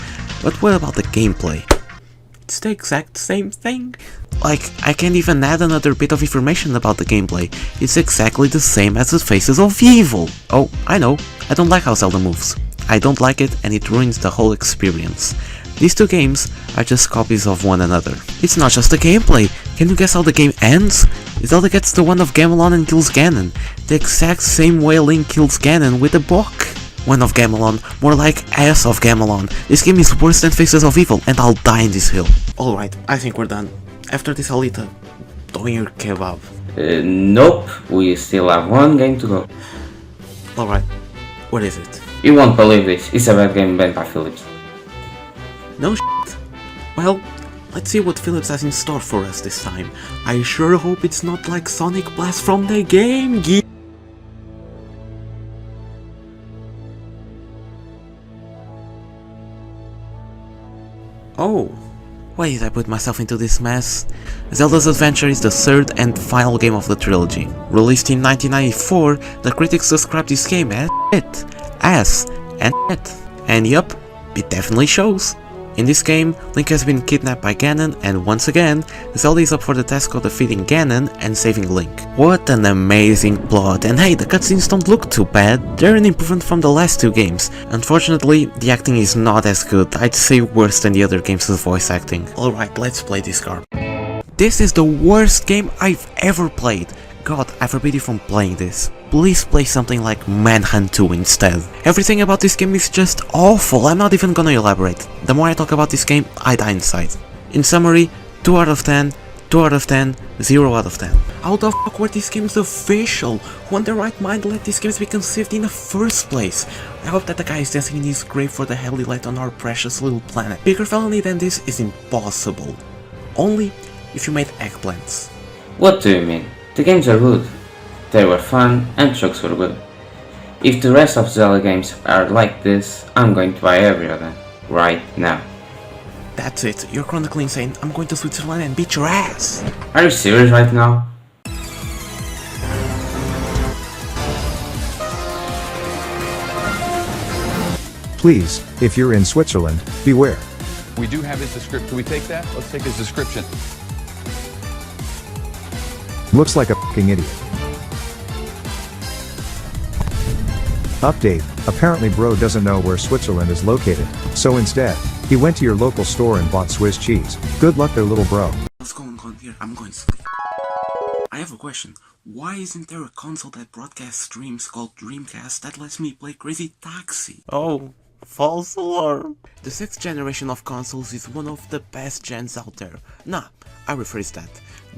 But what about the gameplay? It's the exact same thing. Like, I can't even add another bit of information about the gameplay. It's exactly the same as the Faces of Evil. Oh, I know. I don't like how Zelda moves. I don't like it and it ruins the whole experience. These two games are just copies of one another. It's not just the gameplay. Can you guess how the game ends? Zelda gets the Wand of Gamelon and kills Ganon. The exact same way Link kills Ganon with a book. Wand of Gamelon, more like Ass of Gamelon. This game is worse than Faces of Evil and I'll die in this hill. Alright, I think we're done. After this I'll eat a doner kebab. Nope, we still have one game to go. Alright, what is it? You won't believe this, it's a bad game made by Philips. No shit. Well, let's see what Philips has in store for us this time. I sure hope it's not like Sonic Blast from the Game Gear. Oh, why did I put myself into this mess? Zelda's Adventure is the third and final game of the trilogy. Released in 1994, the critics described this game as shit, ass, and shit. And yup, it definitely shows. In this game, Link has been kidnapped by Ganon, and once again, Zelda is up for the task of defeating Ganon and saving Link. What an amazing plot, and hey, the cutscenes don't look too bad, they're an improvement from the last two games. Unfortunately, the acting is not as good, I'd say worse than the other games' voice acting. Alright, let's play this card. This is the worst game I've ever played. God, I forbid you from playing this. Please play something like Manhunt 2 instead. Everything about this game is just awful, I'm not even gonna elaborate. The more I talk about this game, I die inside. In summary, 2 out of 10, 2 out of 10, 0 out of 10. How the fuck were these games official? Who in their right mind let these games be conceived in the first place? I hope that the guy is dancing in his grave for the hell he let on our precious little planet. Bigger felony than this is impossible. Only if you made eggplants. What do you mean? The games are good. They were fun and jokes were good. If the rest of Zelda games are like this, I'm going to buy every of them, right now. That's it, you're chronically insane, I'm going to Switzerland and beat your ass! Are you serious right now? Please, if you're in Switzerland, beware. We do have his description. Can we take that? Let's take his description. Looks like a f***ing idiot. Update, apparently bro doesn't know where Switzerland is located, so instead, he went to your local store and bought Swiss cheese. Good luck there little bro. What's going on here? I'm going to sleep. I have a question. Why isn't there a console that broadcasts streams called Dreamcast that lets me play Crazy Taxi? Oh, false alarm. The 6th generation of consoles is one of the best gens out there. Nah, I rephrase that.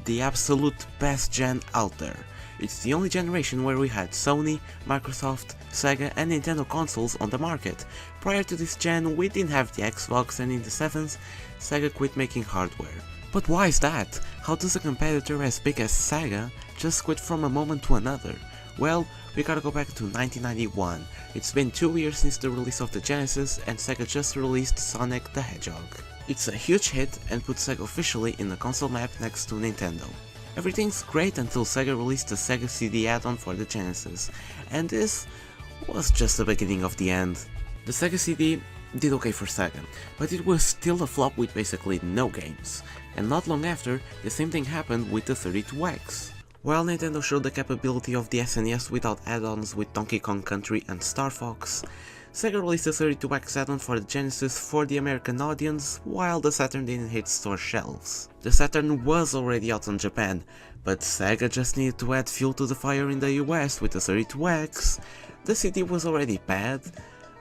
The absolute best gen out there. It's the only generation where we had Sony, Microsoft, Sega and Nintendo consoles on the market. Prior to this gen, we didn't have the Xbox, and in the 7th, Sega quit making hardware. But why is that? How does a competitor as big as Sega just quit from a moment to another? Well, we gotta go back to 1991. It's been 2 years since the release of the Genesis, and Sega just released Sonic the Hedgehog. It's a huge hit and puts Sega officially in the console map next to Nintendo. Everything's great until Sega released the Sega CD add-on for the Genesis, and this was just the beginning of the end. The Sega CD did okay for Sega, but it was still a flop with basically no games, and not long after, the same thing happened with the 32X. While Nintendo showed the capability of the SNES without add-ons with Donkey Kong Country and Star Fox, Sega released the 32X add-on for the Genesis for the American audience, while the Saturn didn't hit store shelves. The Saturn was already out in Japan, but Sega just needed to add fuel to the fire in the US with the 32X. The CD was already bad,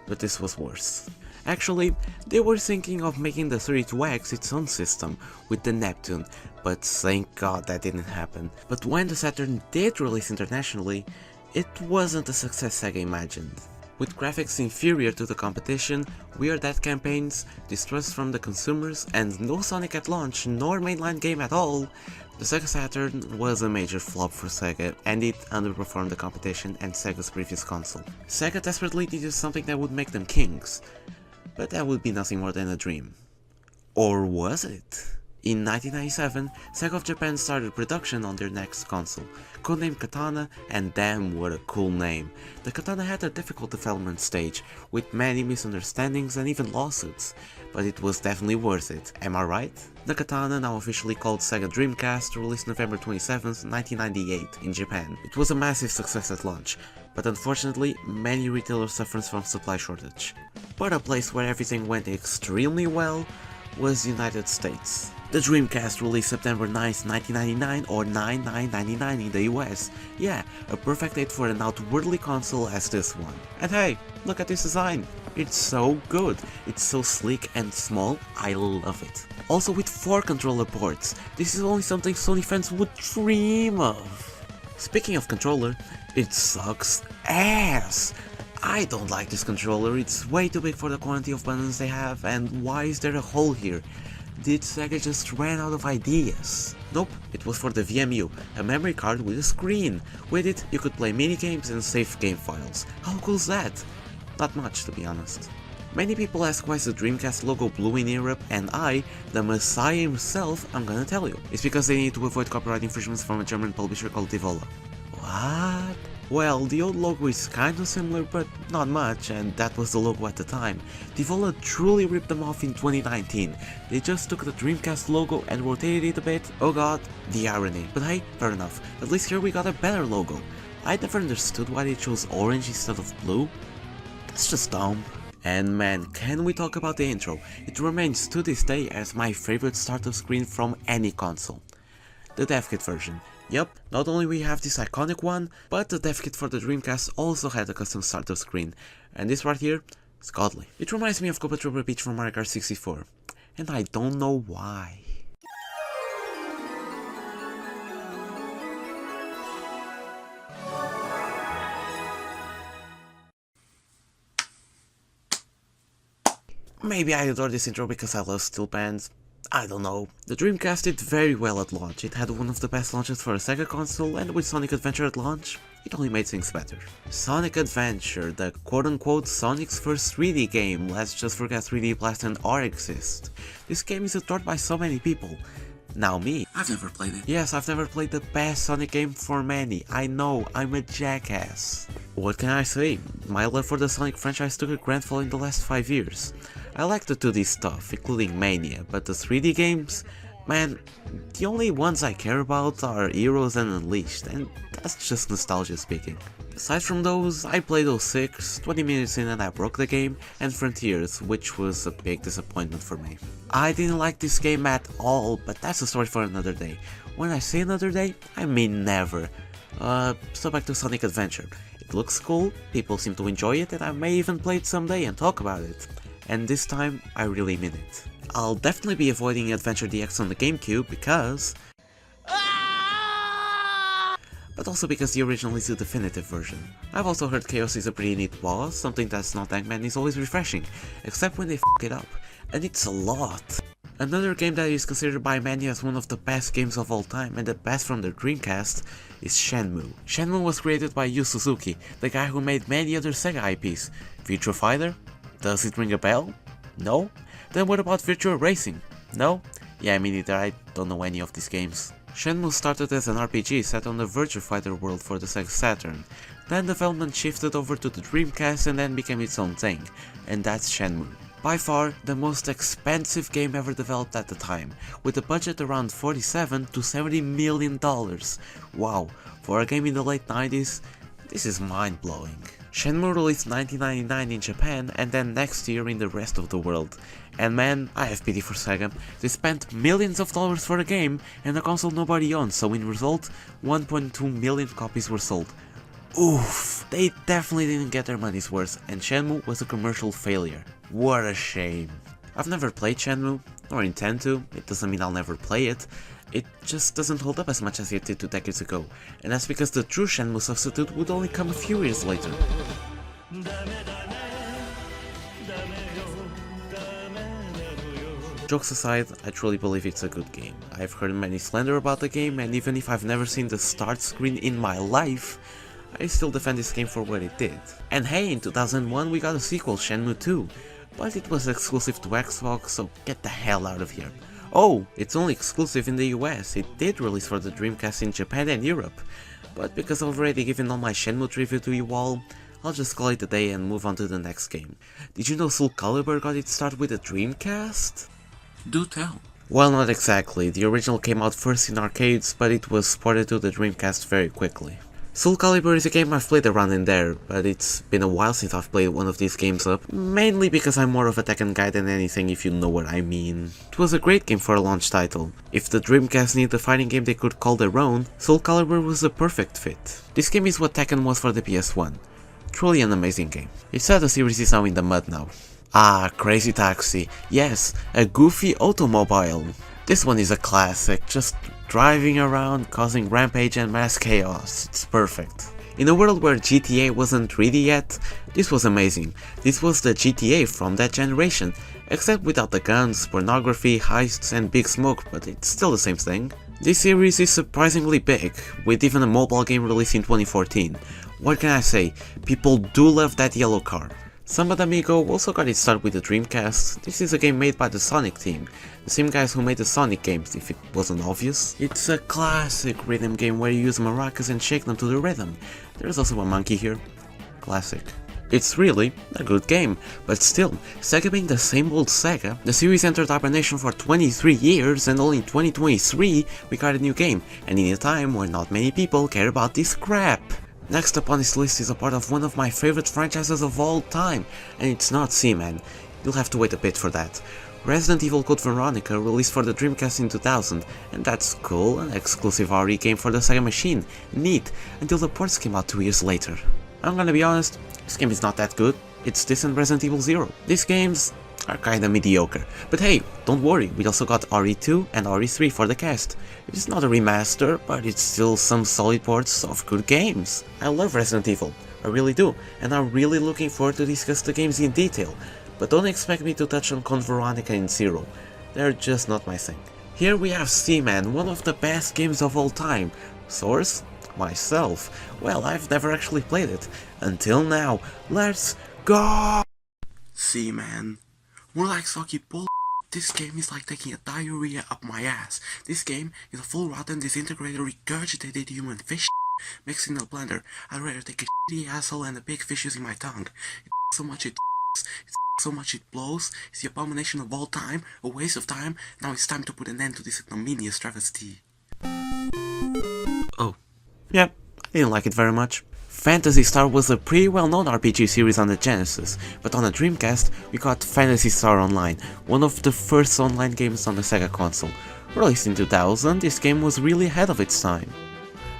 but this was worse. Actually, they were thinking of making the 32X its own system with the Neptune, but thank God that didn't happen. But when the Saturn did release internationally, it wasn't the success Sega imagined. With graphics inferior to the competition, weird ad campaigns, distrust from the consumers, and no Sonic at launch nor mainline game at all, the Sega Saturn was a major flop for Sega, and it underperformed the competition and Sega's previous console. Sega desperately needed something that would make them kings, but that would be nothing more than a dream. Or was it? In 1997, Sega of Japan started production on their next console, codenamed Katana, and damn what a cool name. The Katana had a difficult development stage, with many misunderstandings and even lawsuits, but it was definitely worth it, am I right? The Katana, now officially called Sega Dreamcast, released November 27, 1998 in Japan. It was a massive success at launch, but unfortunately many retailers suffered from supply shortage. But a place where everything went extremely well was the United States. The Dreamcast released September 9th, 1999 or 9/9/99 in the US. Yeah, a perfect date for an outwardly console as this one. And hey, look at this design! It's so good, it's so sleek and small, I love it. Also with 4 controller ports, this is only something Sony fans would dream of. Speaking of controller, it sucks ass! I don't like this controller, it's way too big for the quantity of buttons they have, and why is there a hole here? Did Sega just ran out of ideas? Nope, it was for the VMU, a memory card with a screen. With it, you could play minigames and save game files. How cool is that? Not much, to be honest. Many people ask why is the Dreamcast logo blue in Europe, and I, the Messiah himself, I'm gonna tell you. It's because they need to avoid copyright infringements from a German publisher called Devola. What? Well, the old logo is kinda similar, but not much, and that was the logo at the time. Devola truly ripped them off in 2019. They just took the Dreamcast logo and rotated it a bit. Oh god, the irony. But hey, fair enough. At least here we got a better logo. I never understood why they chose orange instead of blue. That's just dumb. And man, can we talk about the intro? It remains to this day as my favorite startup screen from any console. The dev kit version. Yep, not only we have this iconic one, but the dev kit for the Dreamcast also had a custom startup screen, and this right here is godly. It reminds me of Koopa Troopa Peach from Mario Kart 64, and I don't know why. Maybe I adore this intro because I love steel bands. I don't know. The Dreamcast did very well at launch. It had one of the best launches for a Sega console, and with Sonic Adventure at launch, it only made things better. Sonic Adventure, the quote-unquote Sonic's first 3D game. Let's just forget 3D Blast and R exist. This game is adored by so many people. Now me. I've never played it. Yes, I've never played the best Sonic game for many. I know, I'm a jackass. What can I say? My love for the Sonic franchise took a grand fall in the last 5 years. I like the 2D stuff, including Mania, but the 3D games? Man, the only ones I care about are Heroes and Unleashed, and that's just nostalgia speaking. Aside from those, I played 06, 20 minutes in and I broke the game, and Frontiers, which was a big disappointment for me. I didn't like this game at all, but that's a story for another day. When I say another day, I mean never. So back to Sonic Adventure. It looks cool, people seem to enjoy it, and I may even play it someday and talk about it. And this time, I really mean it. I'll definitely be avoiding Adventure DX on the GameCube because... but also because the original is the definitive version. I've also heard Chaos is a pretty neat boss, something that's not Eggman is always refreshing, except when they f*** it up, and it's a lot. Another game that is considered by many as one of the best games of all time and the best from the Dreamcast is Shenmue. Shenmue was created by Yu Suzuki, the guy who made many other Sega IPs. Virtua Fighter? Does it ring a bell? No? Then what about Virtua Racing? No? Yeah, me neither, I don't know any of these games. Shenmue started as an RPG set on the Virtua Fighter world for the Sega Saturn. Then development shifted over to the Dreamcast and then became its own thing, and that's Shenmue. By far, the most expensive game ever developed at the time, with a budget around $47 to $70 million. Wow, for a game in the late 90s, this is mind-blowing. Shenmue released 1999 in Japan and then next year in the rest of the world. And man, I have pity for Sega. They spent millions of dollars for a game and a console nobody owns, so in result, 1.2 million copies were sold. Oof, they definitely didn't get their money's worth, and Shenmue was a commercial failure. What a shame. I've never played Shenmue, or intend to. It doesn't mean I'll never play it. It just doesn't hold up as much as it did 2 decades ago, and that's because the true Shenmue substitute would only come a few years later. Jokes aside, I truly believe it's a good game. I've heard many slander about the game, and even if I've never seen the start screen in my life, I still defend this game for what it did. And hey, in 2001 we got a sequel, Shenmue 2, but it was exclusive to Xbox, so get the hell out of here. Oh, it's only exclusive in the US, it did release for the Dreamcast in Japan and Europe, but because I've already given all my Shenmue trivia to you all, I'll just call it a day and move on to the next game. Did you know Soul Calibur got its start with a Dreamcast? Do tell. Well, not exactly, the original came out first in arcades, but it was ported to the Dreamcast very quickly. Soul Calibur is a game I've played around in there, but it's been a while since I've played one of these games up, mainly because I'm more of a Tekken guy than anything, if you know what I mean. It was a great game for a launch title. If the Dreamcast needed a fighting game they could call their own, Soul Calibur was a perfect fit. This game is what Tekken was for the PS1. Truly an amazing game. It's sad the series is now in the mud now. Ah, Crazy Taxi. Yes, a goofy automobile. This one is a classic, just driving around, causing rampage and mass chaos. It's perfect. In a world where GTA wasn't ready yet, this was amazing. This was the GTA from that generation, except without the guns, pornography, heists and big smoke, but it's still the same thing. This series is surprisingly big, with even a mobile game released in 2014. What can I say? People do love that yellow car. Samba de Amigo also got its start with the Dreamcast. This is a game made by the Sonic team, the same guys who made the Sonic games, if it wasn't obvious. It's a classic rhythm game where you use maracas and shake them to the rhythm. There's also a monkey here. Classic. It's really a good game, but still, Sega being the same old Sega, the series entered hibernation for 23 years and only in 2023 we got a new game, and in a time where not many people care about this crap. Next up on this list is a part of one of my favorite franchises of all time, and it's not Seaman. You'll have to wait a bit for that. Resident Evil Code Veronica released for the Dreamcast in 2000, and that's cool, an exclusive RE game for the Sega machine. Neat, until the ports came out 2 years later. I'm gonna be honest, this game is not that good. It's decent Resident Evil 0. These games are kinda mediocre. But hey, don't worry, we also got RE2 and RE3 for the cast. It's not a remaster, but it's still some solid ports of good games. I love Resident Evil, I really do, and I'm really looking forward to discuss the games in detail, but don't expect me to touch on Code Veronica and Zero. They're just not my thing. Here we have Seaman, one of the best games of all time. Source? Myself. Well, I've never actually played it. Until now. Let's go! Seaman. More like soggy bull. This game is like taking a diarrhea up my ass. This game is a full rotten, disintegrated, regurgitated human fish mixed in a blender. I'd rather take a shitty asshole and a big fish using my tongue. It's so much it so much it blows. It's the abomination of all time, a waste of time. Now it's time to put an end to this ignominious travesty. Oh. Yeah, I didn't like it very much. Phantasy Star was a pretty well-known RPG series on the Genesis, but on the Dreamcast we got Phantasy Star Online, one of the first online games on the Sega console. Released in 2000, this game was really ahead of its time.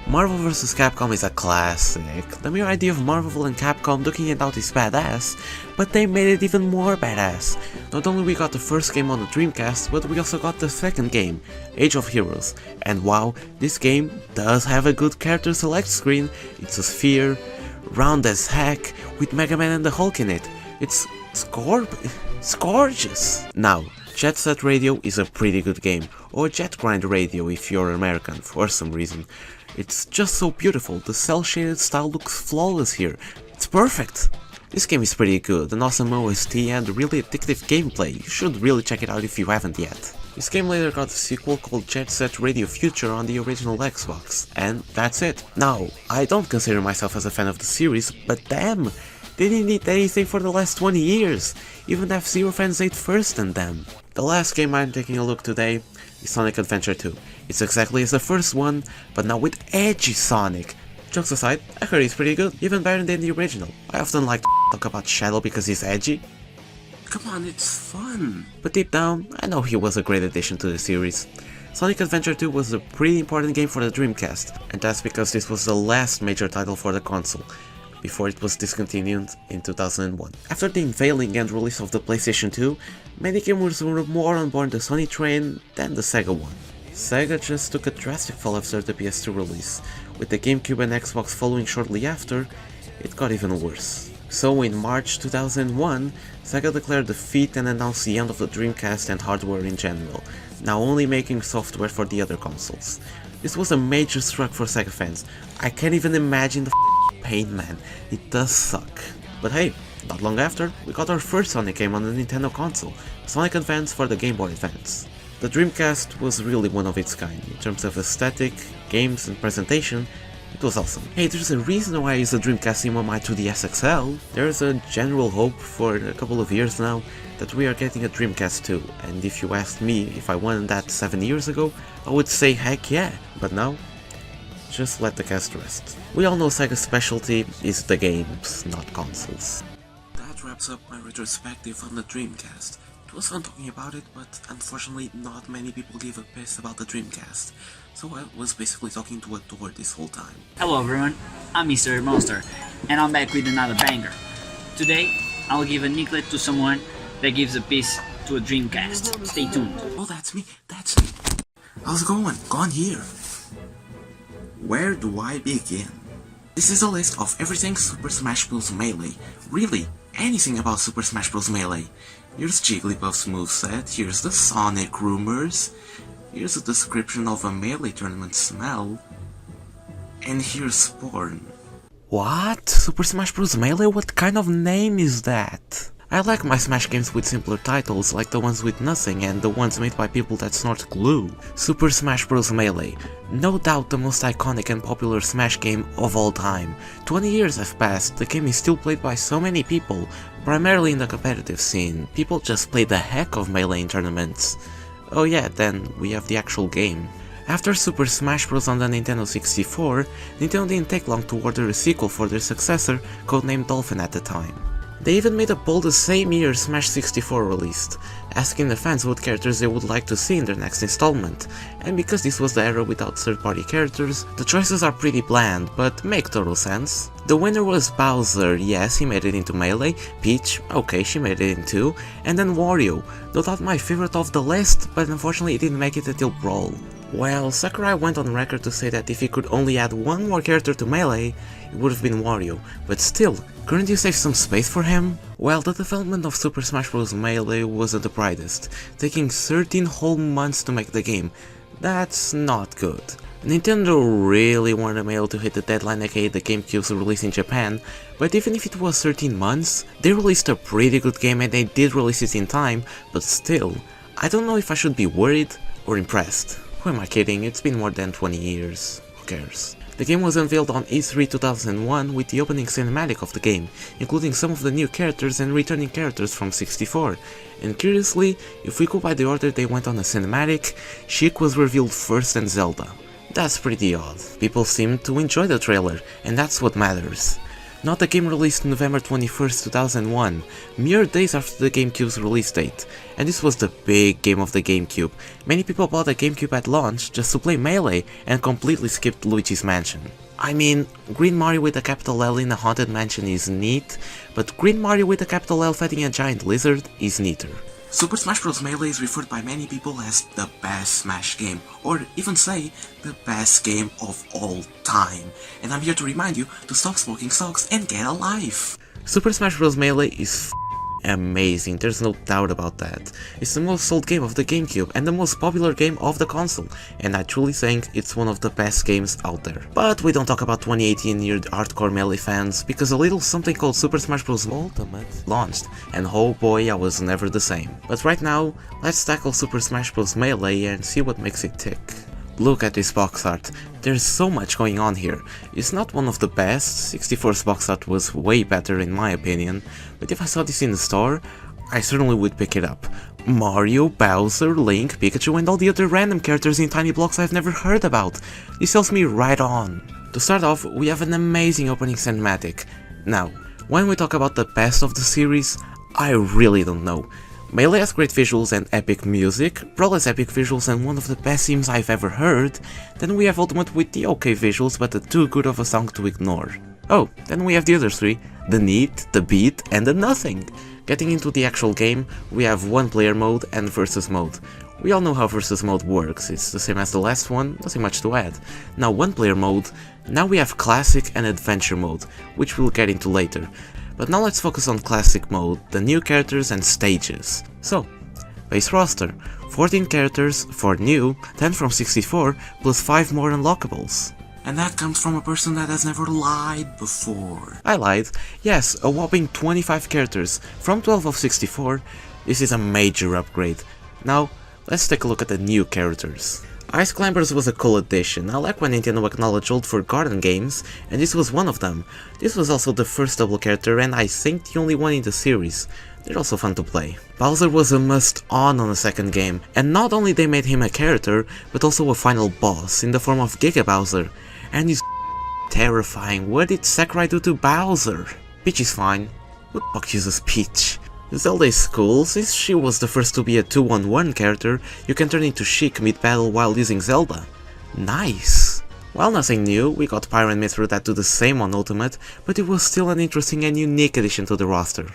Marvel vs. Capcom is a classic. The mere idea of Marvel and Capcom duking it out is badass, but they made it even more badass. Not only we got the first game on the Dreamcast, but we also got the second game, Age of Heroes. And wow, this game does have a good character select screen. It's a sphere, round as heck, with Mega Man and the Hulk in it. It's gorgeous. Now, Jet Set Radio is a pretty good game, or Jet Grind Radio if you're American for some reason. It's just so beautiful, the cel-shaded style looks flawless here, it's perfect! This game is pretty good, an awesome OST and really addictive gameplay, you should really check it out if you haven't yet. This game later got a sequel called Jet Set Radio Future on the original Xbox, and that's it. Now, I don't consider myself as a fan of the series, but damn! They didn't need anything for the last 20 years, even F-Zero fans ate first than them. The last game I'm taking a look today is Sonic Adventure 2. It's exactly as the first one, but now with edgy Sonic. Jokes aside, I heard he's pretty good, even better than the original. I often like to talk about Shadow because he's edgy. Come on, it's fun! But deep down, I know he was a great addition to the series. Sonic Adventure 2 was a pretty important game for the Dreamcast, and that's because this was the last major title for the console, before it was discontinued in 2001. After the unveiling and release of the PlayStation 2, many gamers were more on board the Sony train than the Sega one. Sega just took a drastic fall after the PS2 release. With the GameCube and Xbox following shortly after, it got even worse. So in March 2001, Sega declared defeat and announced the end of the Dreamcast and hardware in general, now only making software for the other consoles. This was a major struck for Sega fans. I can't even imagine the pain, man, it does suck. But hey, not long after, we got our first Sonic game on the Nintendo console, Sonic Advance for the Game Boy Advance. The Dreamcast was really one of its kind, in terms of aesthetic, games and presentation, it was awesome. Hey, there's a reason why I use the Dreamcast in my 2DS XL. There's a general hope for a couple of years now that we are getting a Dreamcast 2, and if you asked me if I wanted that 7 years ago, I would say heck yeah, but now, just let the cast rest. We all know Sega's specialty is the games, not consoles. That wraps up my retrospective on the Dreamcast. It was fun talking about it, but unfortunately not many people gave a piss about the Dreamcast, so I was basically talking to a door this whole time. Hello everyone, I'm Mr. Monster, and I'm back with another banger. Today, I'll give a nicklet to someone that gives a piss to a Dreamcast. Stay tuned. Oh, that's me, that's me. How's it going? Go on here. Where do I begin? This is a list of everything Super Smash Bros. Melee. Really, anything about Super Smash Bros. Melee. Here's Jigglypuff's moveset, here's the Sonic rumors, here's a description of a Melee tournament smell, and here's Sporn. What? Super Smash Bros. Melee? What kind of name is that? I like my Smash games with simpler titles, like the ones with nothing and the ones made by people that snort glue. Super Smash Bros. Melee. No doubt the most iconic and popular Smash game of all time. 20 years have passed, the game is still played by so many people, primarily in the competitive scene. People just play the heck of Melee in tournaments. Oh yeah, then we have the actual game. After Super Smash Bros. On the Nintendo 64, Nintendo didn't take long to order a sequel for their successor, codenamed Dolphin at the time. They even made a poll the same year Smash 64 released, asking the fans what characters they would like to see in their next installment, and because this was the era without third-party characters, the choices are pretty bland, but make total sense. The winner was Bowser, yes, he made it into Melee, Peach, okay, she made it in too, and then Wario, no doubt my favorite of the list, but unfortunately it didn't make it until Brawl. Well, Sakurai went on record to say that if he could only add one more character to Melee, it would have been Wario, but still, couldn't you save some space for him? Well, the development of Super Smash Bros. Melee wasn't the brightest, taking 13 whole months to make the game. That's not good. Nintendo really wanted Melee to hit the deadline, aka the GameCube's release in Japan, but even if it was 13 months, they released a pretty good game and they did release it in time, but still, I don't know if I should be worried or impressed. Who am I kidding, it's been more than 20 years, who cares. The game was unveiled on E3 2001 with the opening cinematic of the game, including some of the new characters and returning characters from 64. And curiously, if we go by the order they went on the cinematic, Sheik was revealed first and Zelda. That's pretty odd. People seemed to enjoy the trailer, and that's what matters. Not the game released November 21st, 2001, mere days after the GameCube's release date, and this was the big game of the GameCube. Many people bought the GameCube at launch just to play Melee and completely skipped Luigi's Mansion. I mean, Green Mario with a capital L in a haunted mansion is neat, but Green Mario with a capital L fighting a giant lizard is neater. Super Smash Bros. Melee is referred by many people as the best Smash game, or even say, the best game of all time. And I'm here to remind you to stop smoking socks and get a life. Super Smash Bros. Melee is amazing, there's no doubt about that. It's the most sold game of the GameCube and the most popular game of the console, and I truly think it's one of the best games out there. But we don't talk about 2018 near the hardcore Melee fans, because a little something called Super Smash Bros. Ultimate launched, and oh boy, I was never the same. But right now, let's tackle Super Smash Bros. Melee and see what makes it tick. Look at this box art, there's so much going on here. It's not one of the best, 64's box art was way better in my opinion, but if I saw this in the store, I certainly would pick it up. Mario, Bowser, Link, Pikachu and all the other random characters in tiny blocks I've never heard about. This sells me right on. To start off, we have an amazing opening cinematic. Now, when we talk about the best of the series, I really don't know. Melee has great visuals and epic music, Brawl has epic visuals and one of the best themes I've ever heard, then we have Ultimate with the okay visuals but a too good of a song to ignore. Oh, then we have the other three, the neat, the beat and the nothing. Getting into the actual game, we have one player mode and versus mode. We all know how versus mode works, it's the same as the last one, nothing much to add. Now one player mode, now we have classic and adventure mode, which we'll get into later. But now let's focus on classic mode, the new characters and stages. So, base roster, 14 characters, 4 new, 10 from 64, plus 5 more unlockables. And that comes from a person that has never lied before. I lied, yes, a whopping 25 characters, from 12 of 64, this is a major upgrade. Now, let's take a look at the new characters. Ice Climbers was a cool addition. I like when Nintendo acknowledged old forgotten games, and this was one of them. This was also the first double character and I think the only one in the series. They're also fun to play. Bowser was a must-on the second game, and not only they made him a character, but also a final boss in the form of Giga Bowser. And he's terrifying. What did Sakurai do to Bowser? Peach is fine. Who the fuck uses Peach? Zelda is cool, since she was the first to be a 2-on-1 character, you can turn into Sheik mid-battle while using Zelda. Nice! While nothing new, we got Pyro and Metroid that do the same on Ultimate, but it was still an interesting and unique addition to the roster.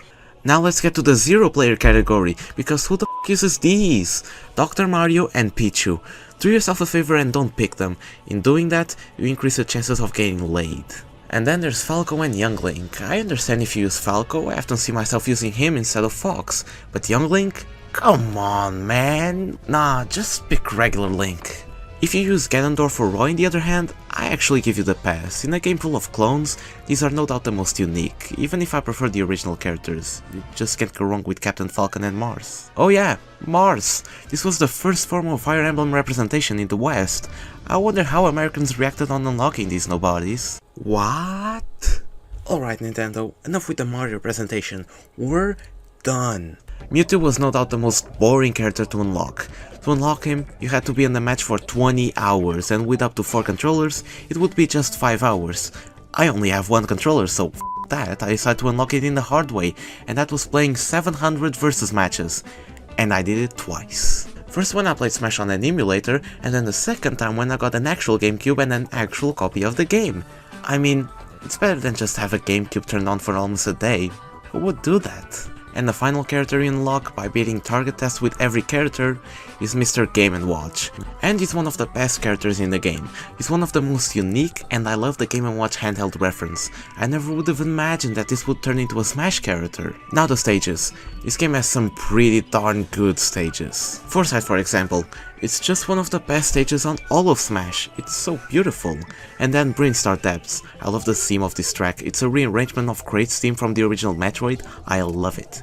Now let's get to the 0-player category, because who the f uses these? Dr. Mario and Pichu. Do yourself a favor and don't pick them. In doing that, you increase the chances of getting laid. And then there's Falco and Young Link. I understand if you use Falco, I often see myself using him instead of Fox. But Young Link? Come on, man. Nah, just pick regular Link. If you use Ganondorf or Roy on the other hand, I actually give you the pass. In a game full of clones, these are no doubt the most unique, even if I prefer the original characters. You just can't go wrong with Captain Falcon and Mars. Oh yeah, Mars! This was the first form of Fire Emblem representation in the West. I wonder how Americans reacted on unlocking these nobodies. What? Alright Nintendo, enough with the Mario presentation. We're done. Mewtwo was no doubt the most boring character to unlock. To unlock him, you had to be in the match for 20 hours, and with up to 4 controllers, it would be just 5 hours. I only have 1 controller, so f that, I decided to unlock it in the hard way, and that was playing 700 versus matches. And I did it twice. First when I played Smash on an emulator, and then the second time when I got an actual GameCube and an actual copy of the game. I mean, it's better than just have a GameCube turned on for almost a day. Who would do that? And the final character you unlock by beating target tests with every character is Mr. Game & Watch. And he's one of the best characters in the game. He's one of the most unique, and I love the Game & Watch handheld reference. I never would have imagined that this would turn into a Smash character. Now the stages. This game has some pretty darn good stages. Foresight, for example. It's just one of the best stages on all of Smash, it's so beautiful. And then Brinstar Depths, I love the theme of this track, it's a rearrangement of Kraid's theme from the original Metroid, I love it.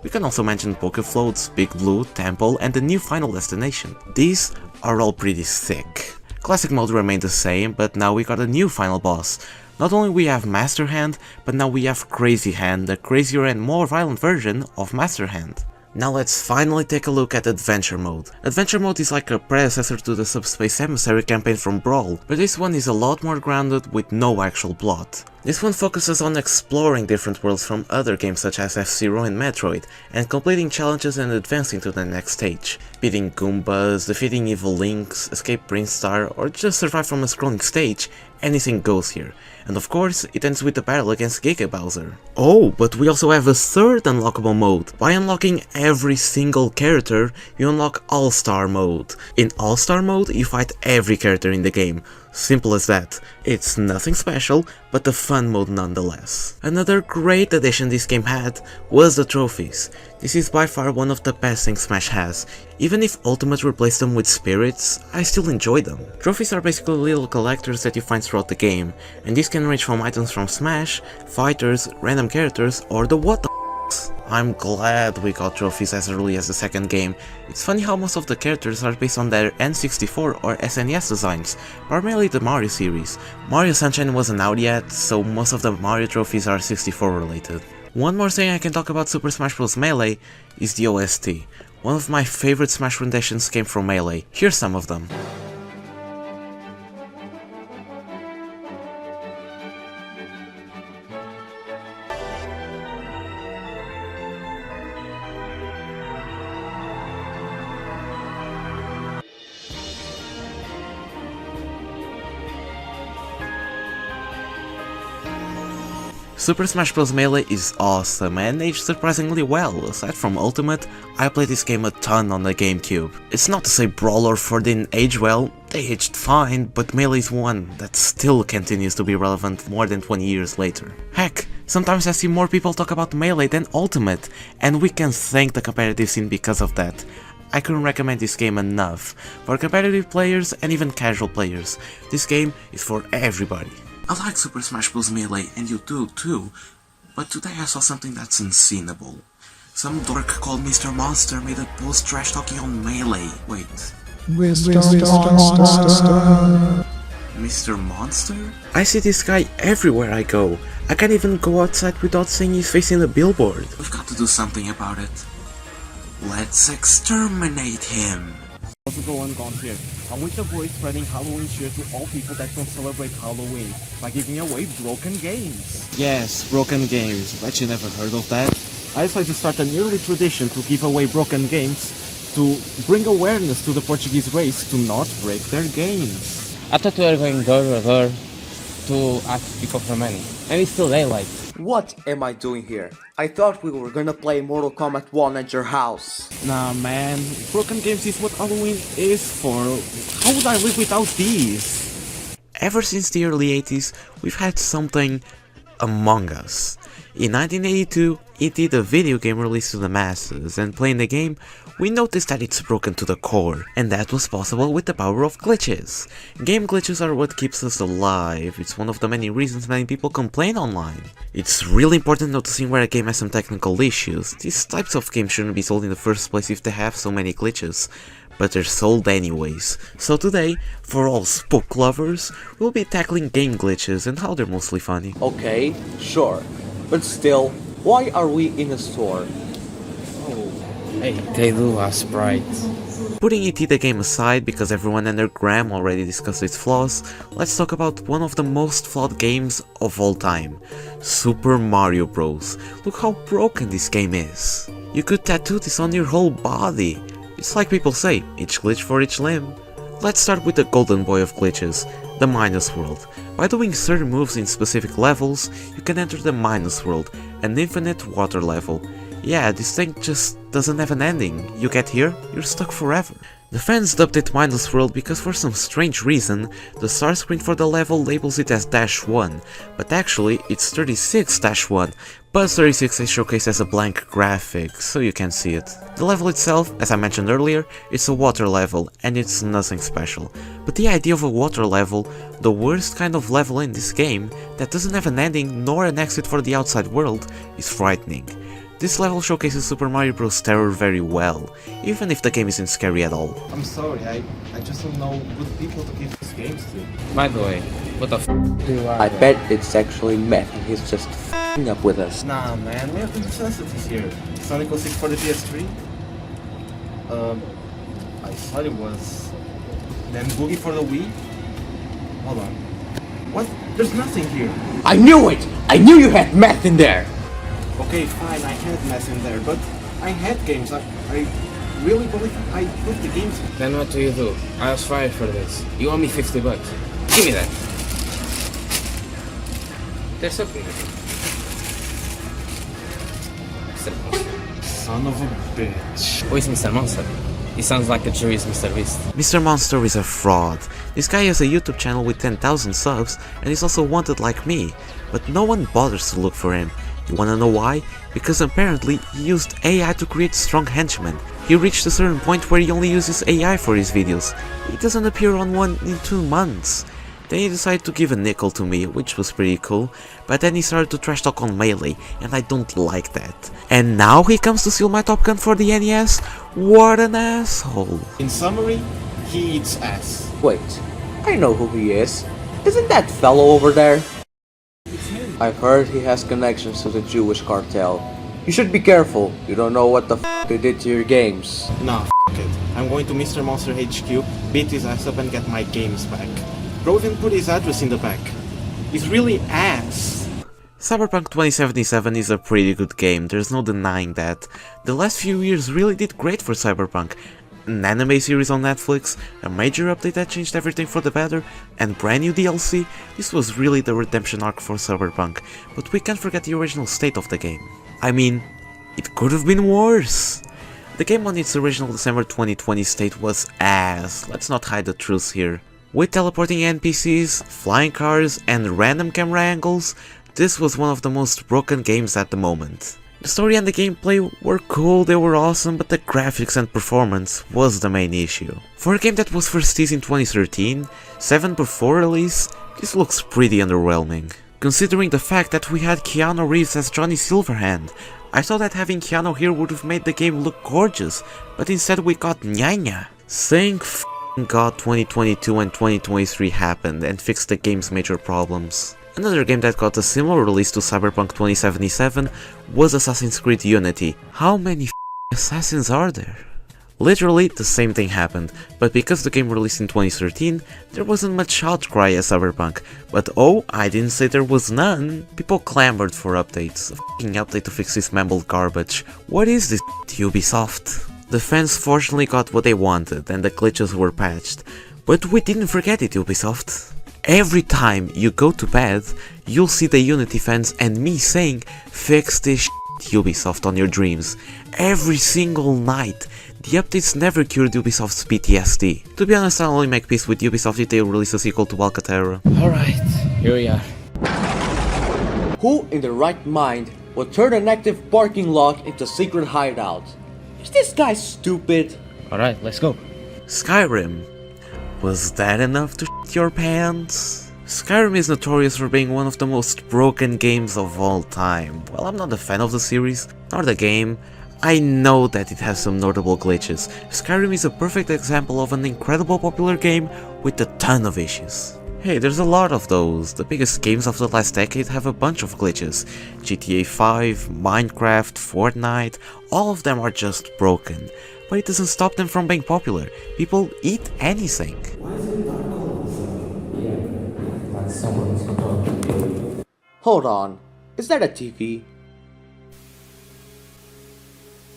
We can also mention Poké Floats, Big Blue, Temple and the new Final Destination. These are all pretty sick. Classic mode remained the same, but now we got a new final boss. Not only we have Master Hand, but now we have Crazy Hand, the crazier and more violent version of Master Hand. Now let's finally take a look at Adventure Mode. Adventure Mode is like a predecessor to the Subspace Emissary campaign from Brawl, but this one is a lot more grounded with no actual plot. This one focuses on exploring different worlds from other games such as F-Zero and Metroid, and completing challenges and advancing to the next stage. Beating Goombas, defeating evil Links, escape Brinstar, or just survive from a scrolling stage, anything goes here. And of course, it ends with the battle against Giga Bowser. Oh, but we also have a third unlockable mode. By unlocking every single character, you unlock All-Star Mode. In All-Star Mode, you fight every character in the game. Simple as that. It's nothing special, but a fun mode nonetheless. Another great addition this game had was the trophies. This is by far one of the best things Smash has. Even if Ultimate replaced them with spirits, I still enjoy them. Trophies are basically little collectors that you find throughout the game, and these can range from items from Smash, fighters, random characters, or the what the f***s. I'm glad we got trophies as early as the second game. It's funny how most of the characters are based on their N64 or SNES designs, primarily the Mario series. Mario Sunshine wasn't out yet, so most of the Mario trophies are 64 related. One more thing I can talk about Super Smash Bros. Melee is the OST. One of my favorite Smash renditions came from Melee. Here's some of them. Super Smash Bros. Melee is awesome and aged surprisingly well. Aside from Ultimate, I played this game a ton on the GameCube. It's not to say Brawl or 4 didn't age well, they aged fine, but Melee is one that still continues to be relevant more than 20 years later. Heck, sometimes I see more people talk about Melee than Ultimate, and we can thank the competitive scene because of that. I couldn't recommend this game enough. For competitive players and even casual players, this game is for everybody. I like Super Smash Bros. Melee, and you do too, but today I saw something that's unseeable. Some dork called Mr. Monster made a post trash talking on Melee. Wait. Mr. Monster? I see this guy everywhere I go. I can't even go outside without seeing his face in a billboard. We've got to do something about it. Let's exterminate him. How's it going on here? I'm with the boys spreading Halloween cheer to all people that don't celebrate Halloween by giving away broken games. Yes, broken games. Bet you never heard of that. I decided to start an yearly tradition to give away broken games to bring awareness to the Portuguese race to not break their games. I thought we were going door to door to ask people for money, and it's still daylight. What am I doing here? I thought we were gonna play Mortal Kombat 1 at your house. Nah man, broken games is what Halloween is for. How would I live without these? Ever since the early 80s, we've had something Among Us. In 1982, E.T. the video game released to the masses, and playing the game, we noticed that it's broken to the core, and that was possible with the power of glitches. Game glitches are what keeps us alive. It's one of the many reasons many people complain online. It's really important noticing where a game has some technical issues. These types of games shouldn't be sold in the first place if they have so many glitches, but they're sold anyways. So today, for all spook lovers, we'll be tackling game glitches and how they're mostly funny. Okay, sure, but still, why are we in a store? Hey, they do have sprites. Putting E.T. the game aside because everyone and their gram already discussed its flaws, let's talk about one of the most flawed games of all time, Super Mario Bros. Look how broken this game is. You could tattoo this on your whole body. It's like people say, each glitch for each limb. Let's start with the golden boy of glitches, the Minus World. By doing certain moves in specific levels, you can enter the Minus World, an infinite water level. Yeah, this thing just doesn't have an ending. You get here, you're stuck forever. The fans dubbed it Minus World because for some strange reason, the start screen for the level labels it as -1, but actually it's 36-1, but 36 is showcased as a blank graphic, so you can see it. The level itself, as I mentioned earlier, it's a water level, and it's nothing special. But the idea of a water level, the worst kind of level in this game, that doesn't have an ending nor an exit for the outside world, is frightening. This level showcases Super Mario Bros. Terror very well, even if the game isn't scary at all. I'm sorry, I just don't know good people to give these games to. By the way, what the f do you are? I bet it's actually Matt and he's just f***ing up with us. Nah man, we have the necessities here. Sonic 06 for the PS3? I thought it was... Then Boogie for the Wii? Hold on. What? There's nothing here. I knew it! I knew you had math in there! Okay, fine, I had mess in there, but I had games. I really believe I put the games. Then what do? I was fired for this. You owe me $50. Give me that. There's something here. Son of a bitch. Who is Mr. Monster? He sounds like a Jewish Mr. Beast. Mr. Monster is a fraud. This guy has a YouTube channel with 10,000 subs and is also wanted like me, but no one bothers to look for him. You wanna know why? Because apparently he used AI to create strong henchmen. He reached a certain point where he only uses AI for his videos. He doesn't appear on one in 2 months. Then he decided to give a nickel to me, which was pretty cool, but then he started to trash talk on Melee, and I don't like that. And now he comes to steal my Top Gun for the NES? What an asshole. In summary, he eats ass. Wait, I know who he is. Isn't that fellow over there? I've heard he has connections to the Jewish cartel. You should be careful, you don't know what the f they did to your games. Nah, f it. I'm going to Mr. Monster HQ, beat his ass up and get my games back. Bro even put his address in the back. He's really ass. Cyberpunk 2077 is a pretty good game, there's no denying that. The last few years really did great for Cyberpunk. An anime series on Netflix, a major update that changed everything for the better, and brand new DLC. This was really the redemption arc for Cyberpunk, but we can't forget the original state of the game. I mean, it could have been worse. The game on its original December 2020 state was ass, let's not hide the truth here. With teleporting NPCs, flying cars, and random camera angles, this was one of the most broken games at the moment. The story and the gameplay were cool, they were awesome, but the graphics and performance was the main issue. For a game that was first teased in 2013, 7 before release, this looks pretty underwhelming. Considering the fact that we had Keanu Reeves as Johnny Silverhand, I thought that having Keanu here would have made the game look gorgeous, but instead we got Nyanya. Thank God 2022 and 2023 happened and fixed the game's major problems. Another game that got a similar release to Cyberpunk 2077 was Assassin's Creed Unity. How many assassins are there? Literally the same thing happened, but because the game released in 2013, there wasn't much outcry as Cyberpunk. But oh, I didn't say there was none. People clamored for updates. A f***ing update to fix this mumbled garbage. What is this Ubisoft? The fans fortunately got what they wanted and the glitches were patched. But we didn't forget it, Ubisoft. Every time you go to bed, you'll see the Unity fans and me saying, fix this shit, Ubisoft, on your dreams. Every single night. The updates never cured Ubisoft's PTSD. To be honest, I'll only make peace with Ubisoft if they release a sequel to Alcatraz. Alright, here we are. Who in their right mind would turn an active parking lot into a secret hideout? Is this guy stupid? Alright, let's go. Skyrim. Was that enough to shit your pants? Skyrim is notorious for being one of the most broken games of all time. Well, I'm not a fan of the series, nor the game. I know that it has some notable glitches. Skyrim is a perfect example of an incredible popular game with a ton of issues. Hey, there's a lot of those. The biggest games of the last decade have a bunch of glitches. GTA 5, Minecraft, Fortnite, all of them are just broken. But it doesn't stop them from being popular. People eat anything. Hold on, is that a TV?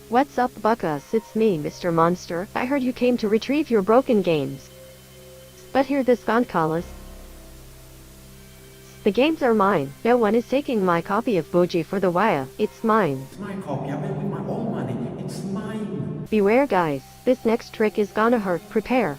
What's up, Buckus? It's me, Mr. Monster. I heard you came to retrieve your broken games. But hear this, Goncalus. The games are mine. No one is taking my copy of Boji for the wire. It's mine. It's my copy. I made with my own money. It's mine. Beware, guys. This next trick is gonna hurt. Prepare.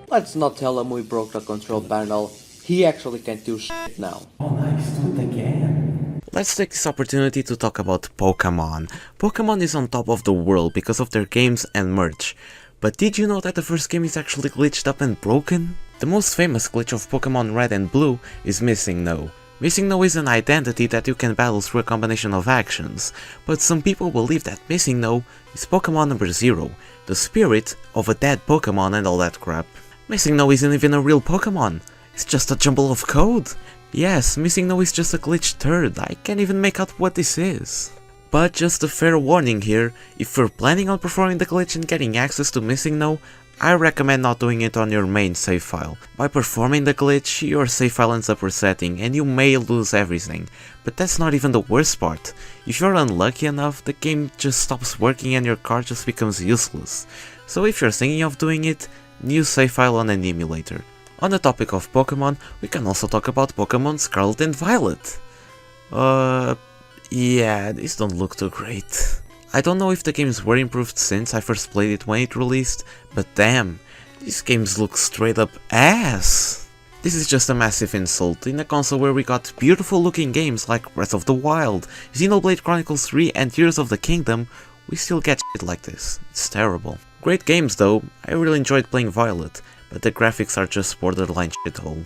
Let's not tell him we broke the control panel. He actually can't do shit now. Oh nice, do it again. Let's take this opportunity to talk about Pokémon. Pokémon is on top of the world because of their games and merch. But did you know that the first game is actually glitched up and broken? The most famous glitch of Pokémon Red and Blue is Missing No. Missing No is an identity that you can battle through a combination of actions, but some people believe that Missing No is Pokémon number 0, the spirit of a dead Pokémon and all that crap. Missing No isn't even a real Pokémon, it's just a jumble of code. Yes, Missing No is just a glitched turd, I can't even make out what this is. But just a fair warning here, if you're planning on performing the glitch and getting access to Missing No, I recommend not doing it on your main save file. By performing the glitch, your save file ends up resetting and you may lose everything. But that's not even the worst part. If you're unlucky enough, the game just stops working and your card just becomes useless. So if you're thinking of doing it, new save file on an emulator. On the topic of Pokemon, we can also talk about Pokemon Scarlet and Violet. Yeah, these don't look too great. I don't know if the games were improved since I first played it when it released, but damn, these games look straight up ass. This is just a massive insult. In a console where we got beautiful looking games like Breath of the Wild, Xenoblade Chronicles 3 and Tears of the Kingdom, we still get shit like this. It's terrible. Great games though, I really enjoyed playing Violet, but the graphics are just borderline shithole.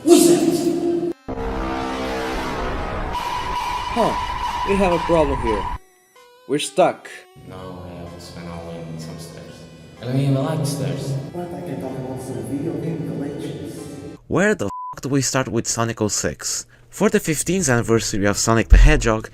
What's that? Huh, we have a problem here. We're stuck. No, I have to spend all the way in some stairs. I don't even like stairs. But I can talk about some video game collections. Where the f do we start with Sonic 06? For the 15th anniversary of Sonic the Hedgehog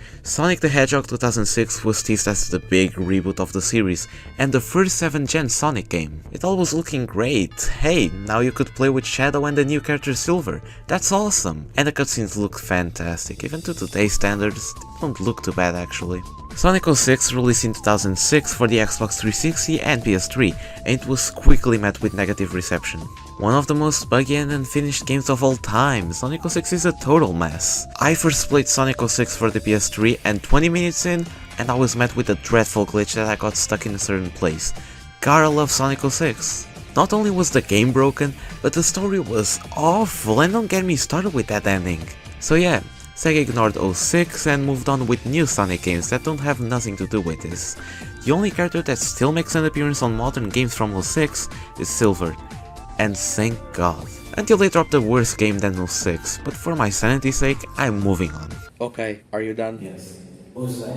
2006 was teased as the big reboot of the series and the first 7th gen Sonic game. It all was looking great. Hey, now you could play with Shadow and the new character Silver. That's awesome. And the cutscenes look fantastic. Even to today's standards, they don't look too bad actually. Sonic 06 released in 2006 for the Xbox 360 and PS3, and it was quickly met with negative reception. One of the most buggy and unfinished games of all time, Sonic 06 is a total mess. I first played Sonic 06 for the PS3 and 20 minutes in, and I was met with a dreadful glitch that I got stuck in a certain place. Gotta love Sonic 06. Not only was the game broken, but the story was awful, and don't get me started with that ending. So yeah, Sega ignored 06 and moved on with new Sonic games that don't have nothing to do with this. The only character that still makes an appearance on modern games from 06 is Silver. And thank God. Until they dropped a worse game than 06, but for my sanity's sake, I'm moving on. Okay, are you done? Yes. What's that?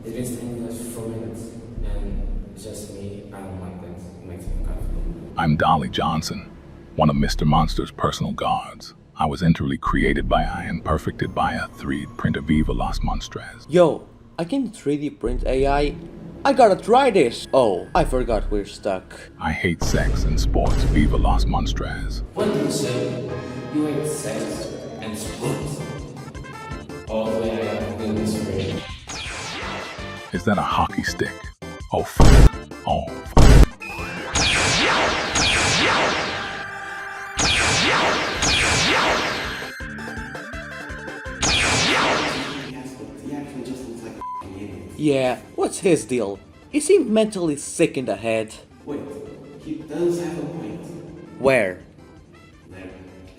It's been staying with us for 4 minutes, and it's just me. I don't like that. It makes me uncomfortable. I'm Dolly Johnson, one of Mr. Monster's personal guards. I was enterely created by AI and perfected by a 3D printer Viva Las Monstres. Yo, I can 3D print AI? I gotta try this! Oh, I forgot we're stuck. I hate sex and sports Viva Las Monstres. What did you say? You hate sex and sports? All the way I have to do this for you. Is that a hockey stick? Oh fuck. Oh fuck. Yeah, what's his deal? Is he mentally sick in the head? Wait, he does have a point. Where? There.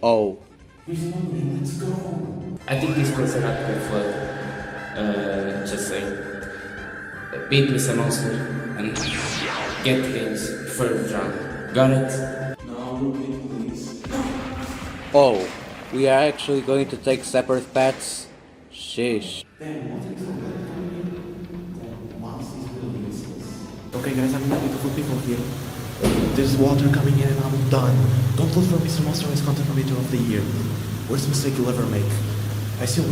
Oh. Here's another one, let's go. I think this place are not flood. Just say, beat Mr. Monster and get things further down. Got it? No, please. Oh, we are actually going to take separate paths? Sheesh. Then what is it? Okay guys, I'm not beautiful people here. There's water coming in and I'm done. Don't vote for Mr. Monster as content creator of the year. Worst mistake you'll ever make. I think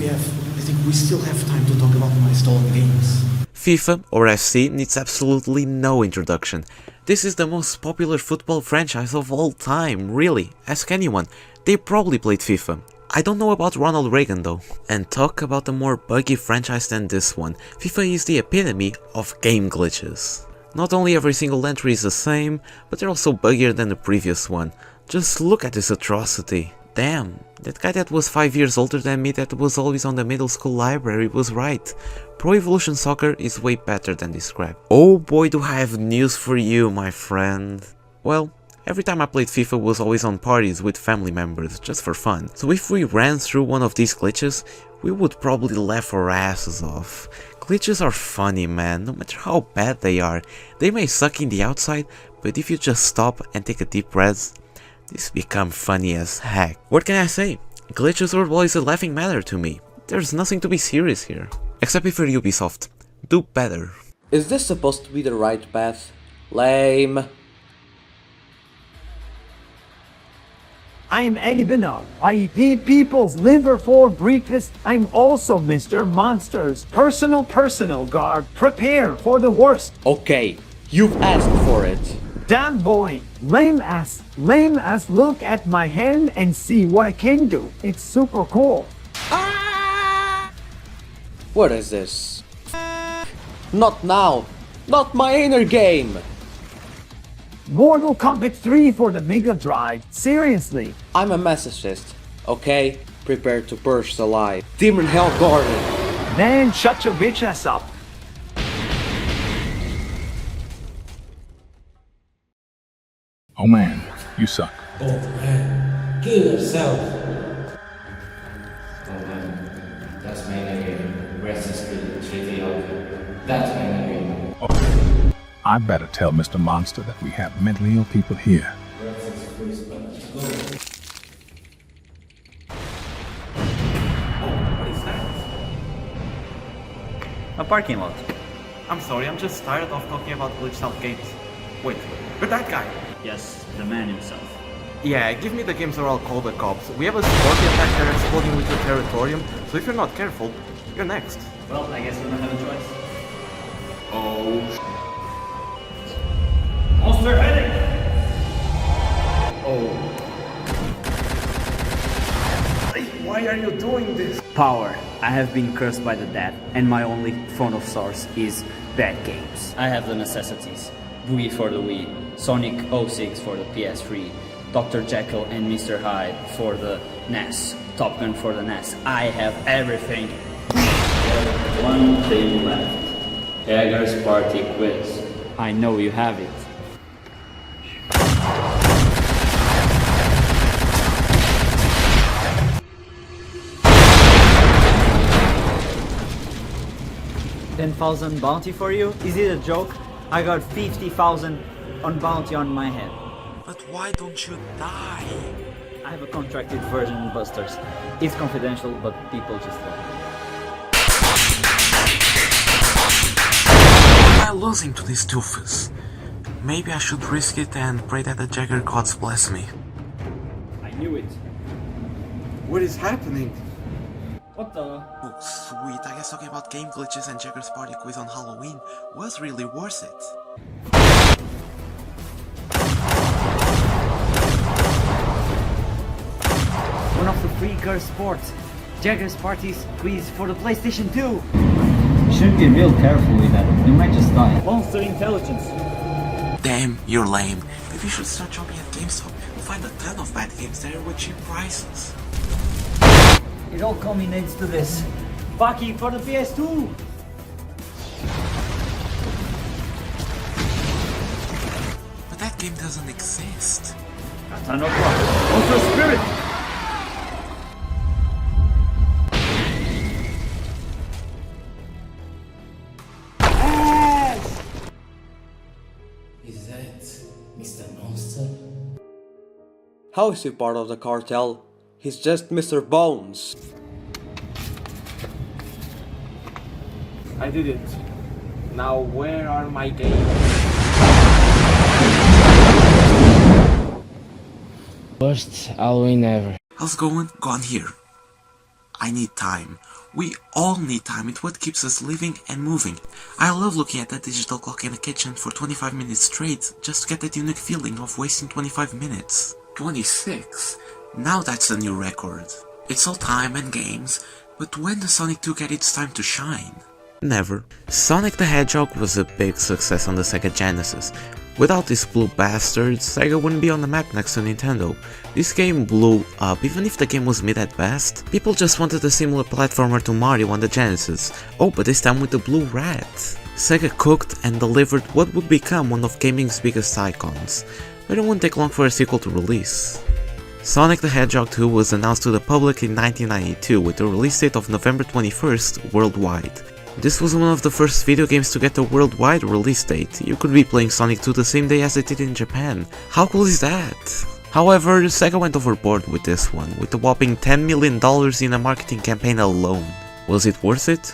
we still have time to talk about my stolen games. FIFA, or FC, needs absolutely no introduction. This is the most popular football franchise of all time, really. Ask anyone, they probably played FIFA. I don't know about Ronald Reagan though. And talk about a more buggy franchise than this one. FIFA is the epitome of game glitches. Not only every single entry is the same, but they're also buggier than the previous one. Just look at this atrocity. Damn, that guy that was 5 years older than me that was always on the middle school library was right. Pro Evolution Soccer is way better than this crap. Oh boy, do I have news for you, my friend. Well, every time I played FIFA was always on parties with family members, just for fun. So if we ran through one of these glitches, we would probably laugh our asses off. Glitches are funny, man, no matter how bad they are. They may suck in the outside, but if you just stop and take a deep breath, these become funny as heck. What can I say? Glitches were always a laughing matter to me. There's nothing to be serious here. Except if you're Ubisoft. Do better. Is this supposed to be the right path? Lame. I'm Eddie Bernard. I eat people's liver for breakfast. I'm also Mr. Monster's personal guard. Prepare for the worst. Okay, you've asked for it. Damn boy, lame ass, look at my hand and see what I can do. It's super cool. What is this? Not now, not my inner game. Mortal Kombat 3 for the Mega Drive. Seriously. I'm a masochist, okay? Prepare to burst alive. Demon Hell Garden. Man, shut your bitch ass up. Oh man, you suck. Oh man, kill yourself. Oh man, that's main game. Rest is trivial. That's main game. Oh, I better tell Mr. Monster that we have mentally ill people here. Rest is free, but go. What is that? A parking lot. I'm sorry, I'm just tired of talking about glitched out games. Wait, you're that guy? Yes, the man himself. Yeah, give me the games or I'll call the cops. We have a sporty attacker exploding with your territorium, so if you're not careful, you're next. Well, I guess we don't have a choice. Oh. Monster heading! Oh. Why are you doing this? Power. I have been cursed by the dead, and my only font of source is bad games. I have the necessities. Boogie for the Wii, Sonic 06 for the PS3, Dr. Jekyll and Mr. Hyde for the NES, Top Gun for the NES. I have everything. There's one thing left. Jagger's Party Quiz. I know you have it. $10,000 bounty for you? Is it a joke? I got 50,000 on bounty on my head. But why don't you die? I have a contracted version in Busters. It's confidential, but people just love it. I'm losing to these doofus. Maybe I should risk it and pray that the Jagger gods bless me. I knew it. What is happening? What the? Oh, sweet. I guess talking about game glitches and Jagger's party quiz on Halloween was really worth it. One of the free Kart sports. Jagger's Party's quiz for the PlayStation 2. Should be real careful with that. You might just die. Monster intelligence. Damn, you're lame. Maybe you should start shopping at GameStop. You'll find a ton of bad games there with cheap prices. It all culminates to this. Bucky for the PS2! But that game doesn't exist. That's no problem. Monster Spirit! Is that Mr. Monster? How is he part of the cartel? He's just Mr. Bones. I did it. Now where are my games? Worst Halloween ever. How's it going? Gone here. I need time. We all need time. It's what keeps us living and moving. I love looking at that digital clock in the kitchen for 25 minutes straight just to get that unique feeling of wasting 25 minutes. 26? Now that's a new record. It's all time and games, but when does Sonic 2 get its time to shine? Never. Sonic the Hedgehog was a big success on the Sega Genesis. Without these blue bastards, Sega wouldn't be on the map next to Nintendo. This game blew up, even if the game was mid at best. People just wanted a similar platformer to Mario on the Genesis. Oh, but this time with the blue rat. Sega cooked and delivered what would become one of gaming's biggest icons. But it wouldn't take long for a sequel to release. Sonic the Hedgehog 2 was announced to the public in 1992 with a release date of November 21st worldwide. This was one of the first video games to get a worldwide release date. You could be playing Sonic 2 the same day as it did in Japan. How cool is that? However, Sega went overboard with this one, with a whopping $10 million in a marketing campaign alone. Was it worth it?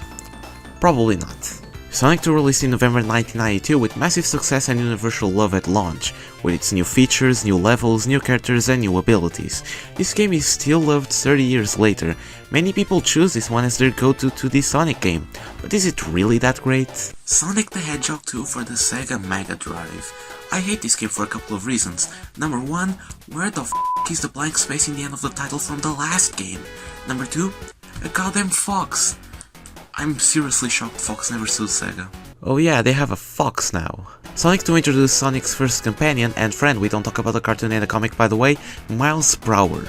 Probably not. Sonic 2 released in November 1992 with massive success and universal love at launch, with its new features, new levels, new characters and new abilities. This game is still loved 30 years later. Many people choose this one as their go-to 2D Sonic game, but is it really that great? Sonic the Hedgehog 2 for the Sega Mega Drive. I hate this game for a couple of reasons. Number 1, where the f*** is the blank space in the end of the title from the last game? Number 2, a goddamn fox. I'm seriously shocked Fox never sued Sega. Oh yeah, they have a fox now. Sonic 2 introduced Sonic's first companion and friend, we don't talk about the cartoon and the comic by the way, Miles Prower.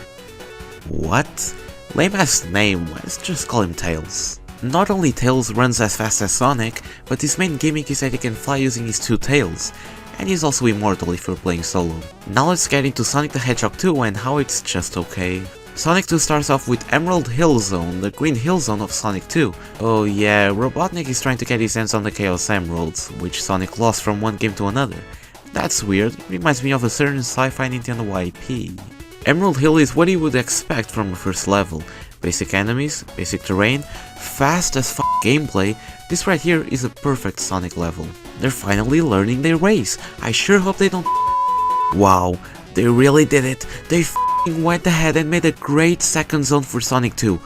What? Lame ass name, let's just call him Tails. Not only Tails runs as fast as Sonic, but his main gimmick is that he can fly using his two tails, and he's also immortal if you're playing solo. Now let's get into Sonic the Hedgehog 2 and how it's just okay. Sonic 2 starts off with Emerald Hill Zone, the green hill zone of Sonic 2. Oh yeah, Robotnik is trying to get his hands on the Chaos Emeralds, which Sonic lost from one game to another. That's weird, reminds me of a certain sci-fi Nintendo IP. Emerald Hill is what you would expect from a first level. Basic enemies, basic terrain, fast as f gameplay. This right here is a perfect Sonic level. They're finally learning their ways. I sure hope they don't Wow, they really did it. They went ahead and made a great second zone for Sonic 2.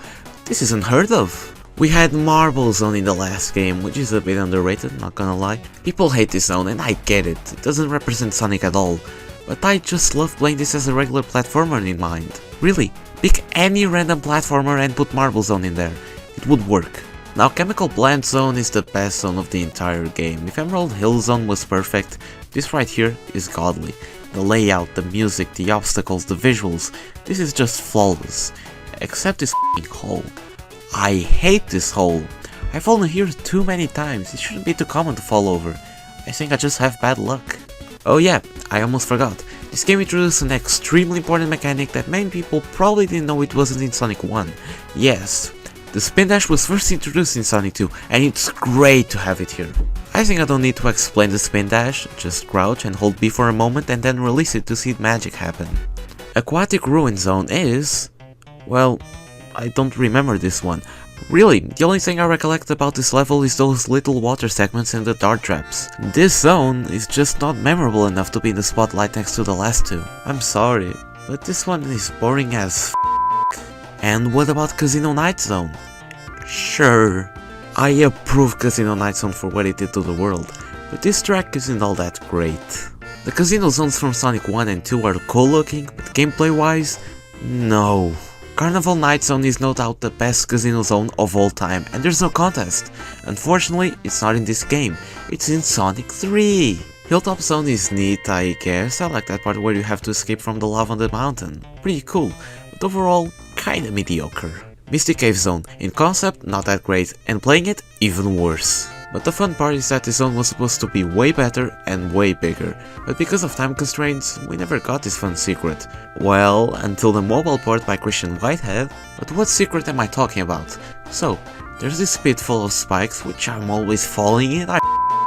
This is unheard of. We had Marble Zone in the last game, which is a bit underrated, not gonna lie. People hate this zone and I get it, it doesn't represent Sonic at all. But I just love playing this as a regular platformer in mind. Really, pick any random platformer and put Marble Zone in there. It would work. Now Chemical Plant Zone is the best zone of the entire game. If Emerald Hill Zone was perfect, this right here is godly. The layout, the music, the obstacles, the visuals, this is just flawless. Except this hole. I hate this hole. I've fallen here too many times, it shouldn't be too common to fall over. I think I just have bad luck. Oh yeah, I almost forgot. This game introduced an extremely important mechanic that many people probably didn't know it wasn't in Sonic 1. Yes, the spin dash was first introduced in Sonic 2, and it's great to have it here. I think I don't need to explain the spin dash, just crouch and hold B for a moment and then release it to see magic happen. Aquatic Ruin Zone is... well, I don't remember this one. Really, the only thing I recollect about this level is those little water segments and the dart traps. This zone is just not memorable enough to be in the spotlight next to the last two. I'm sorry, but this one is boring as f***. And what about Casino Night Zone? Sure, I approve Casino Night Zone for what it did to the world, but this track isn't all that great. The casino zones from Sonic 1 and 2 are cool looking, but gameplay wise, no. Carnival Night Zone is no doubt the best casino zone of all time, and there's no contest. Unfortunately, it's not in this game, it's in Sonic 3. Hilltop Zone is neat, I guess. I like that part where you have to escape from the lava on the mountain. Pretty cool, but overall, kinda mediocre. Misty Cave Zone, in concept, not that great, and playing it, even worse. But the fun part is that this zone was supposed to be way better and way bigger, but because of time constraints, we never got this fun secret. Well, until the mobile port by Christian Whitehead, but what secret am I talking about? So, there's this pit full of spikes which I'm always falling in, I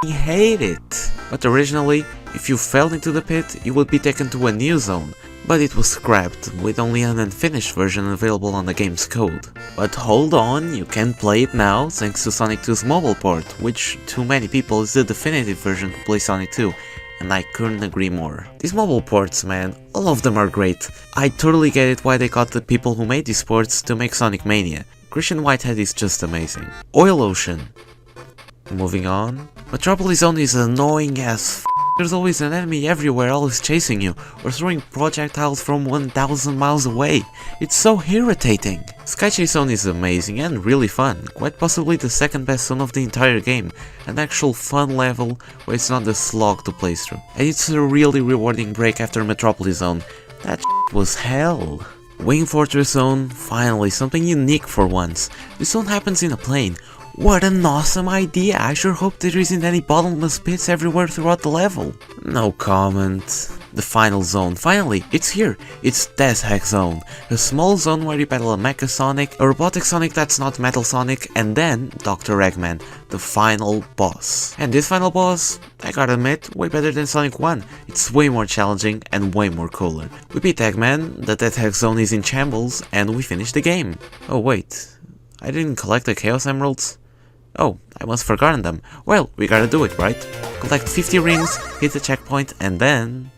hate it. But originally, if you fell into the pit, you would be taken to a new zone. But it was scrapped, with only an unfinished version available on the game's code. But hold on, you can play it now thanks to Sonic 2's mobile port, which to many people is the definitive version to play Sonic 2, and I couldn't agree more. These mobile ports, man, all of them are great. I totally get it why they got the people who made these ports to make Sonic Mania. Christian Whitehead is just amazing. Oil Ocean. Moving on. Metropolis Zone is annoying as f***. There's always an enemy everywhere always chasing you, or throwing projectiles from 1000 miles away. It's so irritating. Sky Chase Zone is amazing and really fun, quite possibly the second best zone of the entire game, an actual fun level where it's not a slog to play through. And it's a really rewarding break after Metropolis Zone. That was hell. Wing Fortress Zone, finally something unique for once. This zone happens in a plane. What an awesome idea, I sure hope there isn't any bottomless pits everywhere throughout the level. No comment. The final zone, finally, it's here. It's Death Hack Zone, a small zone where you battle a Mecha Sonic, a robotic Sonic that's not Metal Sonic, and then Dr. Eggman, the final boss. And this final boss, I gotta admit, way better than Sonic 1. It's way more challenging and way more cooler. We beat Eggman, the Death Hack Zone is in shambles, and we finish the game. Oh wait, I didn't collect the Chaos Emeralds? Oh, I must have forgotten them. Well, we gotta do it, right? Collect 50 rings, hit the checkpoint, and then...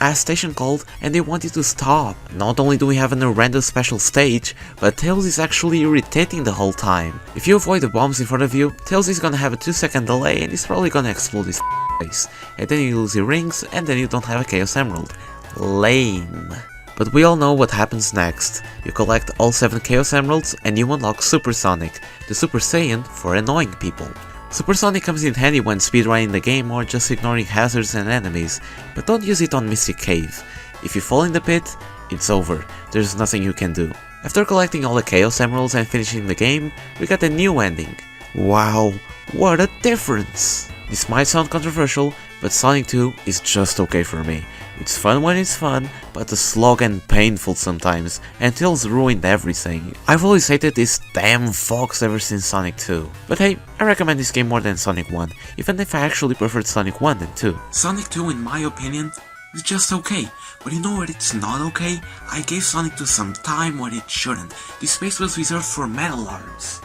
a station called and they want you to stop. Not only do we have an horrendous special stage, but Tails is actually irritating the whole time. If you avoid the bombs in front of you, Tails is gonna have a 2-second delay and he's probably gonna explode his face. And then you lose your rings and then you don't have a Chaos Emerald. Lame. But we all know what happens next. You collect all 7 Chaos Emeralds and you unlock Super Sonic, the Super Saiyan for annoying people. Super Sonic comes in handy when speedrunning the game or just ignoring hazards and enemies, but don't use it on Mystic Cave. If you fall in the pit, it's over, there's nothing you can do. After collecting all the Chaos Emeralds and finishing the game, we got a new ending. Wow, what a difference! This might sound controversial, but Sonic 2 is just okay for me. It's fun when it's fun, but the slog and painful sometimes, and Tails ruined everything. I've always hated this damn fox ever since Sonic 2. But hey, I recommend this game more than Sonic 1, even if I actually preferred Sonic 1 than 2. Sonic 2, in my opinion, is just okay. But you know what it's not okay? I gave Sonic 2 some time when it shouldn't. This space was reserved for metal arms.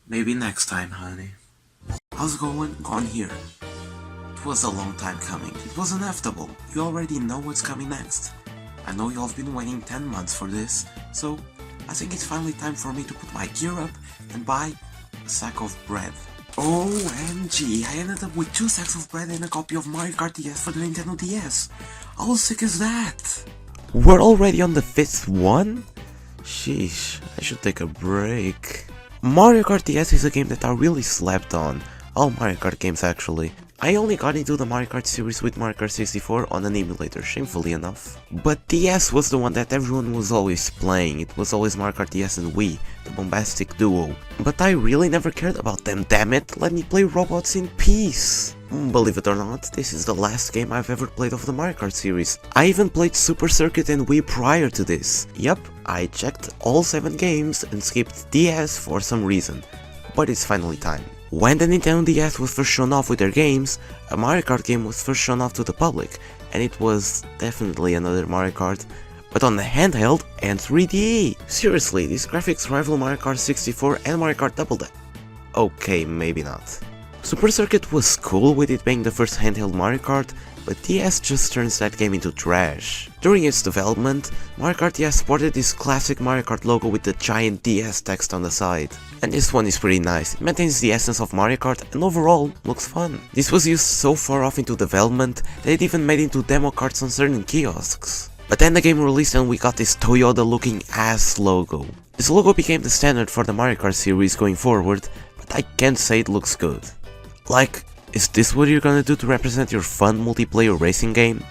Maybe next time, honey. How's it going? Gone here. It was a long time coming. It was inevitable. You already know what's coming next. I know y'all have been waiting 10 months for this, so I think it's finally time for me to put my gear up and buy a sack of bread. OMG, I ended up with 2 sacks of bread and a copy of Mario Kart DS for the Nintendo DS. How sick is that? We're already on the 5th one? Sheesh, I should take a break. Mario Kart DS is a game that I really slept on. All Mario Kart games actually. I only got into the Mario Kart series with Mario Kart 64 on an emulator, shamefully enough. But DS was the one that everyone was always playing. It was always Mario Kart DS and Wii, the bombastic duo. But I really never cared about them, damn it, let me play robots in peace. Believe it or not, this is the last game I've ever played of the Mario Kart series. I even played Super Circuit and Wii prior to this. Yup, I checked all 7 games and skipped DS for some reason. But it's finally time. When the Nintendo DS was first shown off with their games, a Mario Kart game was first shown off to the public, and it was definitely another Mario Kart, but on the handheld and 3D. Seriously, these graphics rival Mario Kart 64 and Mario Kart Double Dash. Okay, maybe not. Super Circuit was cool with it being the first handheld Mario Kart, but DS just turns that game into trash. During its development, Mario Kart DS sported this classic Mario Kart logo with the giant DS text on the side. And this one is pretty nice, it maintains the essence of Mario Kart and overall looks fun. This was used so far off into development that it even made into demo carts on certain kiosks. But then the game released and we got this Toyota looking ass logo. This logo became the standard for the Mario Kart series going forward, but I can't say it looks good. Like, is this what you're gonna do to represent your fun multiplayer racing game?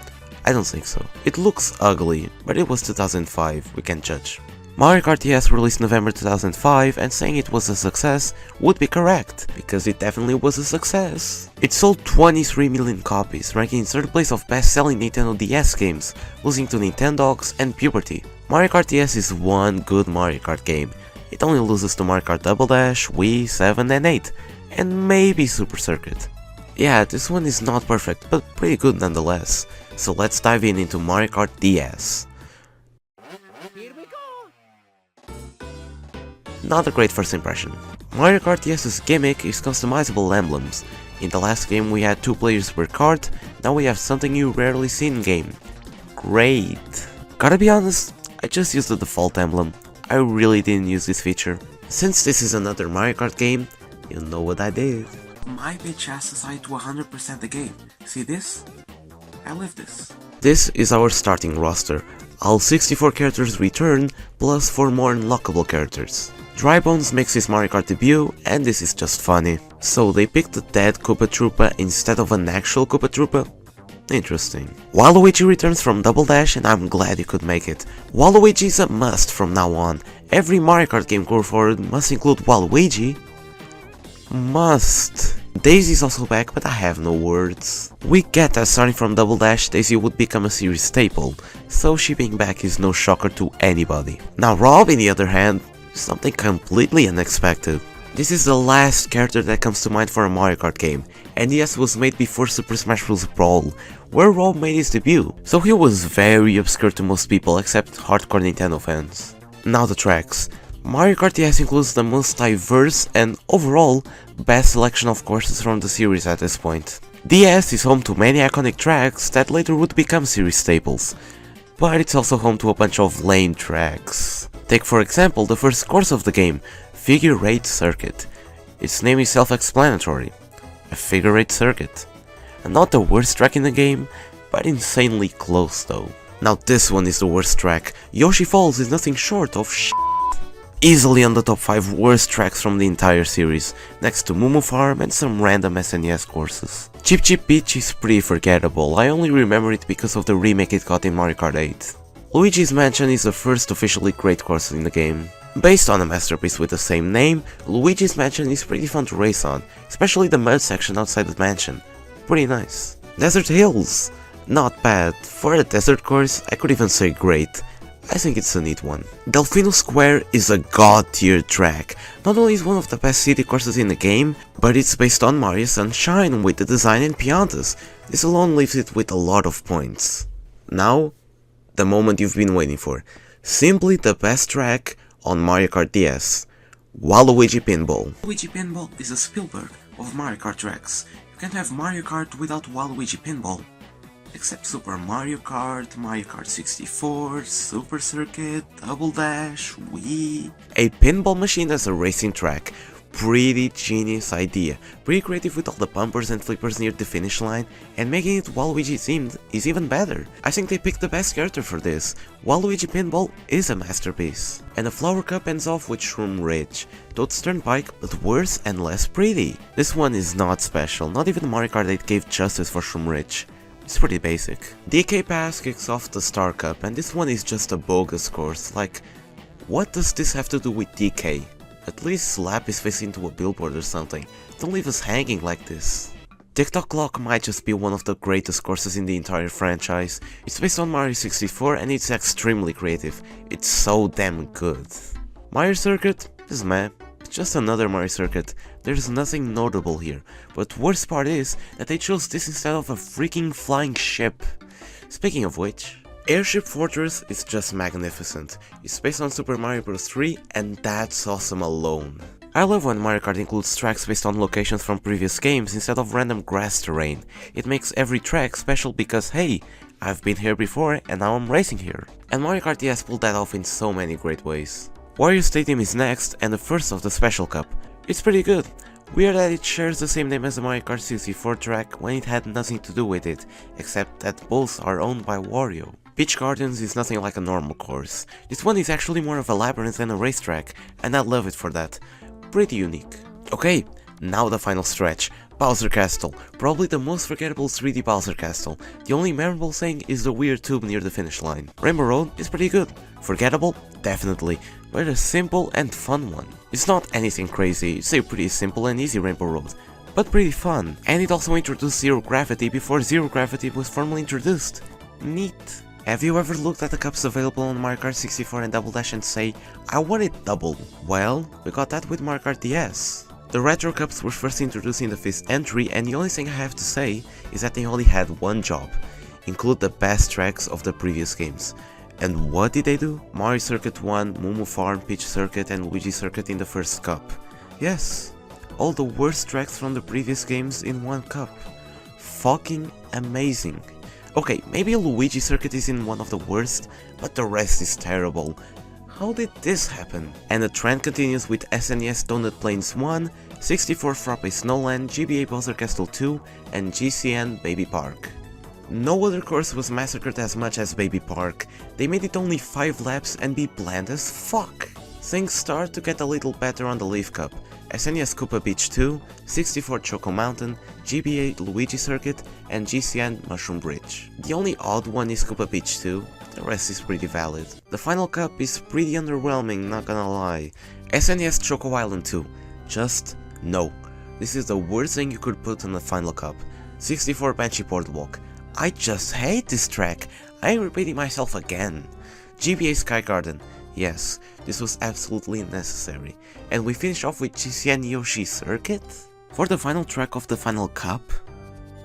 I don't think so. It looks ugly, but it was 2005, we can't judge. Mario Kart DS released November 2005 and saying it was a success would be correct, because it definitely was a success. It sold 23 million copies, ranking in 3rd place of best-selling Nintendo DS games, losing to Nintendogs and Puberty. Mario Kart DS is one good Mario Kart game. It only loses to Mario Kart Double Dash, Wii, 7 and 8, and maybe Super Circuit. Yeah, this one is not perfect, but pretty good nonetheless. So let's dive into Mario Kart DS. Not a great first impression. Mario Kart DS's gimmick is customizable emblems. In the last game we had 2 players per kart, now we have something you rarely see in game. Great. Gotta be honest, I just used the default emblem. I really didn't use this feature. Since this is another Mario Kart game, you know what I did. My bitch ass decided to 100% the game. See this? I live this. This is our starting roster. All 64 characters return, plus 4 more unlockable characters. Drybones makes his Mario Kart debut, and this is just funny. So they picked the dead Koopa Troopa instead of an actual Koopa Troopa? Interesting. Waluigi returns from Double Dash, and I'm glad he could make it. Waluigi is a must from now on. Every Mario Kart game going forward must include Waluigi. Must. Daisy is also back, but I have no words. We get that starting from Double Dash, Daisy would become a series staple, so she being back is no shocker to anybody. Now Rob, on the other hand, something completely unexpected. This is the last character that comes to mind for a Mario Kart game, and yes, was made before Super Smash Bros. Brawl, where Rob made his debut, so he was very obscure to most people except hardcore Nintendo fans. Now the tracks. Mario Kart DS includes the most diverse and, overall, best selection of courses from the series at this point. DS is home to many iconic tracks that later would become series staples, but it's also home to a bunch of lame tracks. Take for example the first course of the game, Figure 8 Circuit. Its name is self-explanatory, a figure 8 circuit. And not the worst track in the game, but insanely close though. Now this one is the worst track. Yoshi Falls is nothing short of shit. easily on the top 5 worst tracks from the entire series, next to Moo Moo Farm and some random SNES courses. Chip Chip Beach is pretty forgettable, I only remember it because of the remake it got in Mario Kart 8. Luigi's Mansion is the first officially great course in the game. Based on a masterpiece with the same name, Luigi's Mansion is pretty fun to race on, especially the mud section outside the mansion. Pretty nice. Desert Hills! Not bad. For a desert course, I could even say great. I think it's a neat one. Delfino Square is a god tier track. Not only is one of the best city courses in the game, but it's based on Mario Sunshine with the design and Piantas. This alone leaves it with a lot of points. Now, the moment you've been waiting for. Simply the best track on Mario Kart DS. Waluigi Pinball. Waluigi Pinball is a Spielberg of Mario Kart tracks. You can't have Mario Kart without Waluigi Pinball. Except Super Mario Kart, Mario Kart 64, Super Circuit, Double Dash, Wii... A pinball machine as a racing track. Pretty genius idea. Pretty creative with all the bumpers and flippers near the finish line, and making it Waluigi themed is even better. I think they picked the best character for this. Waluigi Pinball is a masterpiece. And the Flower Cup ends off with Shroom Ridge. Toad's Turnpike, but worse and less pretty. This one is not special, not even Mario Kart 8 gave justice for Shroom Ridge. It's pretty basic. DK Pass kicks off the Star Cup, and this one is just a bogus course. Like, what does this have to do with DK? At least slap his face into a billboard or something. Don't leave us hanging like this. TikTok Clock might just be one of the greatest courses in the entire franchise. It's based on Mario 64 and it's extremely creative. It's so damn good. Mario Circuit is meh. It's just another Mario Circuit. There's nothing notable here. But worst part is that they chose this instead of a freaking flying ship. Speaking of which, Airship Fortress is just magnificent. It's based on Super Mario Bros. 3 and that's awesome alone. I love when Mario Kart includes tracks based on locations from previous games instead of random grass terrain. It makes every track special because hey, I've been here before and now I'm racing here. And Mario Kart DS pulled that off in so many great ways. Wario Stadium is next and the first of the Special Cup. It's pretty good. Weird that it shares the same name as the Mario Kart 64 track when it had nothing to do with it, except that both are owned by Wario. Peach Gardens is nothing like a normal course. This one is actually more of a labyrinth than a racetrack, and I love it for that. Pretty unique. Okay, now the final stretch. Bowser Castle, probably the most forgettable 3D Bowser Castle. The only memorable thing is the weird tube near the finish line. Rainbow Road is pretty good. Forgettable? Definitely, but a simple and fun one. It's not anything crazy, it's a pretty simple and easy Rainbow Road, but pretty fun. And it also introduced Zero Gravity before Zero Gravity was formally introduced. Neat. Have you ever looked at the cups available on Mario Kart 64 and Double Dash and say, I want it double? Well, we got that with Mario Kart DS. The Retro Cups were first introduced in the 5th entry and the only thing I have to say is that they only had one job. Include the best tracks of the previous games. And what did they do? Mario Circuit 1, Moo Moo Farm, Peach Circuit and Luigi Circuit in the first cup. Yes, all the worst tracks from the previous games in one cup. Fucking amazing. Okay, maybe Luigi Circuit is in one of the worst, but the rest is terrible. How did this happen? And the trend continues with SNES Donut Plains 1, 64 Frappe Snowland, GBA Bowser Castle 2, and GCN Baby Park. No other course was massacred as much as Baby Park. They made it only 5 laps and be bland as fuck. Things start to get a little better on the Leaf Cup. SNES Koopa Beach 2, 64 Choco Mountain, GBA Luigi Circuit, and GCN Mushroom Bridge. The only odd one is Koopa Beach 2, the rest is pretty valid. The final cup is pretty underwhelming, not gonna lie. SNES Choco Island 2, just no. This is the worst thing you could put on the final cup. 64 Banshee Boardwalk. I just hate this track, I am repeating myself again. GBA Sky Garden. Yes, this was absolutely necessary. And we finish off with GCN Yoshi Circuit? For the final track of the final cup?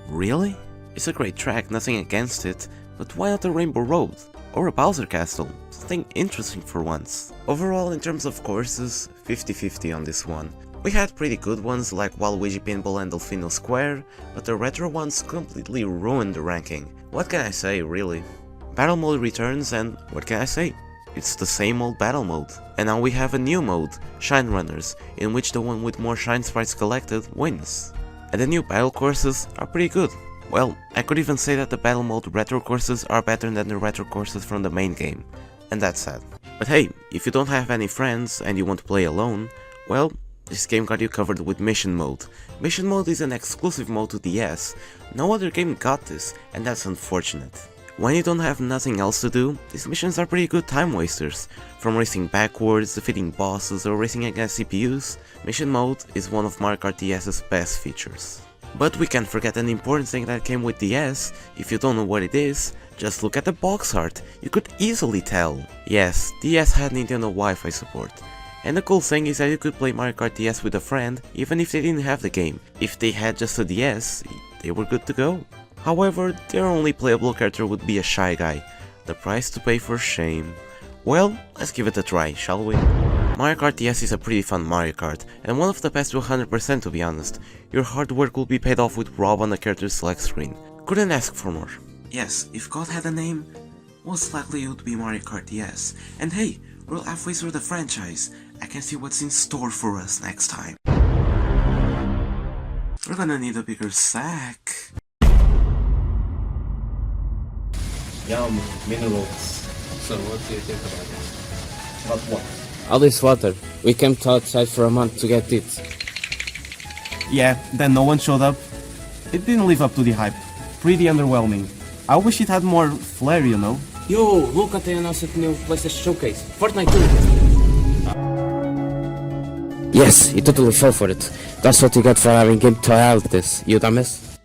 Really? It's a great track, nothing against it, but why not a Rainbow Road? Or a Bowser Castle? Something interesting for once. Overall, in terms of courses, 50-50 on this one. We had pretty good ones like Waluigi Pinball and Delfino Square, but the retro ones completely ruined the ranking. What can I say, really? Battle mode returns and what can I say? It's the same old battle mode. And now we have a new mode, Shine Runners, in which the one with more shine sprites collected wins. And the new battle courses are pretty good. Well, I could even say that the battle mode retro courses are better than the retro courses from the main game. And that's sad. But hey, if you don't have any friends and you want to play alone, well, this game got you covered with Mission Mode. Mission Mode is an exclusive mode to DS, no other game got this, and that's unfortunate. When you don't have nothing else to do, these missions are pretty good time wasters. From racing backwards, defeating bosses, or racing against CPUs, Mission Mode is one of Mario Kart DS's best features. But we can't forget an important thing that came with DS. If you don't know what it is, just look at the box art, you could easily tell. Yes, DS had Nintendo Wi-Fi support. And the cool thing is that you could play Mario Kart DS with a friend, even if they didn't have the game. If they had just a DS, they were good to go. However, their only playable character would be a Shy Guy. The price to pay for shame. Well, let's give it a try, shall we? Mario Kart DS is a pretty fun Mario Kart, and one of the best to 100% to be honest. Your hard work will be paid off with Rob on the character select screen. Couldn't ask for more. Yes, if God had a name, most likely it would be Mario Kart DS. And hey, we're halfway through the franchise. I can see what's in store for us next time. We're gonna need a bigger sack. Yum, minerals. So what do you think about this? About what? All this water. We camped outside for a month to get it. Yeah, then no one showed up. It didn't live up to the hype. Pretty underwhelming. I wish it had more flair, you know? Yo, look at the announced new PlayStation Showcase. Fortnite 2. Yes, he totally fell for it. That's what you get for having him try out this, you dumbass.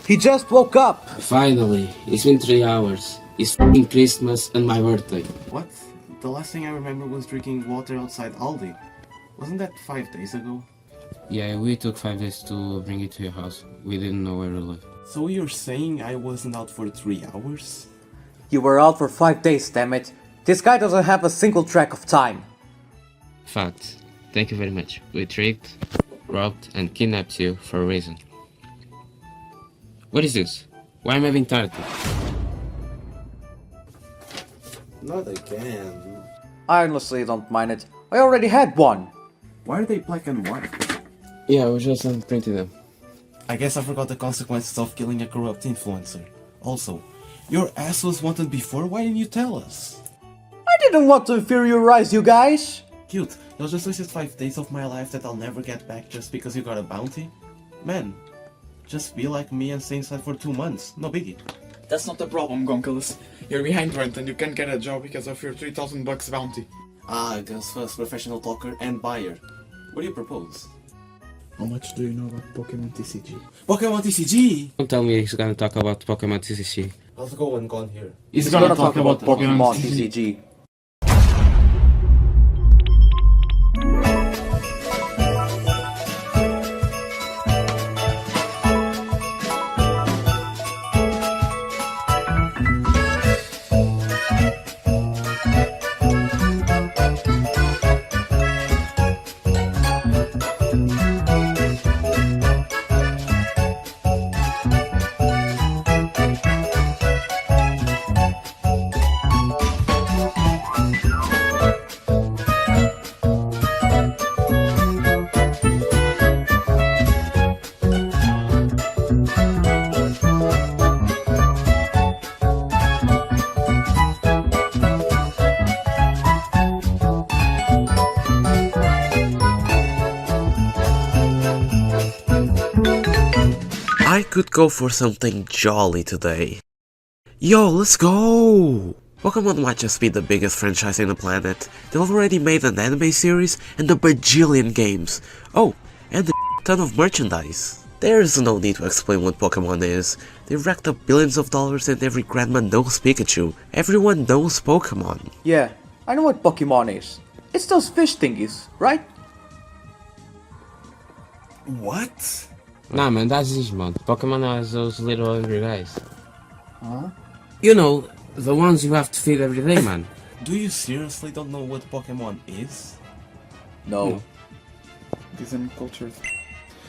He just woke up! Finally, it's been 3 hours. It's f***ing Christmas and my birthday. What? The last thing I remember was drinking water outside Aldi. Wasn't that 5 days ago? Yeah, we took 5 days to bring it to your house. We didn't know where to live. So you're saying I wasn't out for 3 hours? You were out for 5 days, damn it. This guy doesn't have a single track of time. Fact. Thank you very much. We tricked, robbed, and kidnapped you for a reason. What is this? Why am I being targeted? Not again. I honestly don't mind it. I already had one. Why are they black and white? Yeah, we just unprinted them. I guess I forgot the consequences of killing a corrupt influencer. Also, your ass was wanted before, why didn't you tell us? I didn't want to inferiorize you guys. Cute, you'll just wasted 5 days of my life that I'll never get back just because you got a bounty? Man, just be like me and stay inside for 2 months, no biggie. That's not the problem, Goncalus. You're behind rent and you can't get a job because of your $3,000 bounty. Ah, Gun's first professional talker and buyer. What do you propose? How much do you know about Pokémon TCG? Pokémon TCG! Don't tell me he's gonna talk about Pokémon TCG. How's it going, Gon here? He's gonna talk about Pokémon TCG. I could go for something jolly today. Yo, let's go! Pokemon might just be the biggest franchise in the planet. They've already made an anime series and a bajillion games. Oh, and a ton of merchandise. There's no need to explain what Pokemon is. They've racked up billions of dollars and every grandma knows Pikachu. Everyone knows Pokemon. Yeah, I know what Pokemon is. It's those fish thingies, right? What? Nah man, that's Digimon. Pokemon has those little angry guys. Huh? You know, the ones you have to feed every day, man. Do you seriously don't know what Pokemon is? No. This uncultured.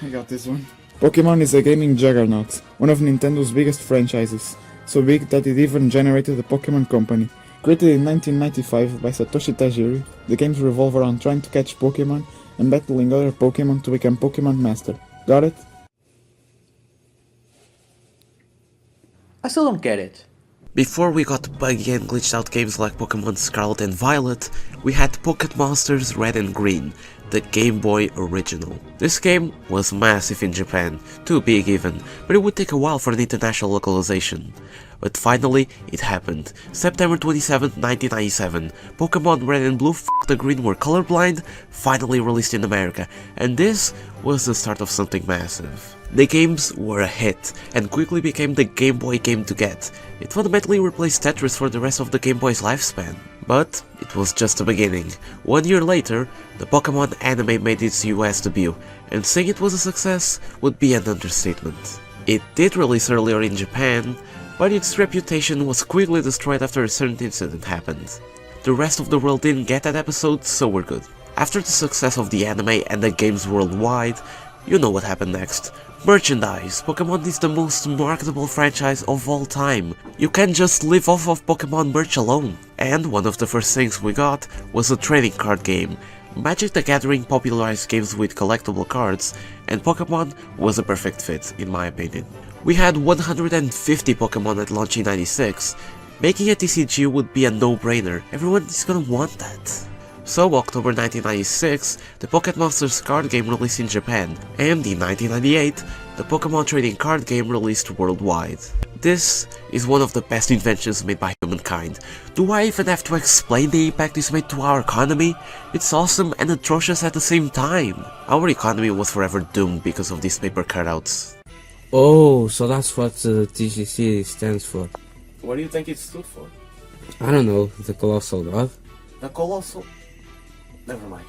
I got this one. Pokemon is a gaming juggernaut, one of Nintendo's biggest franchises, so big that it even generated the Pokémon Company. Created in 1995 by Satoshi Tajiri, the games revolve around trying to catch Pokemon and battling other Pokemon to become Pokemon Master. Got it? I still don't get it. Before we got buggy and glitched out games like Pokémon Scarlet and Violet, we had Pocket Monsters Red and Green, the Game Boy original. This game was massive in Japan, too big even, but it would take a while for an international localization. But finally, it happened. September 27, 1997, Pokémon Red and Blue F the Green were colorblind, finally released in America, and this was the start of something massive. The games were a hit, and quickly became the Game Boy game to get. It fundamentally replaced Tetris for the rest of the Game Boy's lifespan. But it was just the beginning. 1 year later, the Pokémon anime made its US debut, and saying it was a success would be an understatement. It did release earlier in Japan, but its reputation was quickly destroyed after a certain incident happened. The rest of the world didn't get that episode, so we're good. After the success of the anime and the games worldwide, you know what happened next. Merchandise. Pokémon is the most marketable franchise of all time. You can't just live off of Pokémon merch alone. And one of the first things we got was a trading card game. Magic the Gathering popularized games with collectible cards, and Pokémon was a perfect fit, in my opinion. We had 150 Pokémon at launch in 96. Making a TCG would be a no-brainer. Everyone is gonna want that. So, October 1996, the Pocket Monsters card game released in Japan, and in 1998, the Pokémon trading card game released worldwide. This is one of the best inventions made by humankind. Do I even have to explain the impact this made to our economy? It's awesome and atrocious at the same time. Our economy was forever doomed because of these paper cutouts. Oh, so that's what the TCC stands for. What do you think it stood for? I don't know, the Colossal God? The Colossal... Never mind.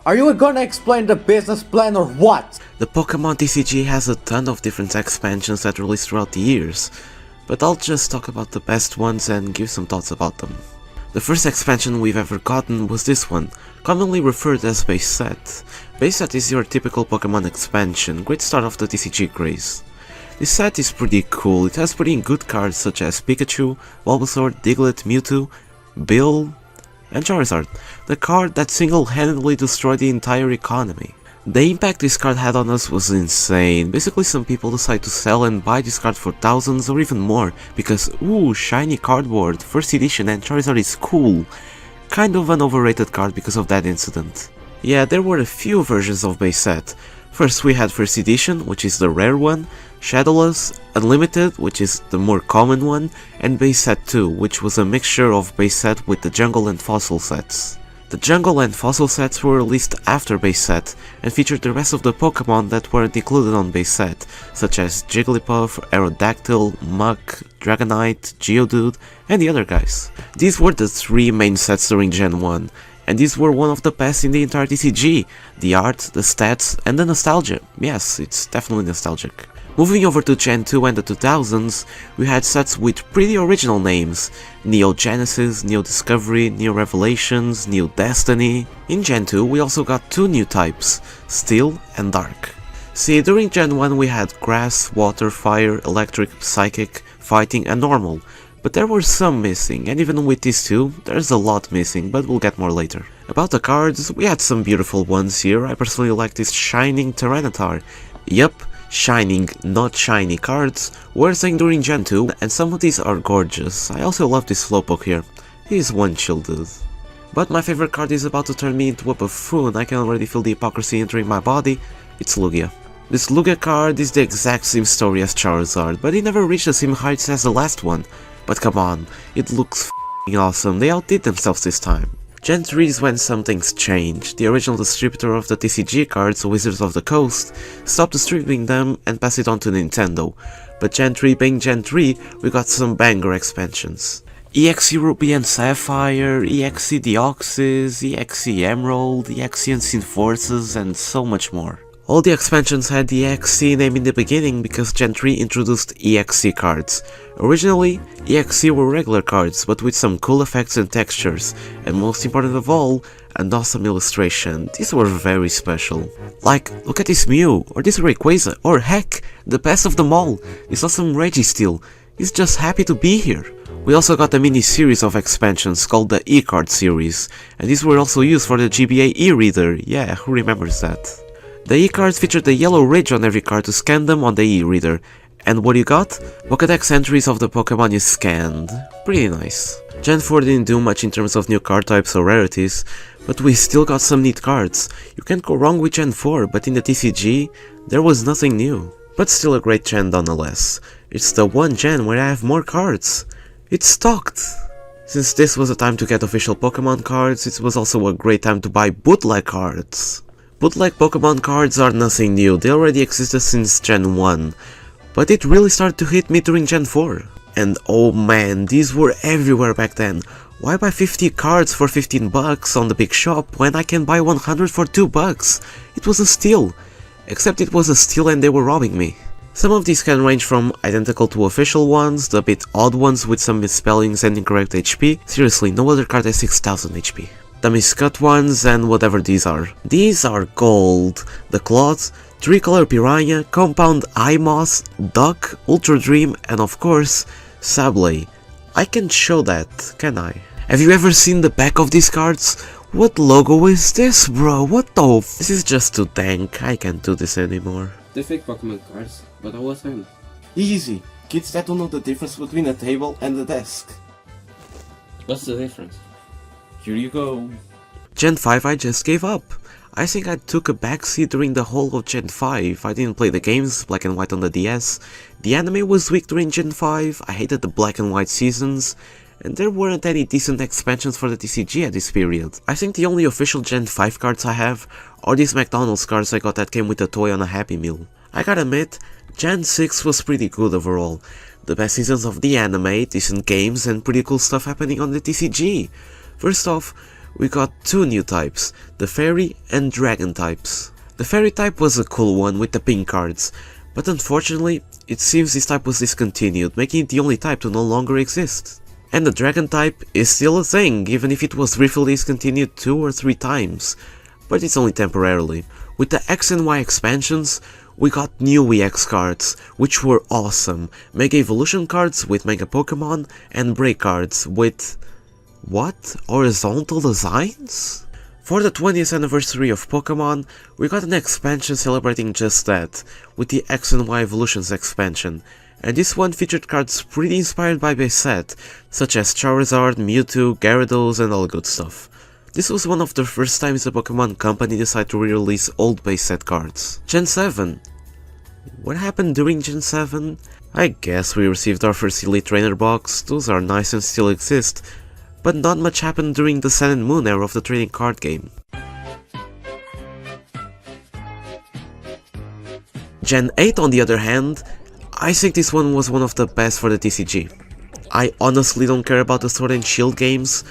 Are you gonna explain the business plan or what? The Pokémon TCG has a ton of different expansions that released throughout the years, but I'll just talk about the best ones and give some thoughts about them. The first expansion we've ever gotten was this one, commonly referred as Base Set. Base Set is your typical Pokémon expansion, great start of the TCG craze. This set is pretty cool, it has pretty good cards such as Pikachu, Bulbasaur, Diglett, Mewtwo, Bill, and Charizard, the card that single-handedly destroyed the entire economy. The impact this card had on us was insane. Basically, some people decide to sell and buy this card for thousands or even more because, ooh, shiny cardboard, first edition, and Charizard is cool. Kind of an overrated card because of that incident. Yeah, there were a few versions of Base Set. First we had First Edition, which is the rare one, Shadowless, Unlimited, which is the more common one, and Base Set 2, which was a mixture of Base Set with the Jungle and Fossil sets. The Jungle and Fossil sets were released after Base Set, and featured the rest of the Pokémon that weren't included on Base Set, such as Jigglypuff, Aerodactyl, Muk, Dragonite, Geodude, and the other guys. These were the three main sets during Gen 1, and these were one of the best in the entire TCG. The art, the stats, and the nostalgia. Yes, it's definitely nostalgic. Moving over to Gen 2 and the 2000s, we had sets with pretty original names. Neo Genesis, Neo Discovery, Neo Revelations, Neo Destiny. In Gen 2 we also got two new types, Steel and Dark. See, during Gen 1 we had Grass, Water, Fire, Electric, Psychic, Fighting and Normal. But there were some missing, and even with these two, there's a lot missing, but we'll get more later. About the cards, we had some beautiful ones here. I personally like this Shining Tyranitar. Yup, shining, not shiny cards were a thing during Gen 2, and some of these are gorgeous. I also love this Slowpoke here. He's one chill dude. But my favorite card is about to turn me into a buffoon. I can already feel the hypocrisy entering my body. It's Lugia. This Lugia card is the exact same story as Charizard, but it never reached the same heights as the last one. But come on, it looks f***ing awesome, they outdid themselves this time. Gen 3 is when some things changed. The original distributor of the TCG cards, Wizards of the Coast, stopped distributing them and passed it on to Nintendo. But Gen 3 being Gen 3, we got some banger expansions. EXE Ruby and Sapphire, EXE Deoxys, EXE Emerald, EXE Unseen Forces, and so much more. All the expansions had the EXE name in the beginning because Gen 3 introduced EXE cards. Originally, EXE were regular cards, but with some cool effects and textures, and most important of all, an awesome illustration. These were very special. Like, look at this Mew, or this Rayquaza, or heck, the best of them all, this awesome Registeel. He's just happy to be here. We also got a mini-series of expansions called the E-Card series, and these were also used for the GBA e-reader. Yeah, who remembers that? The E-cards featured a yellow ridge on every card to scan them on the e-reader, And what you got? Pokédex entries of the Pokémon you scanned. Pretty nice. Gen 4 didn't do much in terms of new card types or rarities, but we still got some neat cards. You can't go wrong with Gen 4, but in the TCG, there was nothing new. But still a great gen nonetheless. It's the one gen where I have more cards. It's stocked! Since this was a time to get official Pokémon cards, it was also a great time to buy bootleg cards. Bootleg Pokémon cards are nothing new, they already existed since Gen 1. But it really started to hit me during Gen 4. And oh man, these were everywhere back then. Why buy 50 cards for 15 bucks on the big shop when I can buy 100 for 2 bucks? It was a steal. Except it was a steal and they were robbing me. Some of these can range from identical to official ones, the bit odd ones with some misspellings and incorrect HP. Seriously, no other card has 6000 HP. The miscut ones and whatever these are. These are gold. The Cloth, Tricolor Piranha, Compound Eye Moss, Duck, Ultra Dream, and of course, Sableye. I can show that, can I? Have you ever seen the back of these cards? What logo is this, bro? What the f— This is just too dank, I can't do this anymore. They fake Pokemon cards, but I was in. Easy. Kids that don't know the difference between a table and a desk. What's the difference? Here you go. Gen 5 I just gave up. I think I took a backseat during the whole of Gen 5. I didn't play the games, black and white on the DS. The anime was weak during Gen 5, I hated the black and white seasons, and there weren't any decent expansions for the TCG at this period. I think the only official Gen 5 cards I have are these McDonald's cards I got that came with a toy on a Happy Meal. I gotta admit, Gen 6 was pretty good overall. The best seasons of the anime, decent games, and pretty cool stuff happening on the TCG. First off, we got two new types, the Fairy and Dragon types. The Fairy type was a cool one with the pink cards, but unfortunately, it seems this type was discontinued, making it the only type to no longer exist. And the Dragon type is still a thing, even if it was briefly discontinued 2 or 3 times, but it's only temporarily. With the X and Y expansions, we got new EX cards, which were awesome, Mega Evolution cards with Mega Pokemon, and Break cards with— what? Horizontal designs? For the 20th anniversary of Pokémon, we got an expansion celebrating just that, with the X and Y Evolutions expansion, and this one featured cards pretty inspired by base set, such as Charizard, Mewtwo, Gyarados, and all good stuff. This was one of the first times the Pokémon company decided to re-release old base set cards. Gen 7. What happened during Gen 7? I guess we received our first Elite Trainer box, those are nice and still exist, but not much happened during the Sun and Moon era of the trading card game. Gen 8 on the other hand, I think this one was one of the best for the TCG. I honestly don't care about the Sword and Shield games,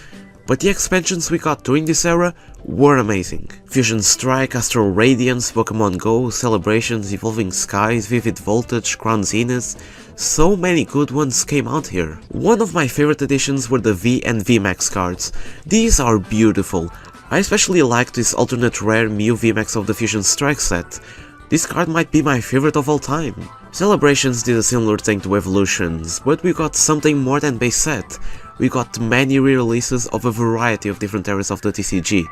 but the expansions we got during this era were amazing. Fusion Strike, Astral Radiance, Pokemon Go, Celebrations, Evolving Skies, Vivid Voltage, Crown Zenith, so many good ones came out here. One of my favorite additions were the V and VMAX cards. These are beautiful. I especially like this alternate rare Mew VMAX of the Fusion Strike set. This card might be my favorite of all time. Celebrations did a similar thing to Evolutions, but we got something more than base set. We got many re-releases of a variety of different eras of the TCG.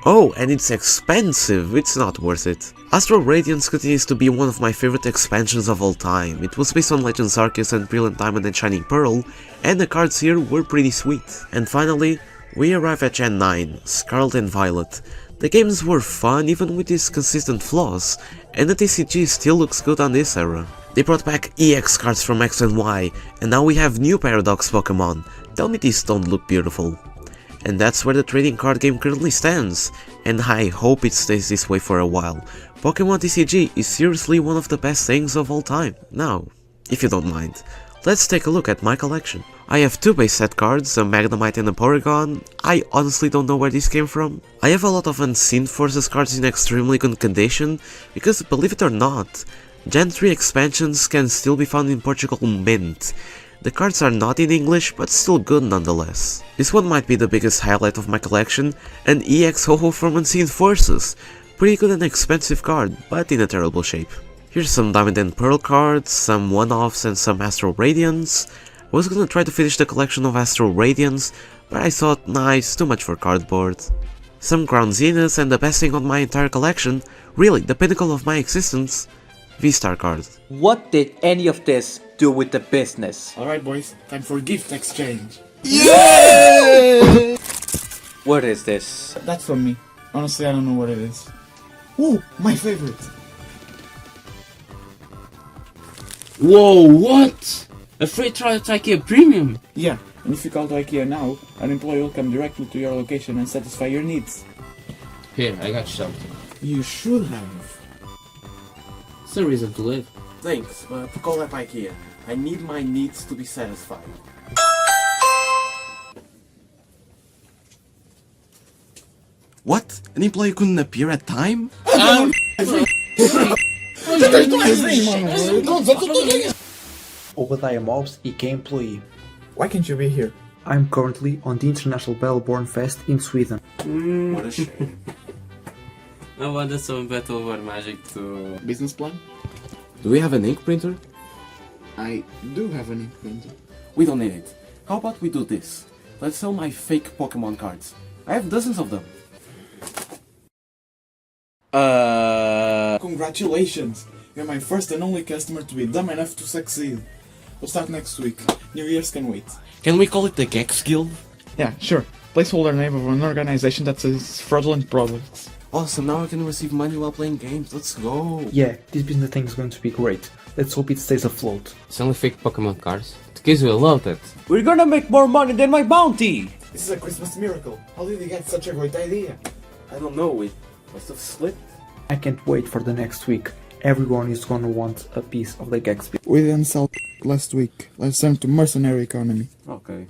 Oh, and it's expensive, it's not worth it. Astral Radiance continues to be one of my favorite expansions of all time. It was based on Legends Arceus and Brilliant Diamond and Shining Pearl, and the cards here were pretty sweet. And finally, we arrive at Gen 9, Scarlet and Violet. The games were fun even with these consistent flaws, and the TCG still looks good on this era. They brought back EX cards from X and Y, and now we have new Paradox Pokemon. Tell me these don't look beautiful. And that's where the trading card game currently stands, and I hope it stays this way for a while. Pokemon TCG is seriously one of the best things of all time. Now, if you don't mind, let's take a look at my collection. I have two base set cards, a Magnemite and a Porygon. I honestly don't know where these came from. I have a lot of Unseen Forces cards in extremely good condition, because believe it or not, Gen 3 expansions can still be found in Portugal mint. The cards are not in English, but still good nonetheless. This one might be the biggest highlight of my collection, an EX Ho-Ho from Unseen Forces. Pretty good and expensive card, but in a terrible shape. Here's some Diamond and Pearl cards, some one-offs and some Astral Radiance. I was gonna try to finish the collection of Astral Radiance, but I thought, nah, it's too much for cardboard. Some Crown Zenith, and the best thing on my entire collection, really the pinnacle of my existence, V-Star card. What did any of this do with the business? Alright boys, time for gift exchange. Yeah! What is this? That's from me. Honestly, I don't know what it is. Ooh, my favorite! Whoa, what? A free trial to IKEA Premium? Yeah, and if you call to IKEA now, an employee will come directly to your location and satisfy your needs. Here, I got you something. You should have. It's a reason to live. Thanks, but call up IKEA. I need my needs to be satisfied. What? An employee couldn't appear at time? Obadiah Mobs, IKEA employee. Why can't you be here? I'm currently on the International Battleborn Fest in Sweden. What a shame. I wanted some Battle War Magic to... Business plan? Do we have an ink printer? I do have an ink printer. We don't need it. How about we do this? Let's sell my fake Pokémon cards. I have dozens of them. Congratulations! You're my first and only customer to be dumb enough to succeed. We'll start next week. New Year's can wait. Can we call it the Gex Guild? Yeah, sure. Placeholder name of an organization that sells fraudulent products. Awesome, now I can receive money while playing games. Let's go! Yeah, this business thing is going to be great. Let's hope it stays afloat. Selling fake Pokemon cards? The kids will love that. We're gonna make more money than my bounty! This is a Christmas miracle. How did you get such a great idea? I don't know, we must have slipped. I can't wait for the next week. Everyone is gonna want a piece of the Gex. We didn't sell last week. Let's turn to mercenary economy. Okay.